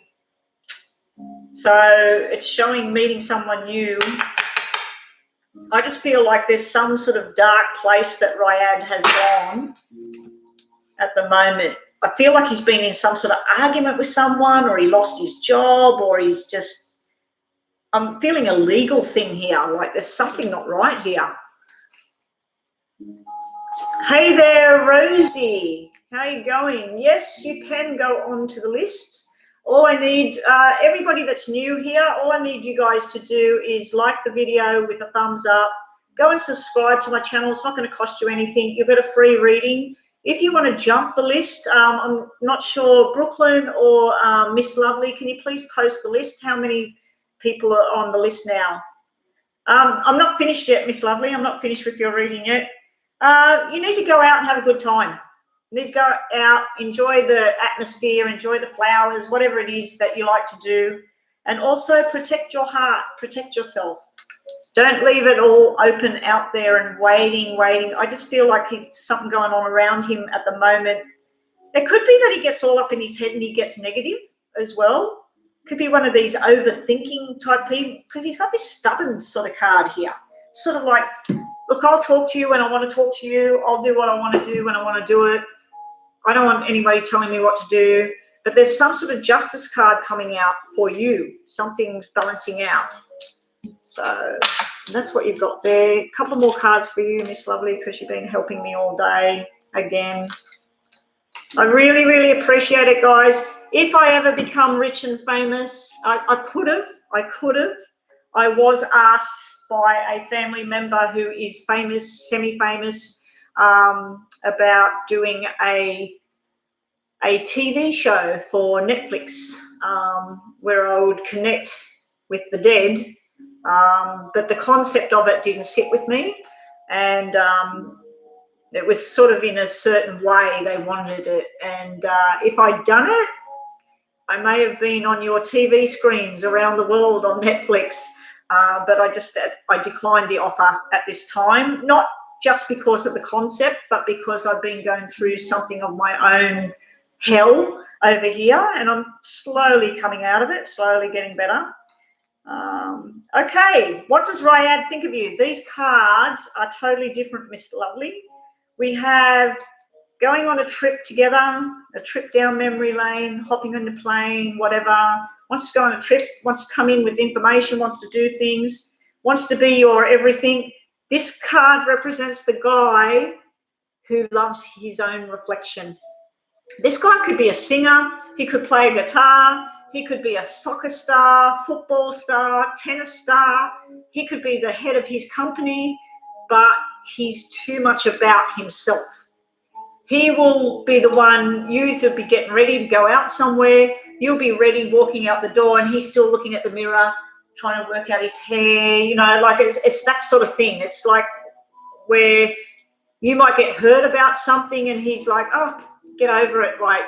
So it's showing meeting someone new. I just feel like there's some sort of dark place that Rayad has gone at the moment. I feel like he's been in some sort of argument with someone, or he lost his job, or he's just, I'm feeling a legal thing here. Like there's something not right here. Hey there, Rosie. How are you going? Yes, you can go on to the list. All I need, everybody that's new here, all I need you guys to do is like the video with a thumbs up. Go and subscribe to my channel. It's not going to cost you anything. You've got a free reading. If you want to jump the list, I'm not sure, Brooklyn or Miss Lovely, can you please post the list? How many people are on the list now? I'm not finished yet, Miss Lovely. I'm not finished with your reading yet. You need to go out and have a good time. You need to go out, enjoy the atmosphere, enjoy the flowers, whatever it is that you like to do. And also protect your heart, protect yourself. Don't leave it all open out there and waiting. I just feel like there's something going on around him at the moment. It could be that he gets all up in his head and he gets negative as well. Could be one of these overthinking type people, because he's got this stubborn sort of card here. Sort of like, look, I'll talk to you when I want to talk to you. I'll do what I want to do when I want to do it. I don't want anybody telling me what to do. But there's some sort of justice card coming out for you. Something's balancing out. So that's what you've got there. A couple more cards for you, Miss Lovely, because you've been helping me all day again. I really, really appreciate it, guys. If I ever become rich and famous, I could have. I was asked by a family member who is famous, semi-famous, about doing a TV show for Netflix, where I would connect with the dead. But the concept of it didn't sit with me, and it was sort of in a certain way they wanted it. And if I'd done it, I may have been on your TV screens around the world on Netflix, but I declined the offer at this time, not just because of the concept, but because I've been going through something of my own hell over here, and I'm slowly coming out of it, slowly getting better. Okay, what does Rayad think of you? These cards are totally different, Miss Lovely. We have going on a trip together, a trip down memory lane, hopping on the plane, whatever. Wants to go on a trip, wants to come in with information, wants to do things, wants to be your everything. This card represents the guy who loves his own reflection. This guy could be a singer, he could play a guitar, he could be a soccer star, football star, tennis star. He could be the head of his company, but he's too much about himself. He will be the one, you will be getting ready to go out somewhere. You'll be ready, walking out the door, and he's still looking at the mirror, trying to work out his hair, you know, like it's that sort of thing. It's like where you might get hurt about something and he's like, oh, get over it. Like,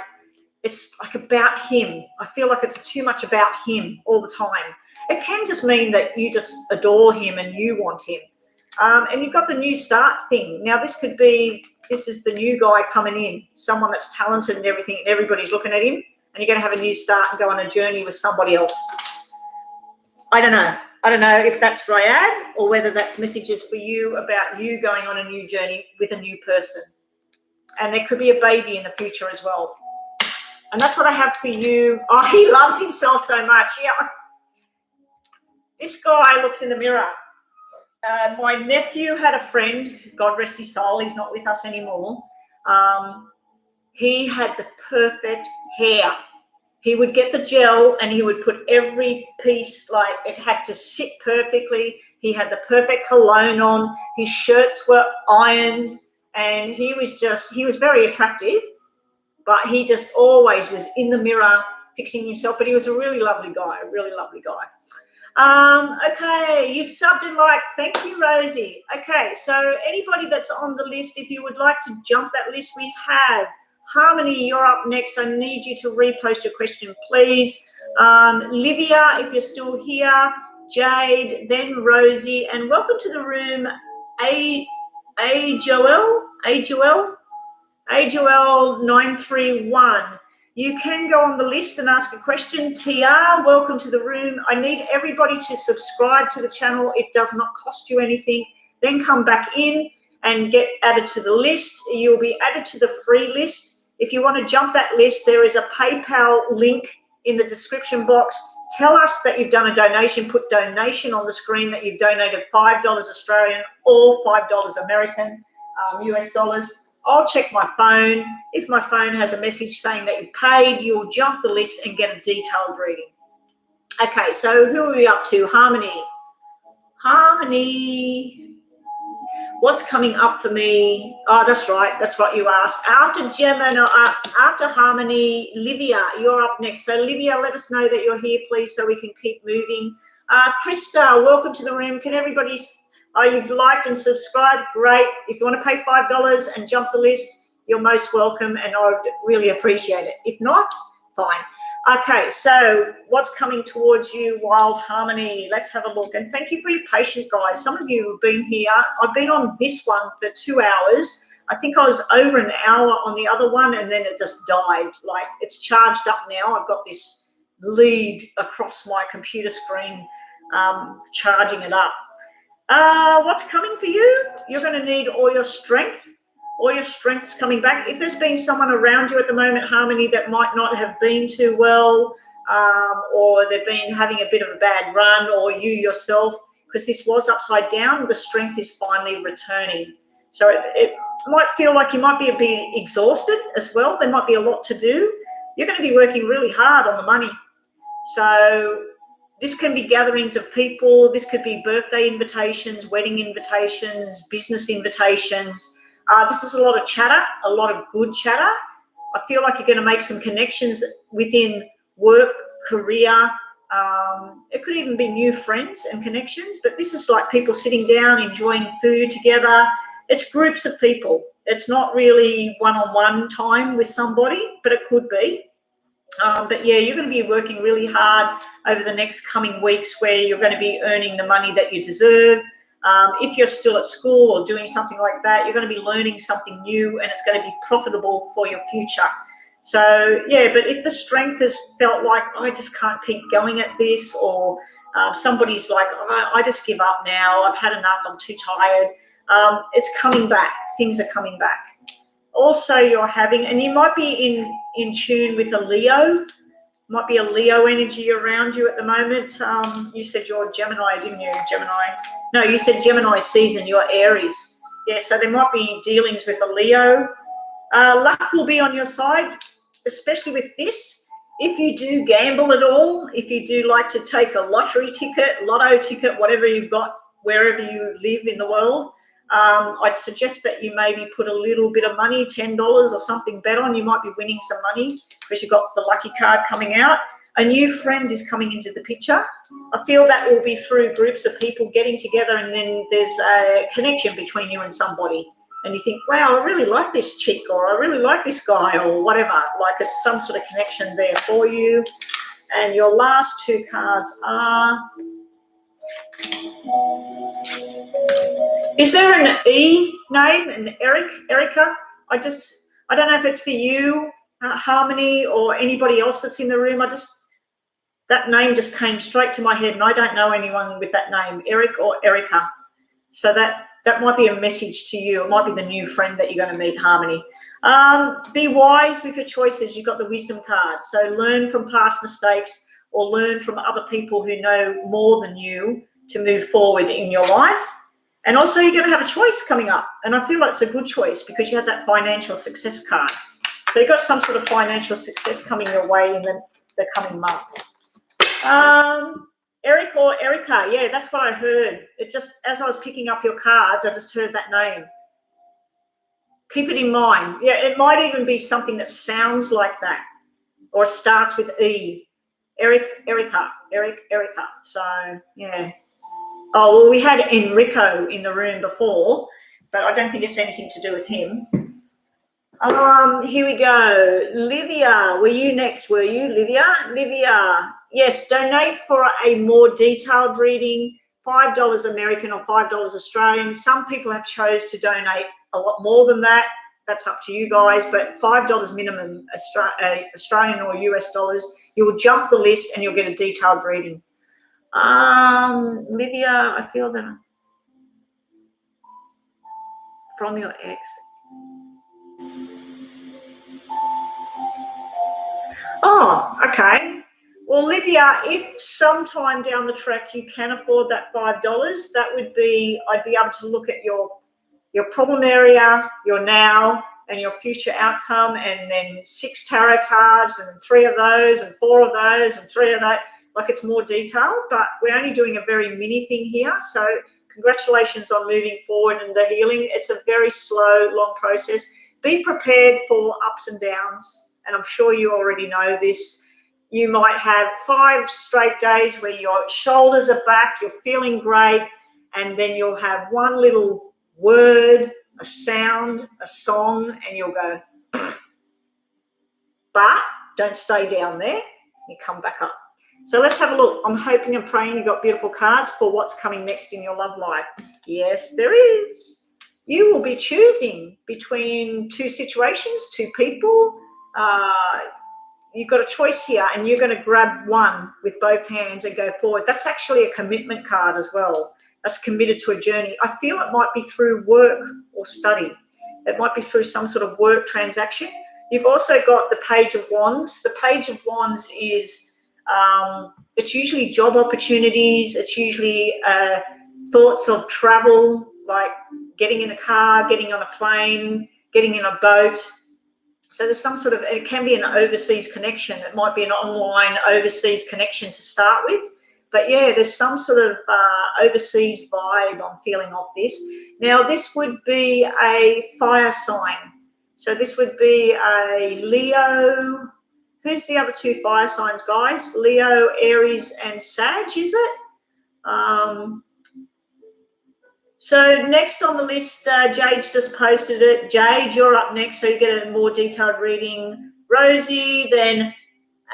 it's like about him. I feel like it's too much about him all the time. It can just mean that you just adore him and you want him. And you've got the new start thing. Now, this is the new guy coming in, someone that's talented and everything, and everybody's looking at him, and you're going to have a new start and go on a journey with somebody else. I don't know. I don't know if that's Ryad or whether that's messages for you about you going on a new journey with a new person. And there could be a baby in the future as well. And that's what I have for you. Oh, he loves himself so much. Yeah. This guy looks in the mirror. My nephew had a friend, God rest his soul, he's not with us anymore. He had the perfect hair. He would get the gel and he would put every piece, like it had to sit perfectly. He had the perfect cologne on. His shirts were ironed, and he was very attractive, but he just always was in the mirror fixing himself. But he was a really lovely guy, Okay, you've subbed and liked. Thank you, Rosie. Okay, so anybody that's on the list, if you would like to jump that list, we have Harmony, you're up next. I need you to repost your question, please. Livia, if you're still here, Jade, then Rosie, and welcome to the room, Joel 931. You can go on the list and ask a question. TR, welcome to the room. I need everybody to subscribe to the channel. It does not cost you anything. Then come back in and get added to the list. You'll be added to the free list. If you want to jump that list, there is a PayPal link in the description box. Tell us that you've done a donation. Put donation on the screen that you've donated $5 Australian or $5 American, US dollars. I'll check my phone. If my phone has a message saying that you've paid, you'll jump the list and get a detailed reading. Okay, so who are we up to? Harmony. Harmony. What's coming up for me? Oh, that's right you asked. After Gemma, after Harmony, Livia, you're up next. So Livia, let us know that you're here, please, so we can keep moving. Krista, welcome to the room. Can everybody, you've liked and subscribed, great. If you want to pay $5 and jump the list, you're most welcome, and I would really appreciate it. If not, fine. Okay, so what's coming towards you, Wild Harmony? Let's have a look. And thank you for your patience, guys. Some of you have been here. I've been on this one for 2 hours. I think I was over an hour on the other one, and then it just died. Like, it's charged up now. I've got this lead across my computer screen charging it up. What's coming for you? You're going to need all your strength. All your strength's coming back. If there's been someone around you at the moment, Harmony, that might not have been too well, or they've been having a bit of a bad run, or you yourself, because this was upside down, the strength is finally returning. So it might feel like you might be a bit exhausted as well. There might be a lot to do. You're going to be working really hard on the money. So this can be gatherings of people. This could be birthday invitations, wedding invitations, business invitations. This is a lot of chatter, a lot of good chatter. I feel like you're going to make some connections within work, career. It could even be new friends and connections, but this is like people sitting down, enjoying food together. It's groups of people. It's not really one-on-one time with somebody, but it could be. But yeah, you're going to be working really hard over the next coming weeks, where you're going to be earning the money that you deserve. If you're still at school or doing something like that, you're going to be learning something new, and it's going to be profitable for your future. So yeah, but if the strength has felt like, I just can't keep going at this, or somebody's like, I just give up now, I've had enough, I'm too tired, it's coming back. Things are coming back. Also, you're having, and you might be in tune with a Leo. Might be a Leo energy around you at the moment. You said you're Gemini, didn't you? Gemini. No, you said Gemini season, you're Aries. Yeah, so there might be dealings with a Leo. Luck will be on your side, especially with this. If you do gamble at all, if you do like to take a lottery ticket, lotto ticket, whatever you've got, wherever you live in the world, I'd suggest that you maybe put a little bit of money, $10 or something, bet on. You might be winning some money because you've got the lucky card coming out. A new friend is coming into the picture. I feel that will be through groups of people getting together, and then there's a connection between you and somebody. And you think, wow, I really like this chick, or I really like this guy, or whatever. Like, it's some sort of connection there for you. And your last two cards are Is there an E name, an Erica? I don't know if it's for you, Harmony, or anybody else that's in the room. That name just came straight to my head, and I don't know anyone with that name, Eric or Erica. So that might be a message to you. It might be the new friend that you're going to meet, Harmony. Be wise with your choices. You've got the wisdom card. So learn from past mistakes or learn from other people who know more than you to move forward in your life. And also you're going to have a choice coming up. And I feel like it's a good choice because you had that financial success card. So you've got some sort of financial success coming your way in the coming month. Eric or Erica, yeah, that's what I heard. It just, as I was picking up your cards, I just heard that name. Keep it in mind. Yeah, it might even be something that sounds like that or starts with E. Erica. So, yeah. Oh, well, we had Enrico in the room before, but I don't think it's anything to do with him. Here we go. Livia, were you next? Were you, Livia? Livia, yes, donate for a more detailed reading, $5 American or $5 Australian. Some people have chose to donate a lot more than that. That's up to you guys, but $5 minimum Australian or US dollars. You will jump the list and you'll get a detailed reading. Livia, I feel that from your ex. Oh, okay. Well, Livia, if sometime down the track you can afford that $5, that would be, I'd be able to look at your problem area, your now, and your future outcome, and then 6 tarot cards, and 3 of those, and 4 of those, and 3 of that. Like, it's more detailed, but we're only doing a very mini thing here. So congratulations on moving forward and the healing. It's a very slow, long process. Be prepared for ups and downs, and I'm sure you already know this. You might have 5 straight days where your shoulders are back, you're feeling great, and then you'll have one little word, a sound, a song, and you'll go, but don't stay down there. You come back up. So let's have a look. I'm hoping and praying you've got beautiful cards for what's coming next in your love life. Yes, there is. You will be choosing between 2 situations, 2 people. You've got a choice here, and you're going to grab one with both hands and go forward. That's actually a commitment card as well. That's committed to a journey. I feel it might be through work or study. It might be through some sort of work transaction. You've also got the Page of Wands. The Page of Wands is, it's usually job opportunities. It's usually thoughts of travel, like getting in a car, getting on a plane, getting in a boat. So there's some sort of, it can be an overseas connection. It might be an online overseas connection to start with. But yeah, there's some sort of overseas vibe I'm feeling off this. Now, this would be a fire sign. So this would be a Leo. Who's the other 2 fire signs, guys? Leo, Aries, and Sag, is it? So next on the list, Jade's just posted it. Jade, you're up next, so you get a more detailed reading. Rosie, then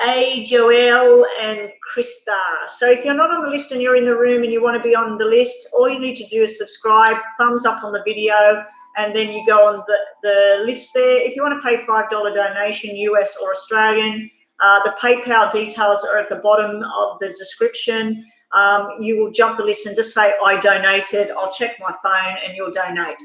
Joelle, and Krista. So if you're not on the list and you're in the room and you want to be on the list, all you need to do is subscribe, thumbs up on the video, and then you go on the list there. If you want to pay $5 donation, US or Australian, the PayPal details are at the bottom of the description. You will jump the list and just say, I donated. I'll check my phone and you'll donate.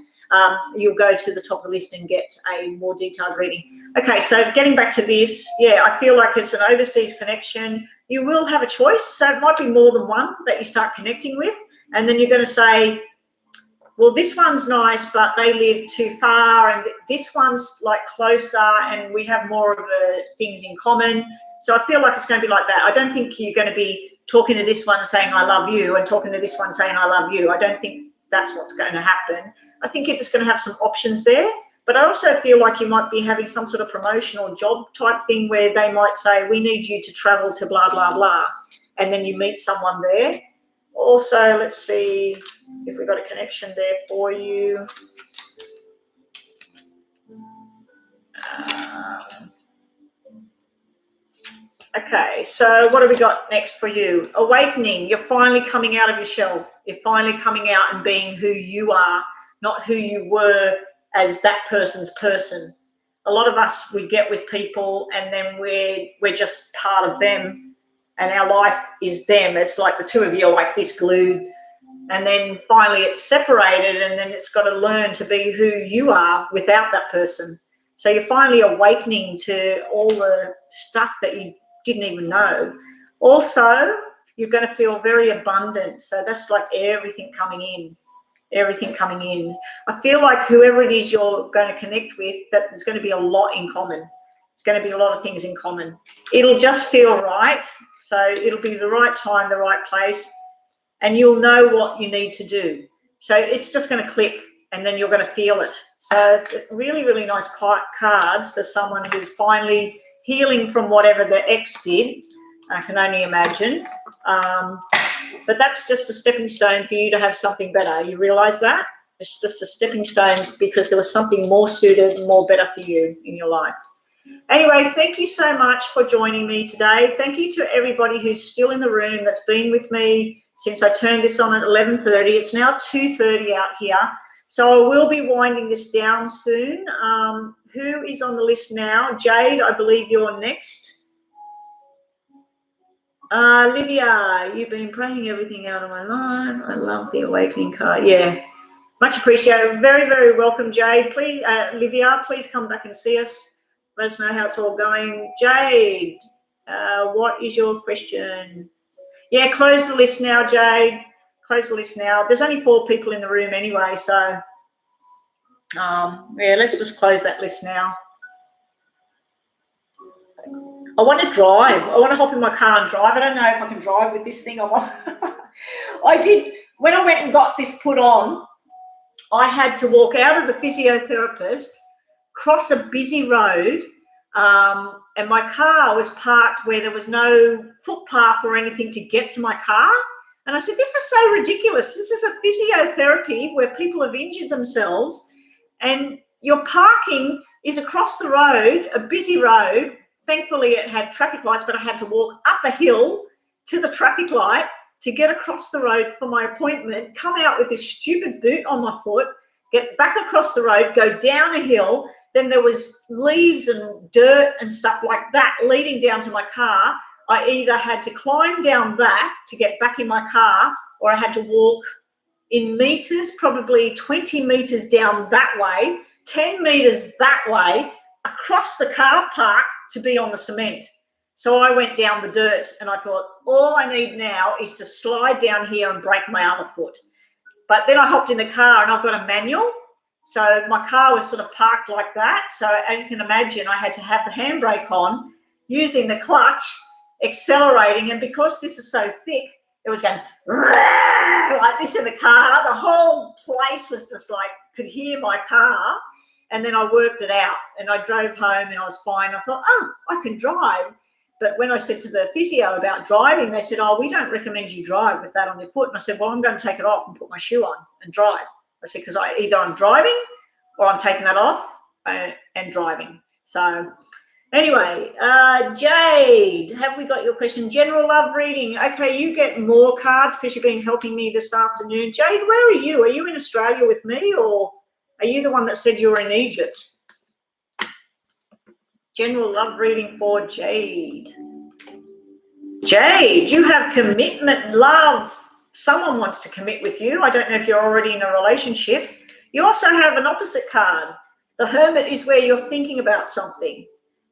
You'll go to the top of the list and get a more detailed reading. Okay, so getting back to this, yeah, I feel like it's an overseas connection. You will have a choice. So it might be more than one that you start connecting with. And then you're going to say, well, this one's nice, but they live too far. And this one's like closer and we have more of the things in common. So I feel like it's going to be like that. I don't think you're going to be talking to this one saying, I love you, and talking to this one saying, I love you. I don't think that's what's going to happen. I think you're just going to have some options there. But I also feel like you might be having some sort of promotional job type thing where they might say, we need you to travel to blah, blah, blah. And then you meet someone there. Also, let's see if we've got a connection there for you. Okay, so what have we got next for you? Awakening. You're finally coming out of your shell. You're finally coming out and being who you are, not who you were as that person's person. A lot of us, we get with people and then we're just part of them and our life is them. It's like the two of you are like this glued, and then finally it's separated and then it's got to learn to be who you are without that person. So you're finally awakening to all the stuff that you didn't even know. Also, you're going to feel very abundant. So that's like everything coming in. I feel like whoever it is you're going to connect with, that there's going to be a lot in common. There's going to be a lot of things in common. It'll just feel right. So it'll be the right time, the right place, and you'll know what you need to do. So it's just going to click and then you're going to feel it. So really, really nice cards for someone who's finally healing from whatever the ex did. I can only imagine. But that's just a stepping stone for you to have something better. You realise that? It's just a stepping stone because there was something more suited and more better for you in your life. Anyway, thank you so much for joining me today. Thank you to everybody who's still in the room that's been with me since I turned this on at 11:30. It's now 2:30 out here. So I will be winding this down soon. Who is on the list now? Jade, I believe you're next. Lydia, you've been praying everything out of my life. I love the awakening card. Yeah, much appreciated. Very, very welcome, Jade. Please, Lydia, please come back and see us. Let us know how it's all going. Jade, what is your question? Yeah, close the list now, Jade. Close the list now. There's only 4 people in the room anyway, so yeah, let's just close that list now. I want to drive. I want to hop in my car and drive. I don't know if I can drive with this thing. I did, when I went and got this put on, I had to walk out of the physiotherapist, cross a busy road, and my car was parked where there was no footpath or anything to get to my car. And I said, this is so ridiculous. This is a physiotherapy where people have injured themselves and your parking is across the road, a busy road. Thankfully, it had traffic lights, but I had to walk up a hill to the traffic light to get across the road for my appointment, come out with this stupid boot on my foot, get back across the road, go down a hill. Then there was leaves and dirt and stuff like that leading down to my car. I either had to climb down that to get back in my car, or I had to walk in meters, probably 20 meters down that way, 10 meters that way, across the car park to be on the cement. So I went down the dirt and I thought, all I need now is to slide down here and break my other foot. But then I hopped in the car and I've got a manual. So my car was sort of parked like that. So as you can imagine, I had to have the handbrake on, using the clutch, accelerating. And because this is so thick, it was going like this in the car. The whole place was just like, could hear my car. And then I worked it out and I drove home and I was fine. I thought, oh, I can drive. But when I said to the physio about driving, they said, oh, we don't recommend you drive with that on your foot. And I said, well, I'm going to take it off and put my shoe on and drive. I said, because either I'm driving or I'm taking that off and driving. So anyway, Jade, have we got your question? General love reading. Okay, you get more cards because you've been helping me this afternoon. Jade, where are you? Are you in Australia with me, or are you the one that said you were in Egypt? General love reading for Jade. Jade, you have commitment, love. Someone wants to commit with you. I don't know if you're already in a relationship. You also have an opposite card. The Hermit is where you're thinking about something.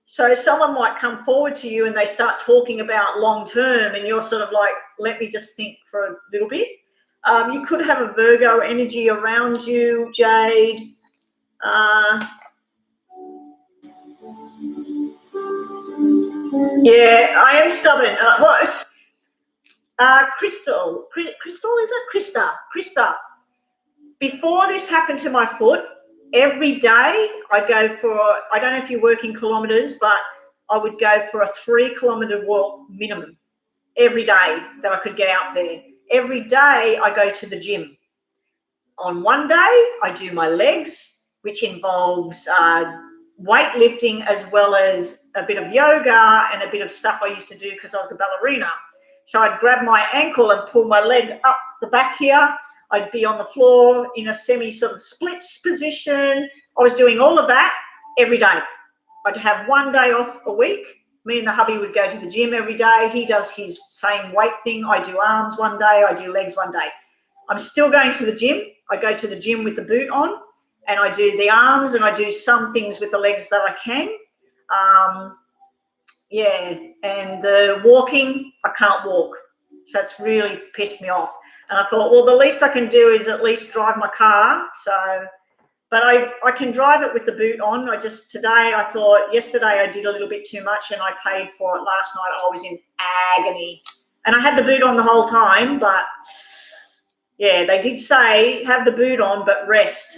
So someone might come forward to you and they start talking about long term and you're sort of like, let me just think for a little bit. You could have a Virgo energy around you, Jade. Yeah, I am stubborn. Crystal, is it? Krista. Before this happened to my foot, every day I go for, I don't know if you work in kilometres, but I would go for a 3-kilometre walk minimum every day that I could get out there. Every day I go to the gym. On one day I do my legs, which involves weightlifting as well as a bit of yoga and a bit of stuff I used to do because I was a ballerina. So I'd grab my ankle and pull my leg up the back here. I'd be on the floor in a semi sort of splits position. I was doing all of that every day. I'd have one day off a week. Me and the hubby would go to the gym every day. He does his same weight thing. I do arms one day. I do legs one day. I'm still going to the gym. I go to the gym with the boot on and I do the arms and I do some things with the legs that I can. And the walking, I can't walk. So it's really pissed me off. And I thought, well, the least I can do is at least drive my car. But I can drive it with the boot on. Yesterday I did a little bit too much and I paid for it last night. I was in agony. And I had the boot on the whole time, but yeah, they did say have the boot on, but rest.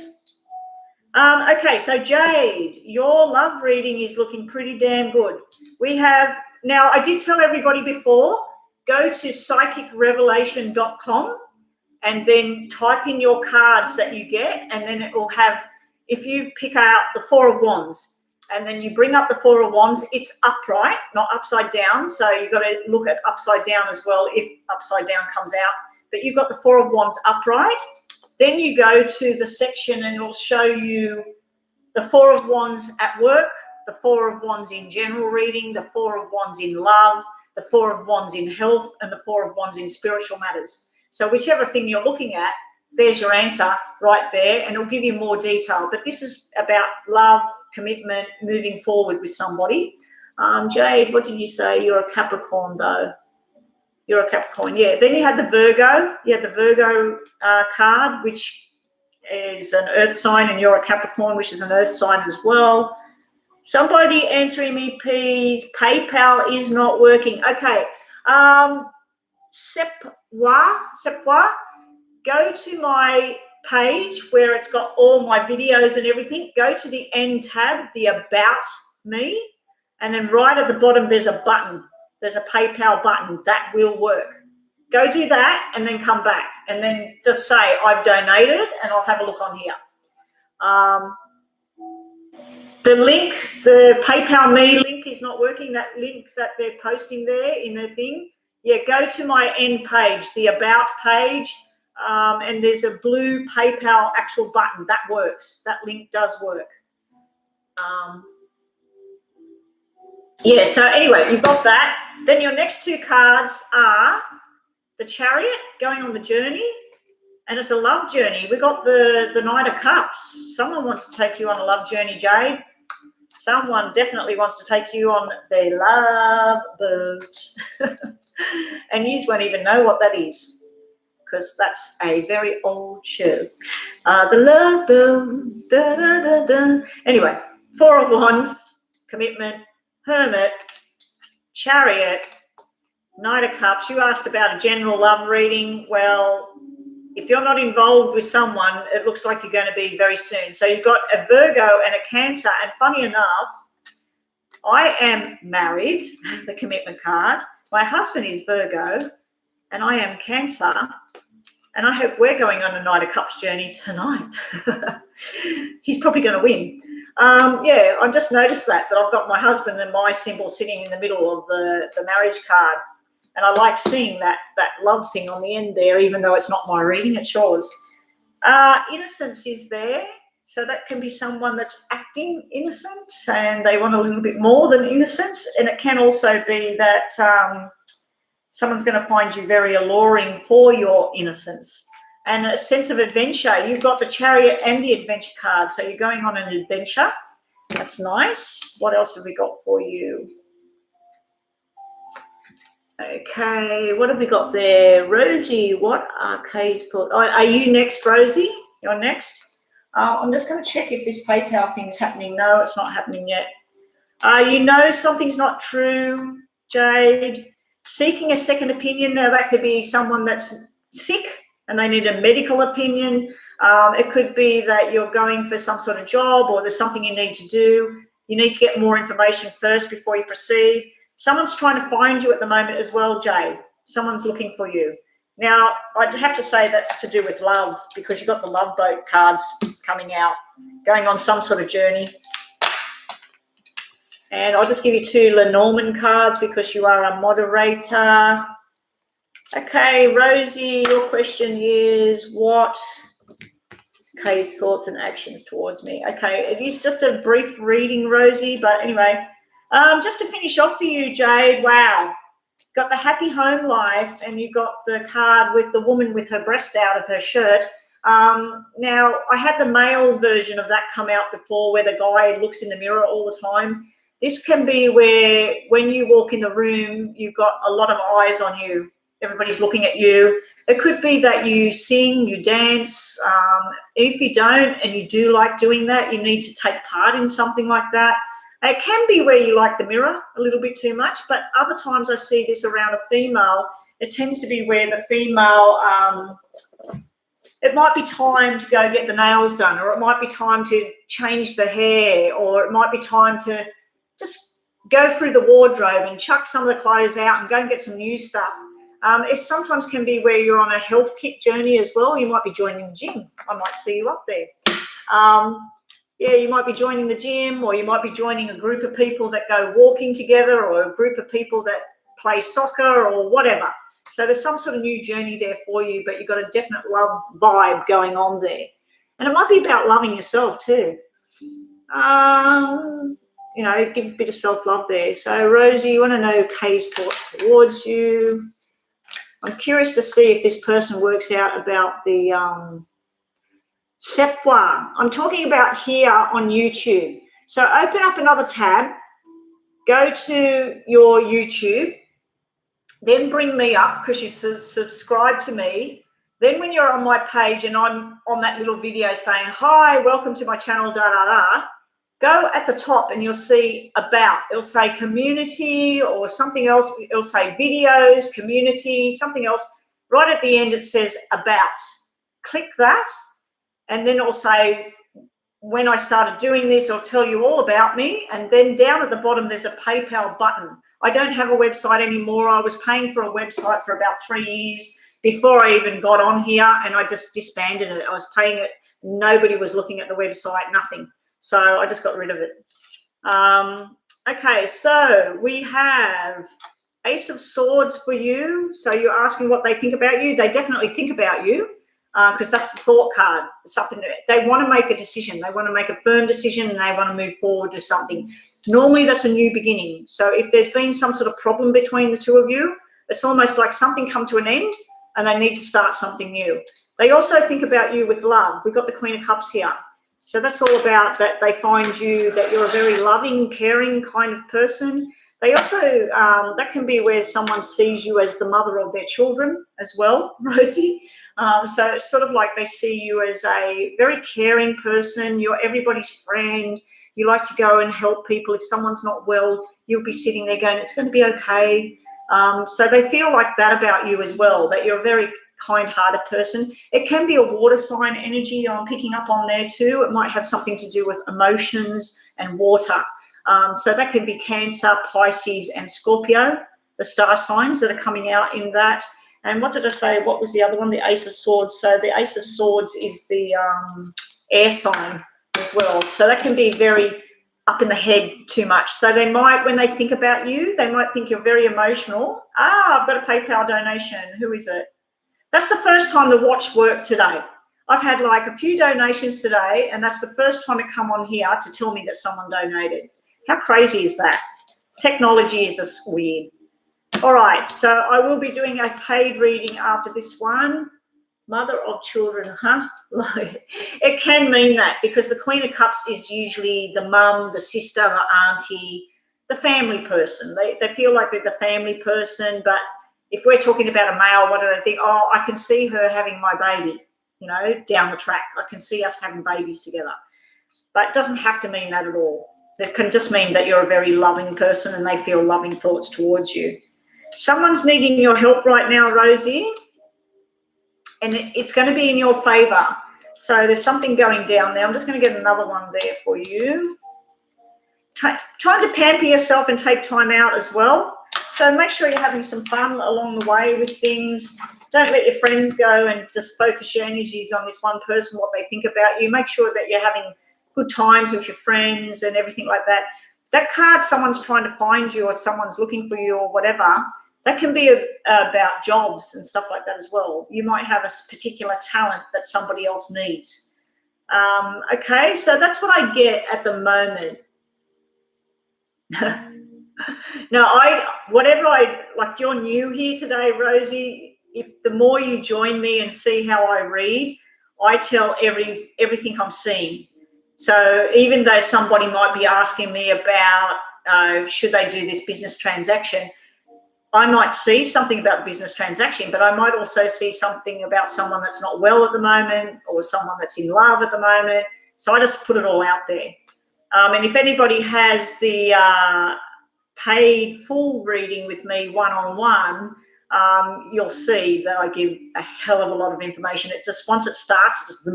Okay, so Jade, your love reading is looking pretty damn good. Now I did tell everybody before, go to psychicrevelation.com and then type in your cards that you get, and then it will have, if you pick out the Four of Wands and then you bring up the Four of Wands, it's upright, not upside down. So you've got to look at upside down as well if upside down comes out. But you've got the Four of Wands upright. Then you go to the section and it'll show you the Four of Wands at work, the Four of Wands in general reading, the Four of Wands in love, the Four of Wands in health, and the Four of Wands in spiritual matters. So whichever thing you're looking at, there's your answer right there, and it'll give you more detail. But this is about love, commitment, moving forward with somebody. Jade, what did you say? You're a Capricorn, though. You're a Capricorn, yeah. Then you had the Virgo. You had the Virgo card, which is an earth sign, and you're a Capricorn, which is an earth sign as well. Somebody answering me, please. PayPal is not working. Okay. Sepwa, go to my page where it's got all my videos and everything. Go to the end tab, the About Me, and then right at the bottom there's a button. There's a PayPal button. That will work. Go do that and then come back and then just say I've donated, and I'll have a look on here. The link, the PayPal Me link is not working. That link that they're posting there in their thing. Yeah, go to my end page, the About page, and there's a blue PayPal actual button. That works. That link does work. So anyway, you've got that. Then your next two cards are the Chariot, going on the journey, and it's a love journey. We got the Knight of Cups. Someone wants to take you on a love journey, Jade. Someone definitely wants to take you on the love boat. And you won't even know what that is, because that's a very old show. The love boat. Da, da, da, da. Anyway, Four of Wands, commitment, Hermit, Chariot, Knight of Cups. You asked about a general love reading. Well, if you're not involved with someone, it looks like you're going to be very soon. So you've got a Virgo and a Cancer. And funny enough, I am married, the commitment card. My husband is Virgo and I am Cancer. And I hope we're going on a Knight of Cups journey tonight. He's probably going to win. I've just noticed that I've got my husband and my symbol sitting in the middle of the marriage card. And I like seeing that love thing on the end there, even though it's not my reading, it's yours. Innocence is there. So that can be someone that's acting innocent and they want a little bit more than innocence. And it can also be that someone's going to find you very alluring for your innocence. And a sense of adventure. You've got the Chariot and the Adventure card. So you're going on an adventure. That's nice. What else have we got for you? Okay, what have we got there? Rosie, what are Kay's thoughts? Are you next, Rosie? You're next? I'm just going to check if this PayPal thing's happening. No, it's not happening yet. Something's not true, Jade. Seeking a second opinion. Now, that could be someone that's sick and they need a medical opinion. It could be that you're going for some sort of job or there's something you need to do. You need to get more information first before you proceed. Someone's trying to find you at the moment as well, Jade. Someone's looking for you. Now, I'd have to say that's to do with love because you've got the love boat cards coming out, going on some sort of journey. And I'll just give you 2 Lenormand cards because you are a moderator. Okay, Rosie, your question is what is Kay's thoughts and actions towards me? Okay, it is just a brief reading, Rosie, but anyway, just to finish off for you, Jade, wow. Got the happy home life, and you got the card with the woman with her breast out of her shirt. Now, I had the male version of that come out before where the guy looks in the mirror all the time. This can be where when you walk in the room, you've got a lot of eyes on you. Everybody's looking at you. It could be that you sing, you dance. If you don't and you do like doing that, you need to take part in something like that. It can be where you like the mirror a little bit too much, but other times I see this around a female. It tends to be where the female, it might be time to go get the nails done, or it might be time to change the hair, or it might be time to just go through the wardrobe and chuck some of the clothes out and go and get some new stuff. It sometimes can be where you're on a health kit journey as well. You might be joining the gym. I might see you up there. Yeah, you might be joining the gym, or you might be joining a group of people that go walking together, or a group of people that play soccer or whatever. So there's some sort of new journey there for you, but you've got a definite love vibe going on there. And it might be about loving yourself too. You know, give a bit of self-love there. So, Rosie, you want to know Kay's thoughts towards you. I'm curious to see if this person works out about the Sepwa. I'm talking about here on YouTube. So open up another tab, go to your YouTube, then bring me up because you've subscribed to me. Then when you're on my page and I'm on that little video saying, hi, welcome to my channel, go at the top and you'll see about. It'll say community or something else. It'll say videos, community, something else. Right at the end it says about. Click that. And then it'll say, when I started doing this, it'll tell you all about me. And then down at the bottom, there's a PayPal button. I don't have a website anymore. I was paying for a website for about 3 years before I even got on here, and I just disbanded it. I was paying it. Nobody was looking at the website, nothing. So I just got rid of it. Okay, so we have Ace of Swords for you. So you're asking what they think about you. They definitely think about you. Because that's the thought card. Something that they want to make a decision. They want to make a firm decision and they want to move forward to something. Normally, that's a new beginning. So if there's been some sort of problem between the two of you, it's almost like something come to an end and they need to start something new. They also think about you with love. We've got the Queen of Cups here. So that's all about that they find you, that you're a very loving, caring kind of person. They also, that can be where someone sees you as the mother of their children as well, Rosie. So it's sort of like they see you as a very caring person. You're everybody's friend. You like to go and help people. If someone's not well, you'll be sitting there going, it's going to be okay. So they feel like that about you as well, that you're a very kind-hearted person. It can be a water sign energy I'm picking up on there too. It might have something to do with emotions and water. So that could be Cancer, Pisces, and Scorpio, the star signs that are coming out in that. And what did I say? What was the other one? The Ace of Swords. So the Ace of Swords is the air sign as well. So that can be very up in the head too much. So they might, when they think about you, they might think you're very emotional. I've got a PayPal donation. Who is it? That's the first time the watch worked today. I've had like a few donations today, and that's the first time it come on here to tell me that someone donated. How crazy is that? Technology is just weird. All right, so I will be doing a paid reading after this one. Mother of children, huh? It can mean that because the Queen of Cups is usually the mum, the sister, the auntie, the family person. They feel like they're the family person, but if we're talking about a male, what do they think? Oh, I can see her having my baby, you know, down the track. I can see us having babies together. But it doesn't have to mean that at all. It can just mean that you're a very loving person and they feel loving thoughts towards you. Someone's needing your help right now, Rosie, and it's going to be in your favour. So there's something going down there. I'm just going to get another one there for you. Trying to pamper yourself and take time out as well. So make sure you're having some fun along the way with things. Don't let your friends go and just focus your energies on this one person, what they think about you. Make sure that you're having good times with your friends and everything like that. that card, someone's trying to find you or someone's looking for you or whatever. That can be about jobs and stuff like that as well. You might have a particular talent that somebody else needs. Okay, so that's what I get at the moment. Now, like, you're new here today, Rosie. If the more you join me and see how I read, I tell everything I'm seeing. So even though somebody might be asking me about should they do this business transaction, I might see something about the business transaction, but I might also see something about someone that's not well at the moment or someone that's in love at the moment. So I just put it all out there. And if anybody has the paid full reading with me one-on-one, you'll see that I give a hell of a lot of information. It just, once it starts, it just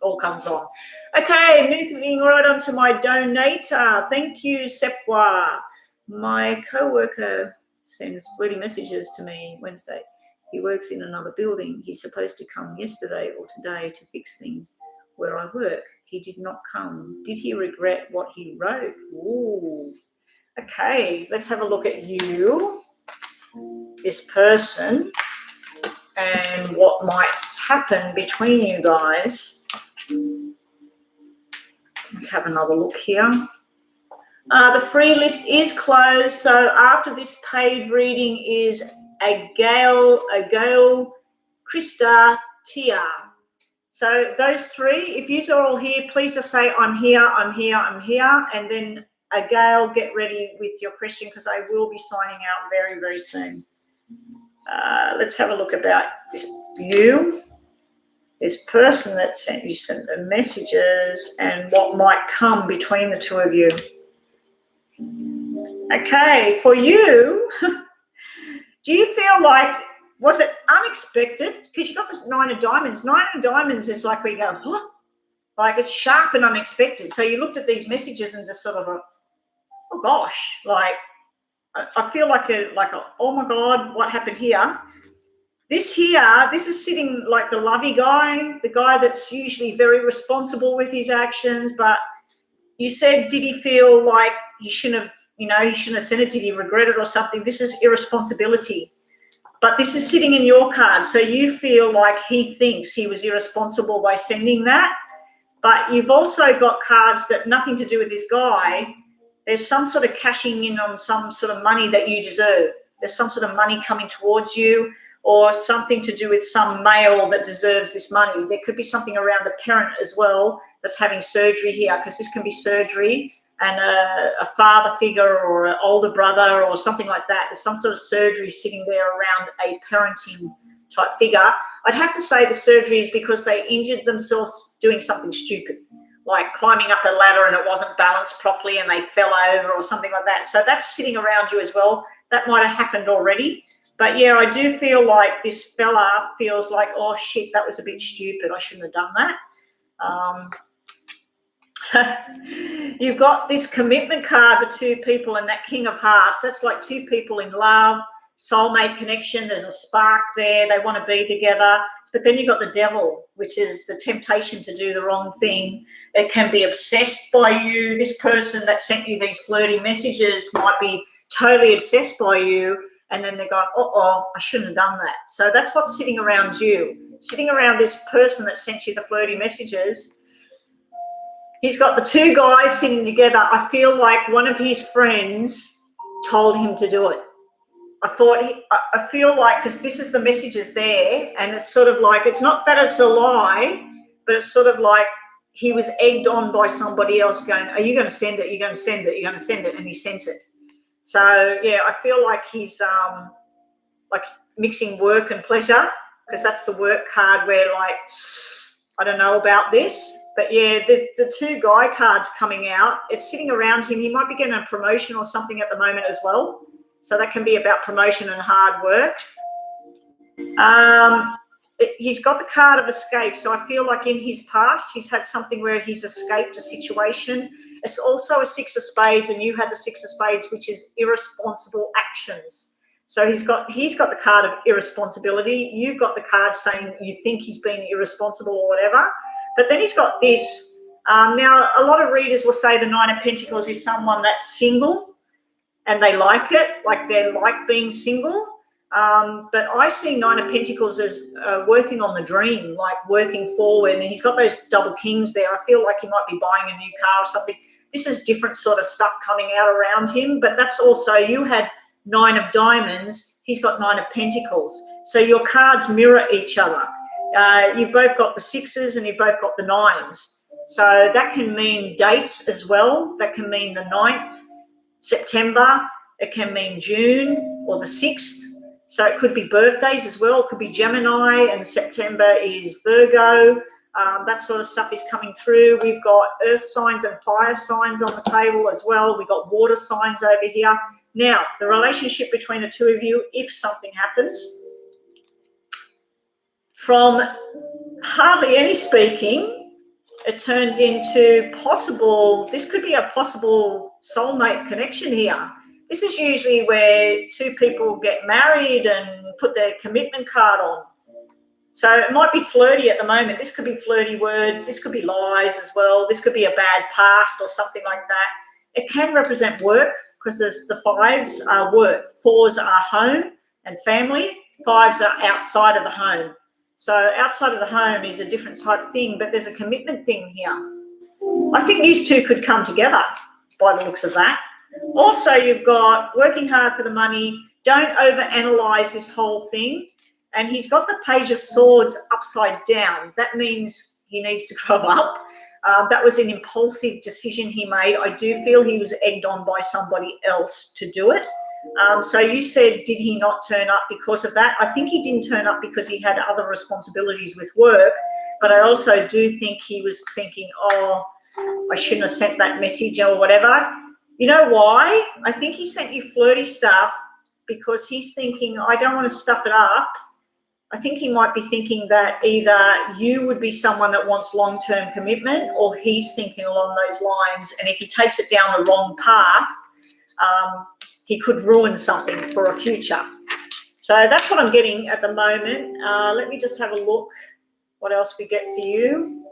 all comes on. Okay, moving right on to my donator. Thank you, Sepwa. My co-worker sends flirty messages to me Wednesday. He works in another building. He's supposed to come yesterday or today to fix things where I work. He did not come. Did he regret what he wrote? Ooh. Okay, let's have a look at you, this person, and what might happen between you guys. Let's have another look here. The free list is closed, so after this paid reading is Gail, Krista, Tia. So those three, if you are all here, please just say, I'm here, I'm here, I'm here, and then Gail, get ready with your question because I will be signing out very, very soon. Let's have a look about this person that sent you some messages and what might come between the two of you. Okay, for you, do you feel like, was it unexpected? Because you got the 9 of diamonds. 9 of diamonds is like we go, what? Like it's sharp and unexpected. So you looked at these messages and just sort of, oh gosh, like I feel like oh my God, what happened here? This is sitting like the lovey guy, the guy that's usually very responsible with his actions. But you said, did he feel like he shouldn't have sent it? Did he regret it or something? This is irresponsibility. But this is sitting in your card. So you feel like he thinks he was irresponsible by sending that. But you've also got cards that nothing to do with this guy. There's some sort of cashing in on some sort of money that you deserve. There's some sort of money coming towards you or something to do with some male that deserves this money. There could be something around a parent as well that's having surgery here, because this can be surgery and a father figure or an older brother or something like that. There's some sort of surgery sitting there around a parenting type figure. I'd have to say the surgery is because they injured themselves doing something stupid, like climbing up a ladder and it wasn't balanced properly and they fell over or something like that. So that's sitting around you as well. That might have happened already. But yeah, I do feel like this fella feels like, oh shit, that was a bit stupid. I shouldn't have done that. You've got this commitment card, the 2 people and that King of Hearts. That's like 2 people in love, soulmate connection. There's a spark there. They want to be together. But then you've got the devil, which is the temptation to do the wrong thing. It can be obsessed by you. This person that sent you these flirty messages might be totally obsessed by you. And then they go, uh-oh, I shouldn't have done that. So that's what's sitting around you. Sitting around this person that sent you the flirty messages. He's got the 2 guys sitting together. I feel like one of his friends told him to do it. I feel like, because this is the messages there, and it's sort of like, it's not that it's a lie, but it's sort of like he was egged on by somebody else going, are you going to send it? You're going to send it. You're going to send it. And he sent it. So, yeah, I feel like he's like mixing work and pleasure, because that's the work card where, like, I don't know about this. But, yeah, the 2 guy cards coming out, it's sitting around him. He might be getting a promotion or something at the moment as well. So that can be about promotion and hard work. He's got the card of escape. So I feel like in his past, he's had something where he's escaped a situation. It's also a 6 of spades, and you had the 6 of spades, which is irresponsible actions. So he's got the card of irresponsibility. You've got the card saying you think he's been irresponsible or whatever. But then he's got this Now, a lot of readers will say the Nine of Pentacles is someone that's single and they like it, like they like being single. But I see Nine of Pentacles as working on the dream, like working forward. And he's got those double kings there. I feel like he might be buying a new car or something. This is different sort of stuff coming out around him. But that's also, you had Nine of Diamonds. He's got Nine of Pentacles. So your cards mirror each other. You've both got the sixes and you've both got the nines. So that can mean dates as well. That can mean the 9th, September. It can mean June or the 6th. So it could be birthdays as well. It could be Gemini and September is Virgo. That sort of stuff is coming through. We've got earth signs and fire signs on the table as well. We've got water signs over here. Now, the relationship between the two of you, if something happens, from hardly any speaking, it turns into possible, this could be a possible soulmate connection here. This is usually where two people get married and put their commitment card on. So it might be flirty at the moment. This could be flirty words. This could be lies as well. This could be a bad past or something like that. It can represent work because there's the fives are work. Fours are home and family. Fives are outside of the home. So outside of the home is a different type of thing, but there's a commitment thing here. I think these two could come together by the looks of that. Also, you've got working hard for the money. Don't overanalyze this whole thing. And he's got the Page of Swords upside down. That means he needs to grow up. That was an impulsive decision he made. I do feel he was egged on by somebody else to do it. So you said, did he not turn up because of that? I think he didn't turn up because he had other responsibilities with work. But I also do think he was thinking, oh, I shouldn't have sent that message or whatever. You know why? I think he sent you flirty stuff because he's thinking, I don't want to stuff it up. I think he might be thinking that either you would be someone that wants long-term commitment or he's thinking along those lines. And if he takes it down the wrong path, he could ruin something for a future. So that's what I'm getting at the moment. Let me just have a look what else we get for you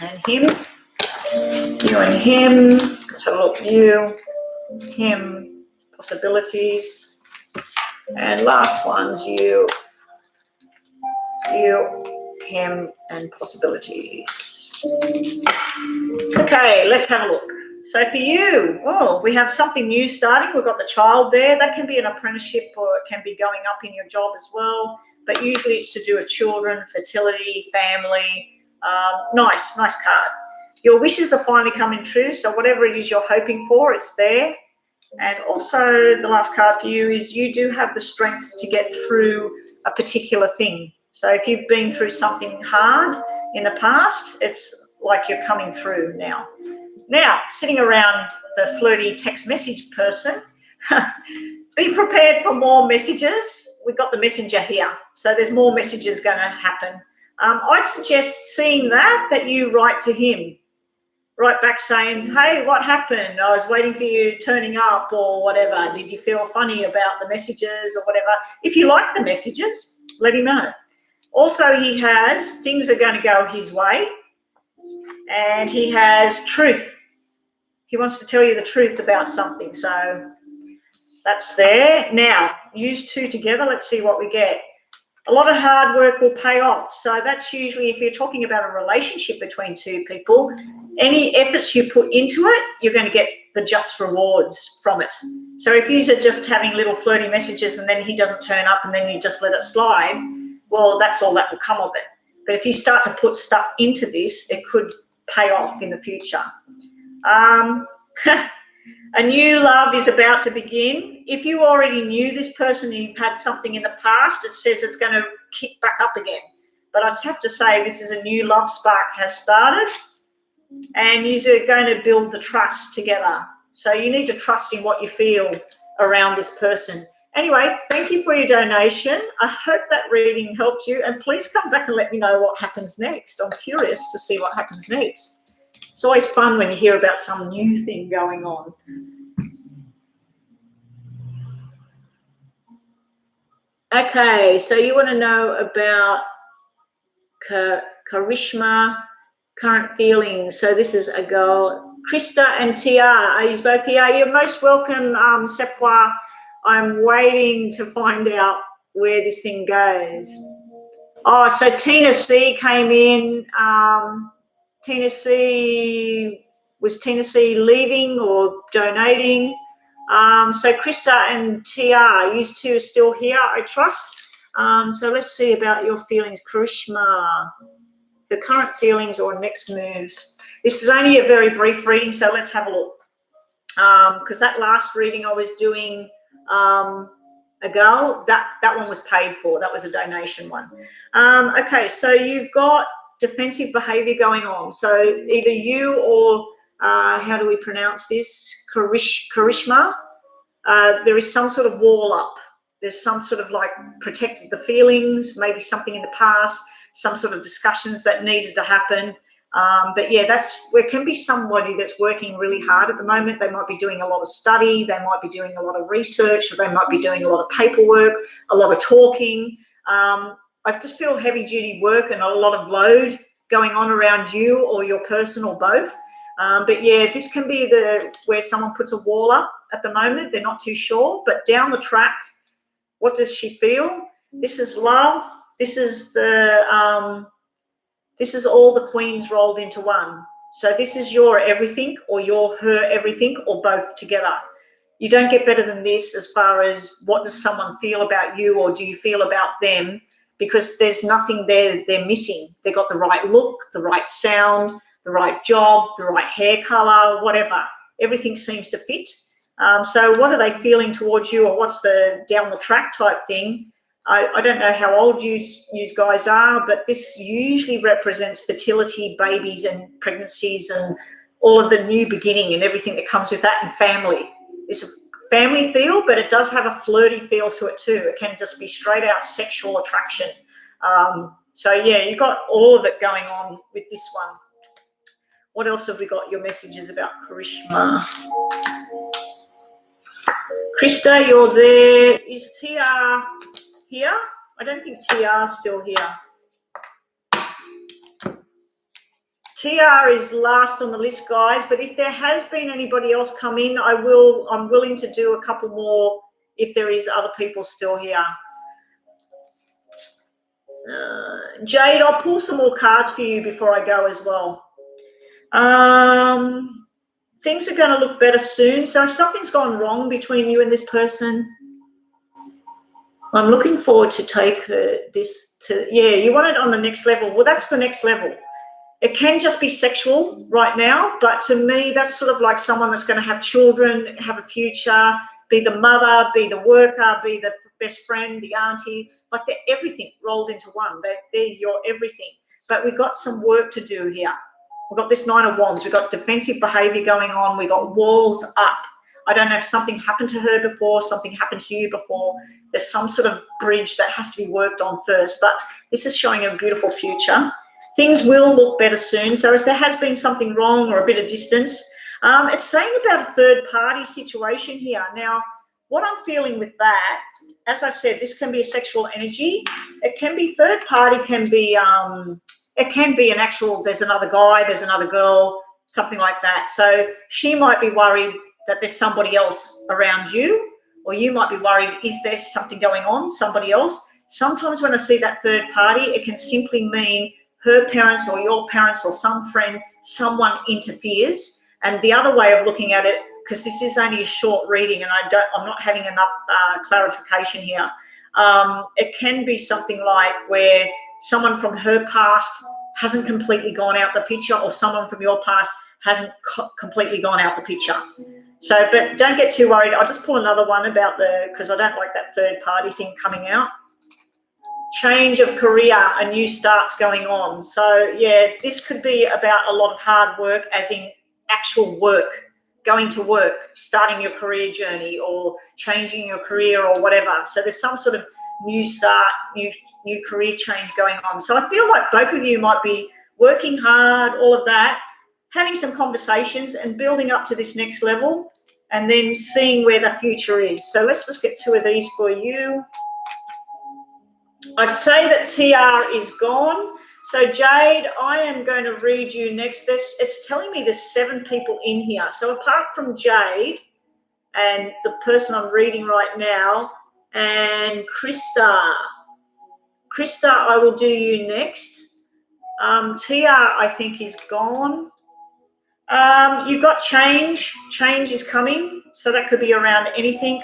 and him. You and him. Let's have a look. You, him, possibilities. And last one's you, him, and possibilities. Okay, let's have a look. So for you, oh, we have something new starting. We've got the child there. That can be an apprenticeship or it can be going up in your job as well. But usually it's to do with children, fertility, family. Nice card. Your wishes are finally coming true. So whatever it is you're hoping for, it's there. And also the last card for you is you do have the strength to get through a particular thing. So if you've been through something hard in the past, it's like you're coming through now. Now, sitting around the flirty text message person, be prepared for more messages. We've got the messenger here. So there's more messages going to happen. I'd suggest seeing that you write to him. Write back saying, hey, what happened? I was waiting for you turning up or whatever. Did you feel funny about the messages or whatever? If you like the messages, let him know. Also, he has things are going to go his way and he has truth. He wants to tell you the truth about something. So that's there. Now, use two together. Let's see what we get. A lot of hard work will pay off. So that's usually if you're talking about a relationship between two people, any efforts you put into it, you're going to get the just rewards from it. So if you're just having little flirty messages and then he doesn't turn up and then you just let it slide, well, that's all that will come of it. But if you start to put stuff into this, it could pay off in the future. A new love is about to begin. If you already knew this person and you've had something in the past, it says it's going to kick back up again. But I just have to say this is a new love spark has started and you're going to build the trust together. So you need to trust in what you feel around this person. Anyway, thank you for your donation. I hope that reading helped you and please come back and let me know what happens next. I'm curious to see what happens next. It's always fun when you hear about some new thing going on. Okay, so you want to know about Karishma Current feelings. So this is a girl. Krista and TR, are you both here? You're most welcome, Sepwa. I'm waiting to find out where this thing goes. Oh, so Tina C came in. Tina C, was Tina C leaving or donating? So Krista and TR, you two are still here, I trust. So let's see about your feelings. Karishma, the current feelings or next moves. This is only a very brief reading, so let's have a look. Because that last reading I was doing a girl, that one was paid for. That was a donation one. Okay, so you've got defensive behavior going on. So either you or, how do we pronounce this? Karishma. There is some sort of wall up. There's some sort of like protected the feelings, maybe something in the past, some sort of discussions that needed to happen. But yeah, there can be somebody that's working really hard at the moment. They might be doing a lot of study. They might be doing a lot of research. Or they might be doing a lot of paperwork, a lot of talking. I just feel heavy duty work and a lot of load going on around you or your person or both. But yeah, this can be where someone puts a wall up at the moment. They're not too sure, but down the track, what does she feel? This is love. This is this is all the queens rolled into one. So this is your everything or your her everything or both together. You don't get better than this as far as what does someone feel about you or do you feel about them, because there's nothing there they're missing. They've got the right look, the right sound, the right job, the right hair color, whatever. Everything seems to fit. So what are they feeling towards you, or what's the down the track type thing? I don't know how old you guys are, but this usually represents fertility, babies and pregnancies and all of the new beginning and everything that comes with that, and family. It's a family feel, but it does have a flirty feel to it too. It can just be straight out sexual attraction. So yeah, you've got all of it going on with this one. What else have we got? Your messages about Karishma. Krista, you're there. Is TR here? I don't think TR's still here. TR is last on the list, guys, but if there has been anybody else come in, I'm willing to do a couple more if there is other people still here. Jade, I'll pull some more cards for you before I go as well. Things are going to look better soon. So if something's gone wrong between you and this person, I'm looking forward to take this to, yeah, you want it on the next level. Well, that's the next level. It can just be sexual right now, but to me, that's sort of like someone that's going to have children, have a future, be the mother, be the worker, be the best friend, the auntie. Like they're everything rolled into one. They're your everything. But we've got some work to do here. We've got this 9 of Wands. We've got defensive behavior going on. We've got walls up. I don't know if something happened to her before, something happened to you before. There's some sort of bridge that has to be worked on first. But this is showing a beautiful future. Things will look better soon. So if there has been something wrong or a bit of distance, it's saying about a third-party situation here. Now, what I'm feeling with that, as I said, this can be a sexual energy. It can be third-party, it can be an actual, there's another guy, there's another girl, something like that. So she might be worried that there's somebody else around you, or you might be worried, is there something going on, somebody else? Sometimes when I see that third party, it can simply mean her parents or your parents or some friend, someone interferes. And the other way of looking at it, because this is only a short reading and I'm not having enough clarification here, it can be something like where someone from her past hasn't completely gone out the picture, or someone from your past hasn't completely gone out the picture. So, but don't get too worried. I'll just pull another one about because I don't like that third party thing coming out. Change of career, a new start's going on. So yeah, this could be about a lot of hard work, as in actual work, going to work, starting your career journey or changing your career or whatever. So there's some sort of new start, new career change going on. So I feel like both of you might be working hard, all of that, having some conversations and building up to this next level and then seeing where the future is. So let's just get 2 of these for you. I'd say that TR is gone. So Jade, I am going to read you next. It's telling me there's 7 people in here. So apart from Jade and the person I'm reading right now, and Krista, I will do you next. Tia, I think, is gone. You've got change. Change is coming, so that could be around anything.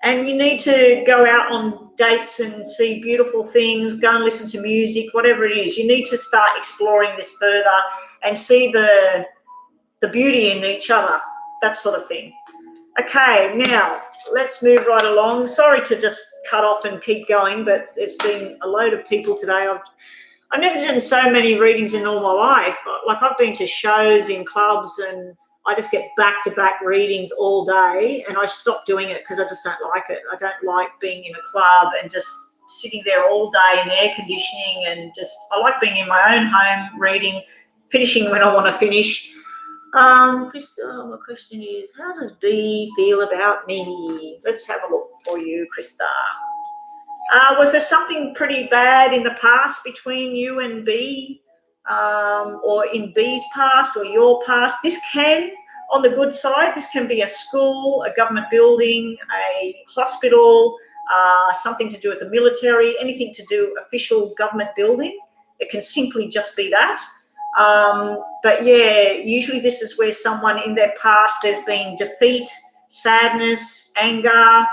And you need to go out on dates and see beautiful things, go and listen to music, whatever it is. You need to start exploring this further and see the beauty in each other, that sort of thing. Okay, now let's move right along. Sorry to just cut off and keep going, but there's been a load of people today. I've never done so many readings in all my life. Like, I've been to shows in clubs and I just get back-to-back readings all day, and I stopped doing it because I just don't like it. I don't like being in a club and just sitting there all day in air conditioning, and I like being in my own home reading, finishing when I want to finish. Krista, my question is, how does B feel about me? Let's have a look for you, Krista. Was there something pretty bad in the past between you and B, or in B's past or your past? This can, on the good side, this can be a school, a government building, a hospital, something to do with the military, anything to do official government building. It can simply just be that. But yeah, usually this is where someone in their past, there's been defeat, sadness, anger,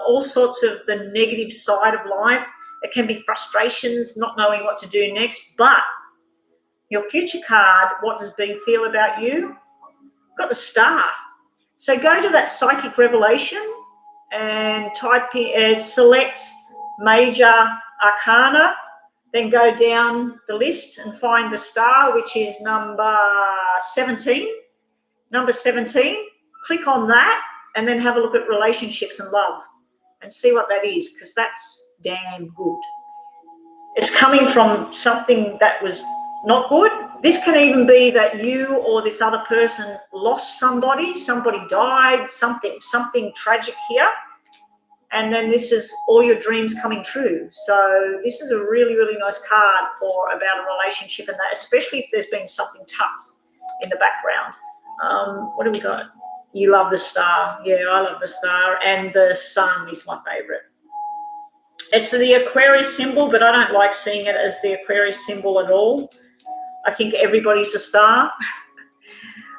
all sorts of the negative side of life. It can be frustrations, not knowing what to do next. But your future card, what does B feel about you? Got the Star. So go to that psychic revelation and type in, select major arcana, then go down the list and find the Star, which is number 17. Number 17, click on that, and then have a look at relationships and love and see what that is, because that's damn good. It's coming from something that was not good. This can even be that you or this other person lost somebody died, something tragic here. And then this is all your dreams coming true. So this is a really, really nice card for about a relationship, and that, especially if there's been something tough in the background. What do we got? You love the Star. Yeah, I love the Star. And the Sun is my favourite. It's the Aquarius symbol, but I don't like seeing it as the Aquarius symbol at all. I think everybody's a star.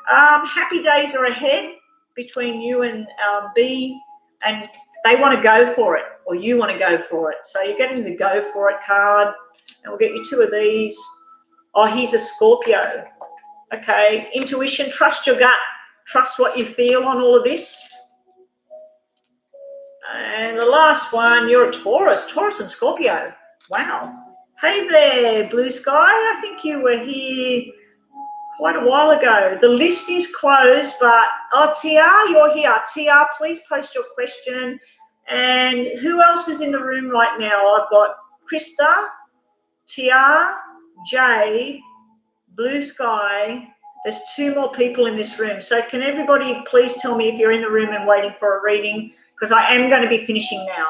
Happy days are ahead between you and B, and they want to go for it, or you want to go for it. So you're getting the go for it card, and we'll get you 2 of these. Oh, he's a Scorpio. Okay, intuition, trust your gut. Trust what you feel on all of this. And the last one, you're a Taurus and Scorpio. Wow. Hey there, Blue Sky. I think you were here quite a while ago. The list is closed, but Tia, you're here. Tia, please post your question. And who else is in the room right now? I've got Krista, Tia, Jay, Blue Sky. There's 2 more people in this room. So can everybody please tell me if you're in the room and waiting for a reading, because I am going to be finishing now.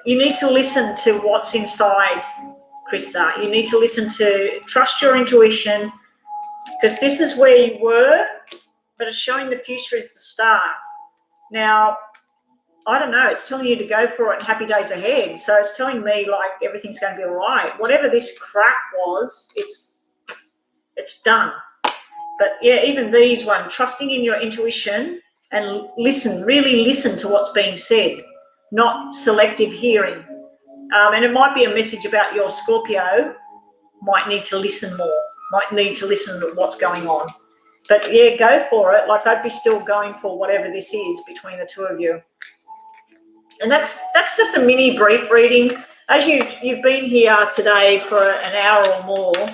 You need to listen to what's inside, Krista. You need to listen to, trust your intuition, because this is where you were, but it's showing the future is the Star. Now, I don't know, it's telling you to go for it and happy days ahead. So it's telling me like everything's going to be all right. Whatever this crap was, it's done. But yeah, even these one, trusting in your intuition and really listen to what's being said, not selective hearing. And it might be a message about your Scorpio, might need to listen more, might need to listen to what's going on. But yeah, go for it. Like, I'd be still going for whatever this is between the 2 of you. And that's just a mini brief reading. As you've been here today for an hour or more,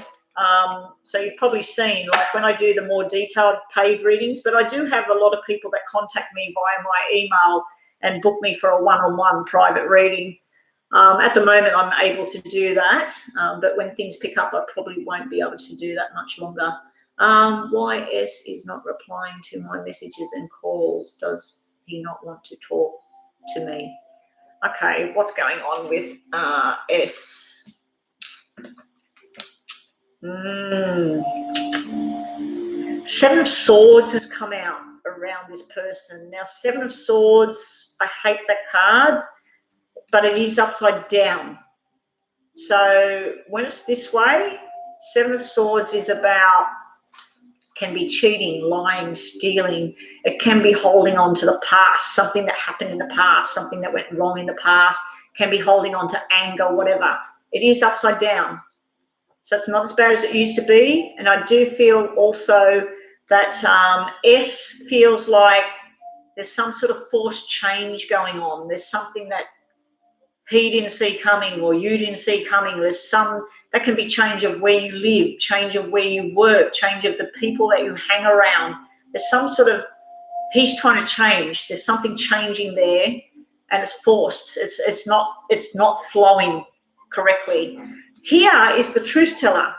so you've probably seen, like, when I do the more detailed paid readings, but I do have a lot of people that contact me via my email and book me for a one-on-one private reading. At the moment, I'm able to do that, but when things pick up, I probably won't be able to do that much longer. YS is not replying to my messages and calls. Does he not want to talk to me? Okay, what's going on with S? Seven of Swords has come out around this person. Now, Seven of Swords, I hate that card, but it is upside down. So when it's this way, Seven of Swords is about, can be cheating, lying, stealing. It can be holding on to the past, something that happened in the past, something that went wrong in the past, can be holding on to anger, whatever. It is upside down. So it's not as bad as it used to be. And I do feel also that S feels like there's some sort of forced change going on. There's something that he didn't see coming or you didn't see coming. There's some, that can be change of where you live, change of where you work, change of the people that you hang around. There's some sort of, he's trying to change. There's something changing there and it's forced. It's not flowing correctly. Here is the truth teller.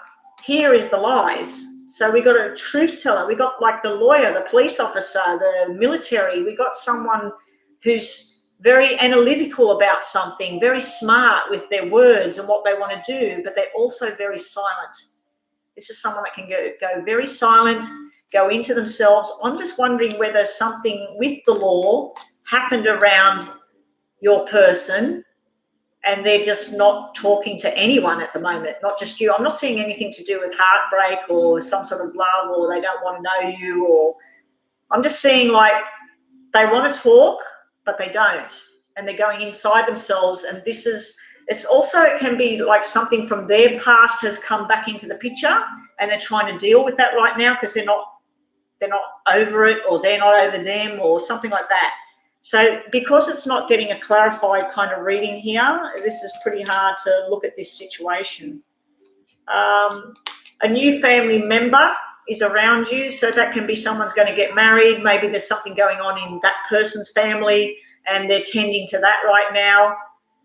Here is the lies. So we got a truth teller. We got like the lawyer, the police officer, the military. We got someone who's very analytical about something, very smart with their words and what they want to do, but they're also very silent. This is someone that can go very silent, go into themselves. I'm just wondering whether something with the law happened around your person and they're just not talking to anyone at the moment, not just you. I'm not seeing anything to do with heartbreak or some sort of love or they don't want to know you, or I'm just seeing like they want to talk, but they don't, and they're going inside themselves. And this is, it's also, it can be like something from their past has come back into the picture and they're trying to deal with that right now because they're not over it, or they're not over them, or something like that. So because it's not getting a clarified kind of reading here, this is pretty hard to look at this situation. A new family member is around you, so that can be someone's going to get married. Maybe there's something going on in that person's family and they're tending to that right now.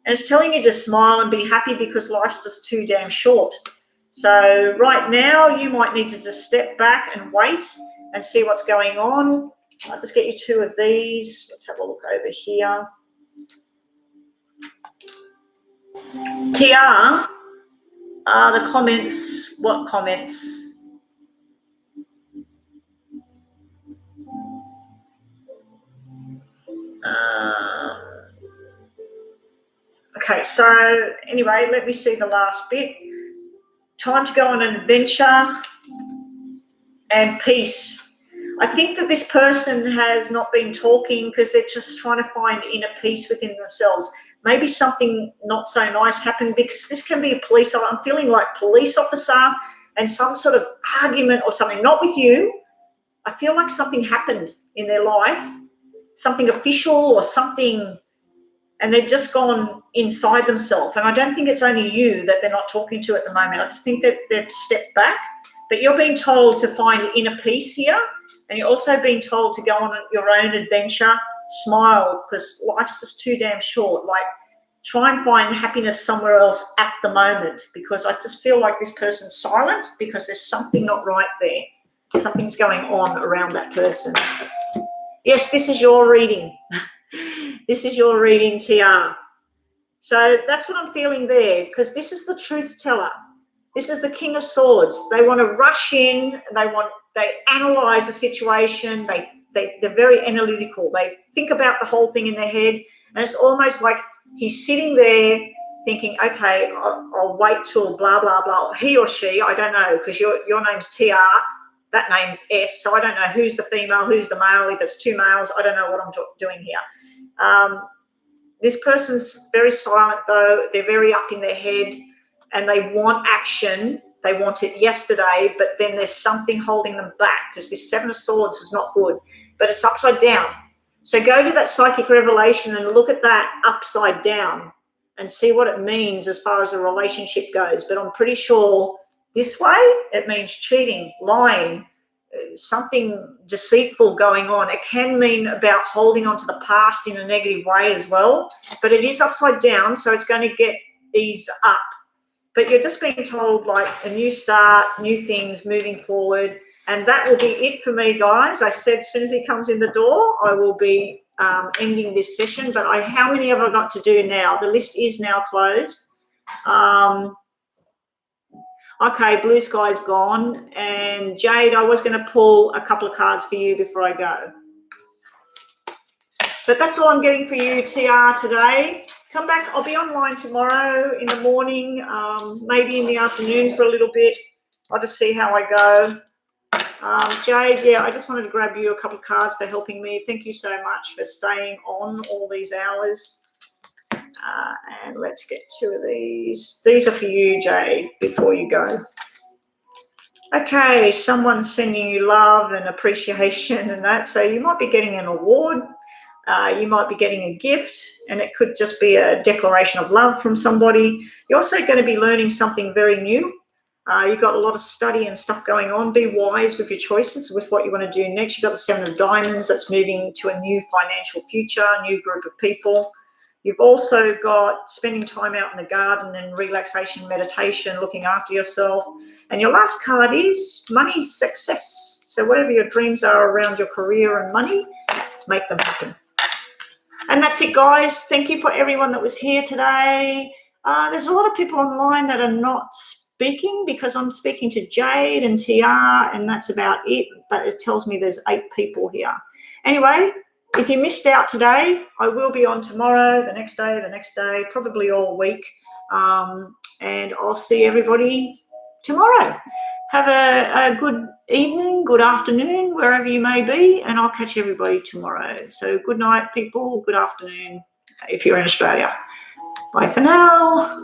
And it's telling you to smile and be happy because life's just too damn short. So right now you might need to just step back and wait and see what's going on. I'll just get you two of these. Let's have a look over here. TR, the comments, what comments? Okay, so anyway, let me see the last bit. Time to go on an adventure and peace. I think that this person has not been talking because they're just trying to find inner peace within themselves. Maybe something not so nice happened, because this can be a police, I'm feeling like police officer and some sort of argument or something, not with you. I feel like something happened in their life, something official or something, and they've just gone inside themselves. And I don't think it's only you that they're not talking to at the moment. I just think that they've stepped back. But you're being told to find inner peace here, and you're also being told to go on your own adventure, smile, because life's just too damn short. Like, try and find happiness somewhere else at the moment, because I just feel like this person's silent because there's something not right there. Something's going on around that person. Yes, this is your reading. This is your reading, TR. So that's what I'm feeling there, because this is the truth teller. This is the King of Swords. They want to rush in. They analyze the situation. They're very analytical. They think about the whole thing in their head, and it's almost like he's sitting there thinking, okay, I'll wait till blah, blah, blah. He or she, I don't know, because your name's TR, that name's S, so I don't know who's the female, who's the male. If it's two males, I don't know what I'm doing here. This person's very silent, though. They're very up in their head, and they want action. They want it yesterday, but then there's something holding them back, because this Seven of Swords is not good, but it's upside down. So go to that psychic revelation and look at that upside down and see what it means as far as a relationship goes. But I'm pretty sure this way it means cheating, lying, something deceitful going on. It can mean about holding on to the past in a negative way as well, but it is upside down, so it's going to get eased up. But you're just being told, like, a new start, new things, moving forward. And that will be it for me, guys. I said as soon as he comes in the door, I will be ending this session, but how many have I got to do now? The list is now closed. Okay, Blue Sky's gone. And Jade, I was going to pull a couple of cards for you before I go. But that's all I'm getting for you, TR, today. Come back. I'll be online tomorrow in the morning, maybe in the afternoon for a little bit. I'll just see how I go. Jade, yeah, I just wanted to grab you a couple of cards for helping me. Thank you so much for staying on all these hours. And let's get two of these. These are for you, Jade, before you go. Okay, someone's sending you love and appreciation and that. So you might be getting an award. You might be getting a gift, and it could just be a declaration of love from somebody. You're also going to be learning something very new. You've got a lot of study and stuff going on. Be wise with your choices, with what you want to do next. You've got the Seven of Diamonds that's moving to a new financial future, a new group of people. You've also got spending time out in the garden and relaxation, meditation, looking after yourself. And your last card is money success. So whatever your dreams are around your career and money, make them happen. And that's it, guys. Thank you for everyone that was here today. There's a lot of people online that are not speaking because I'm speaking to Jade and TR, and that's about it. But it tells me there's 8 people here. Anyway, if you missed out today, I will be on tomorrow, the next day, probably all week. And I'll see everybody tomorrow. Have a good evening, good afternoon, wherever you may be, and I'll catch everybody tomorrow. So good night, people. Good afternoon if you're in Australia. Bye for now.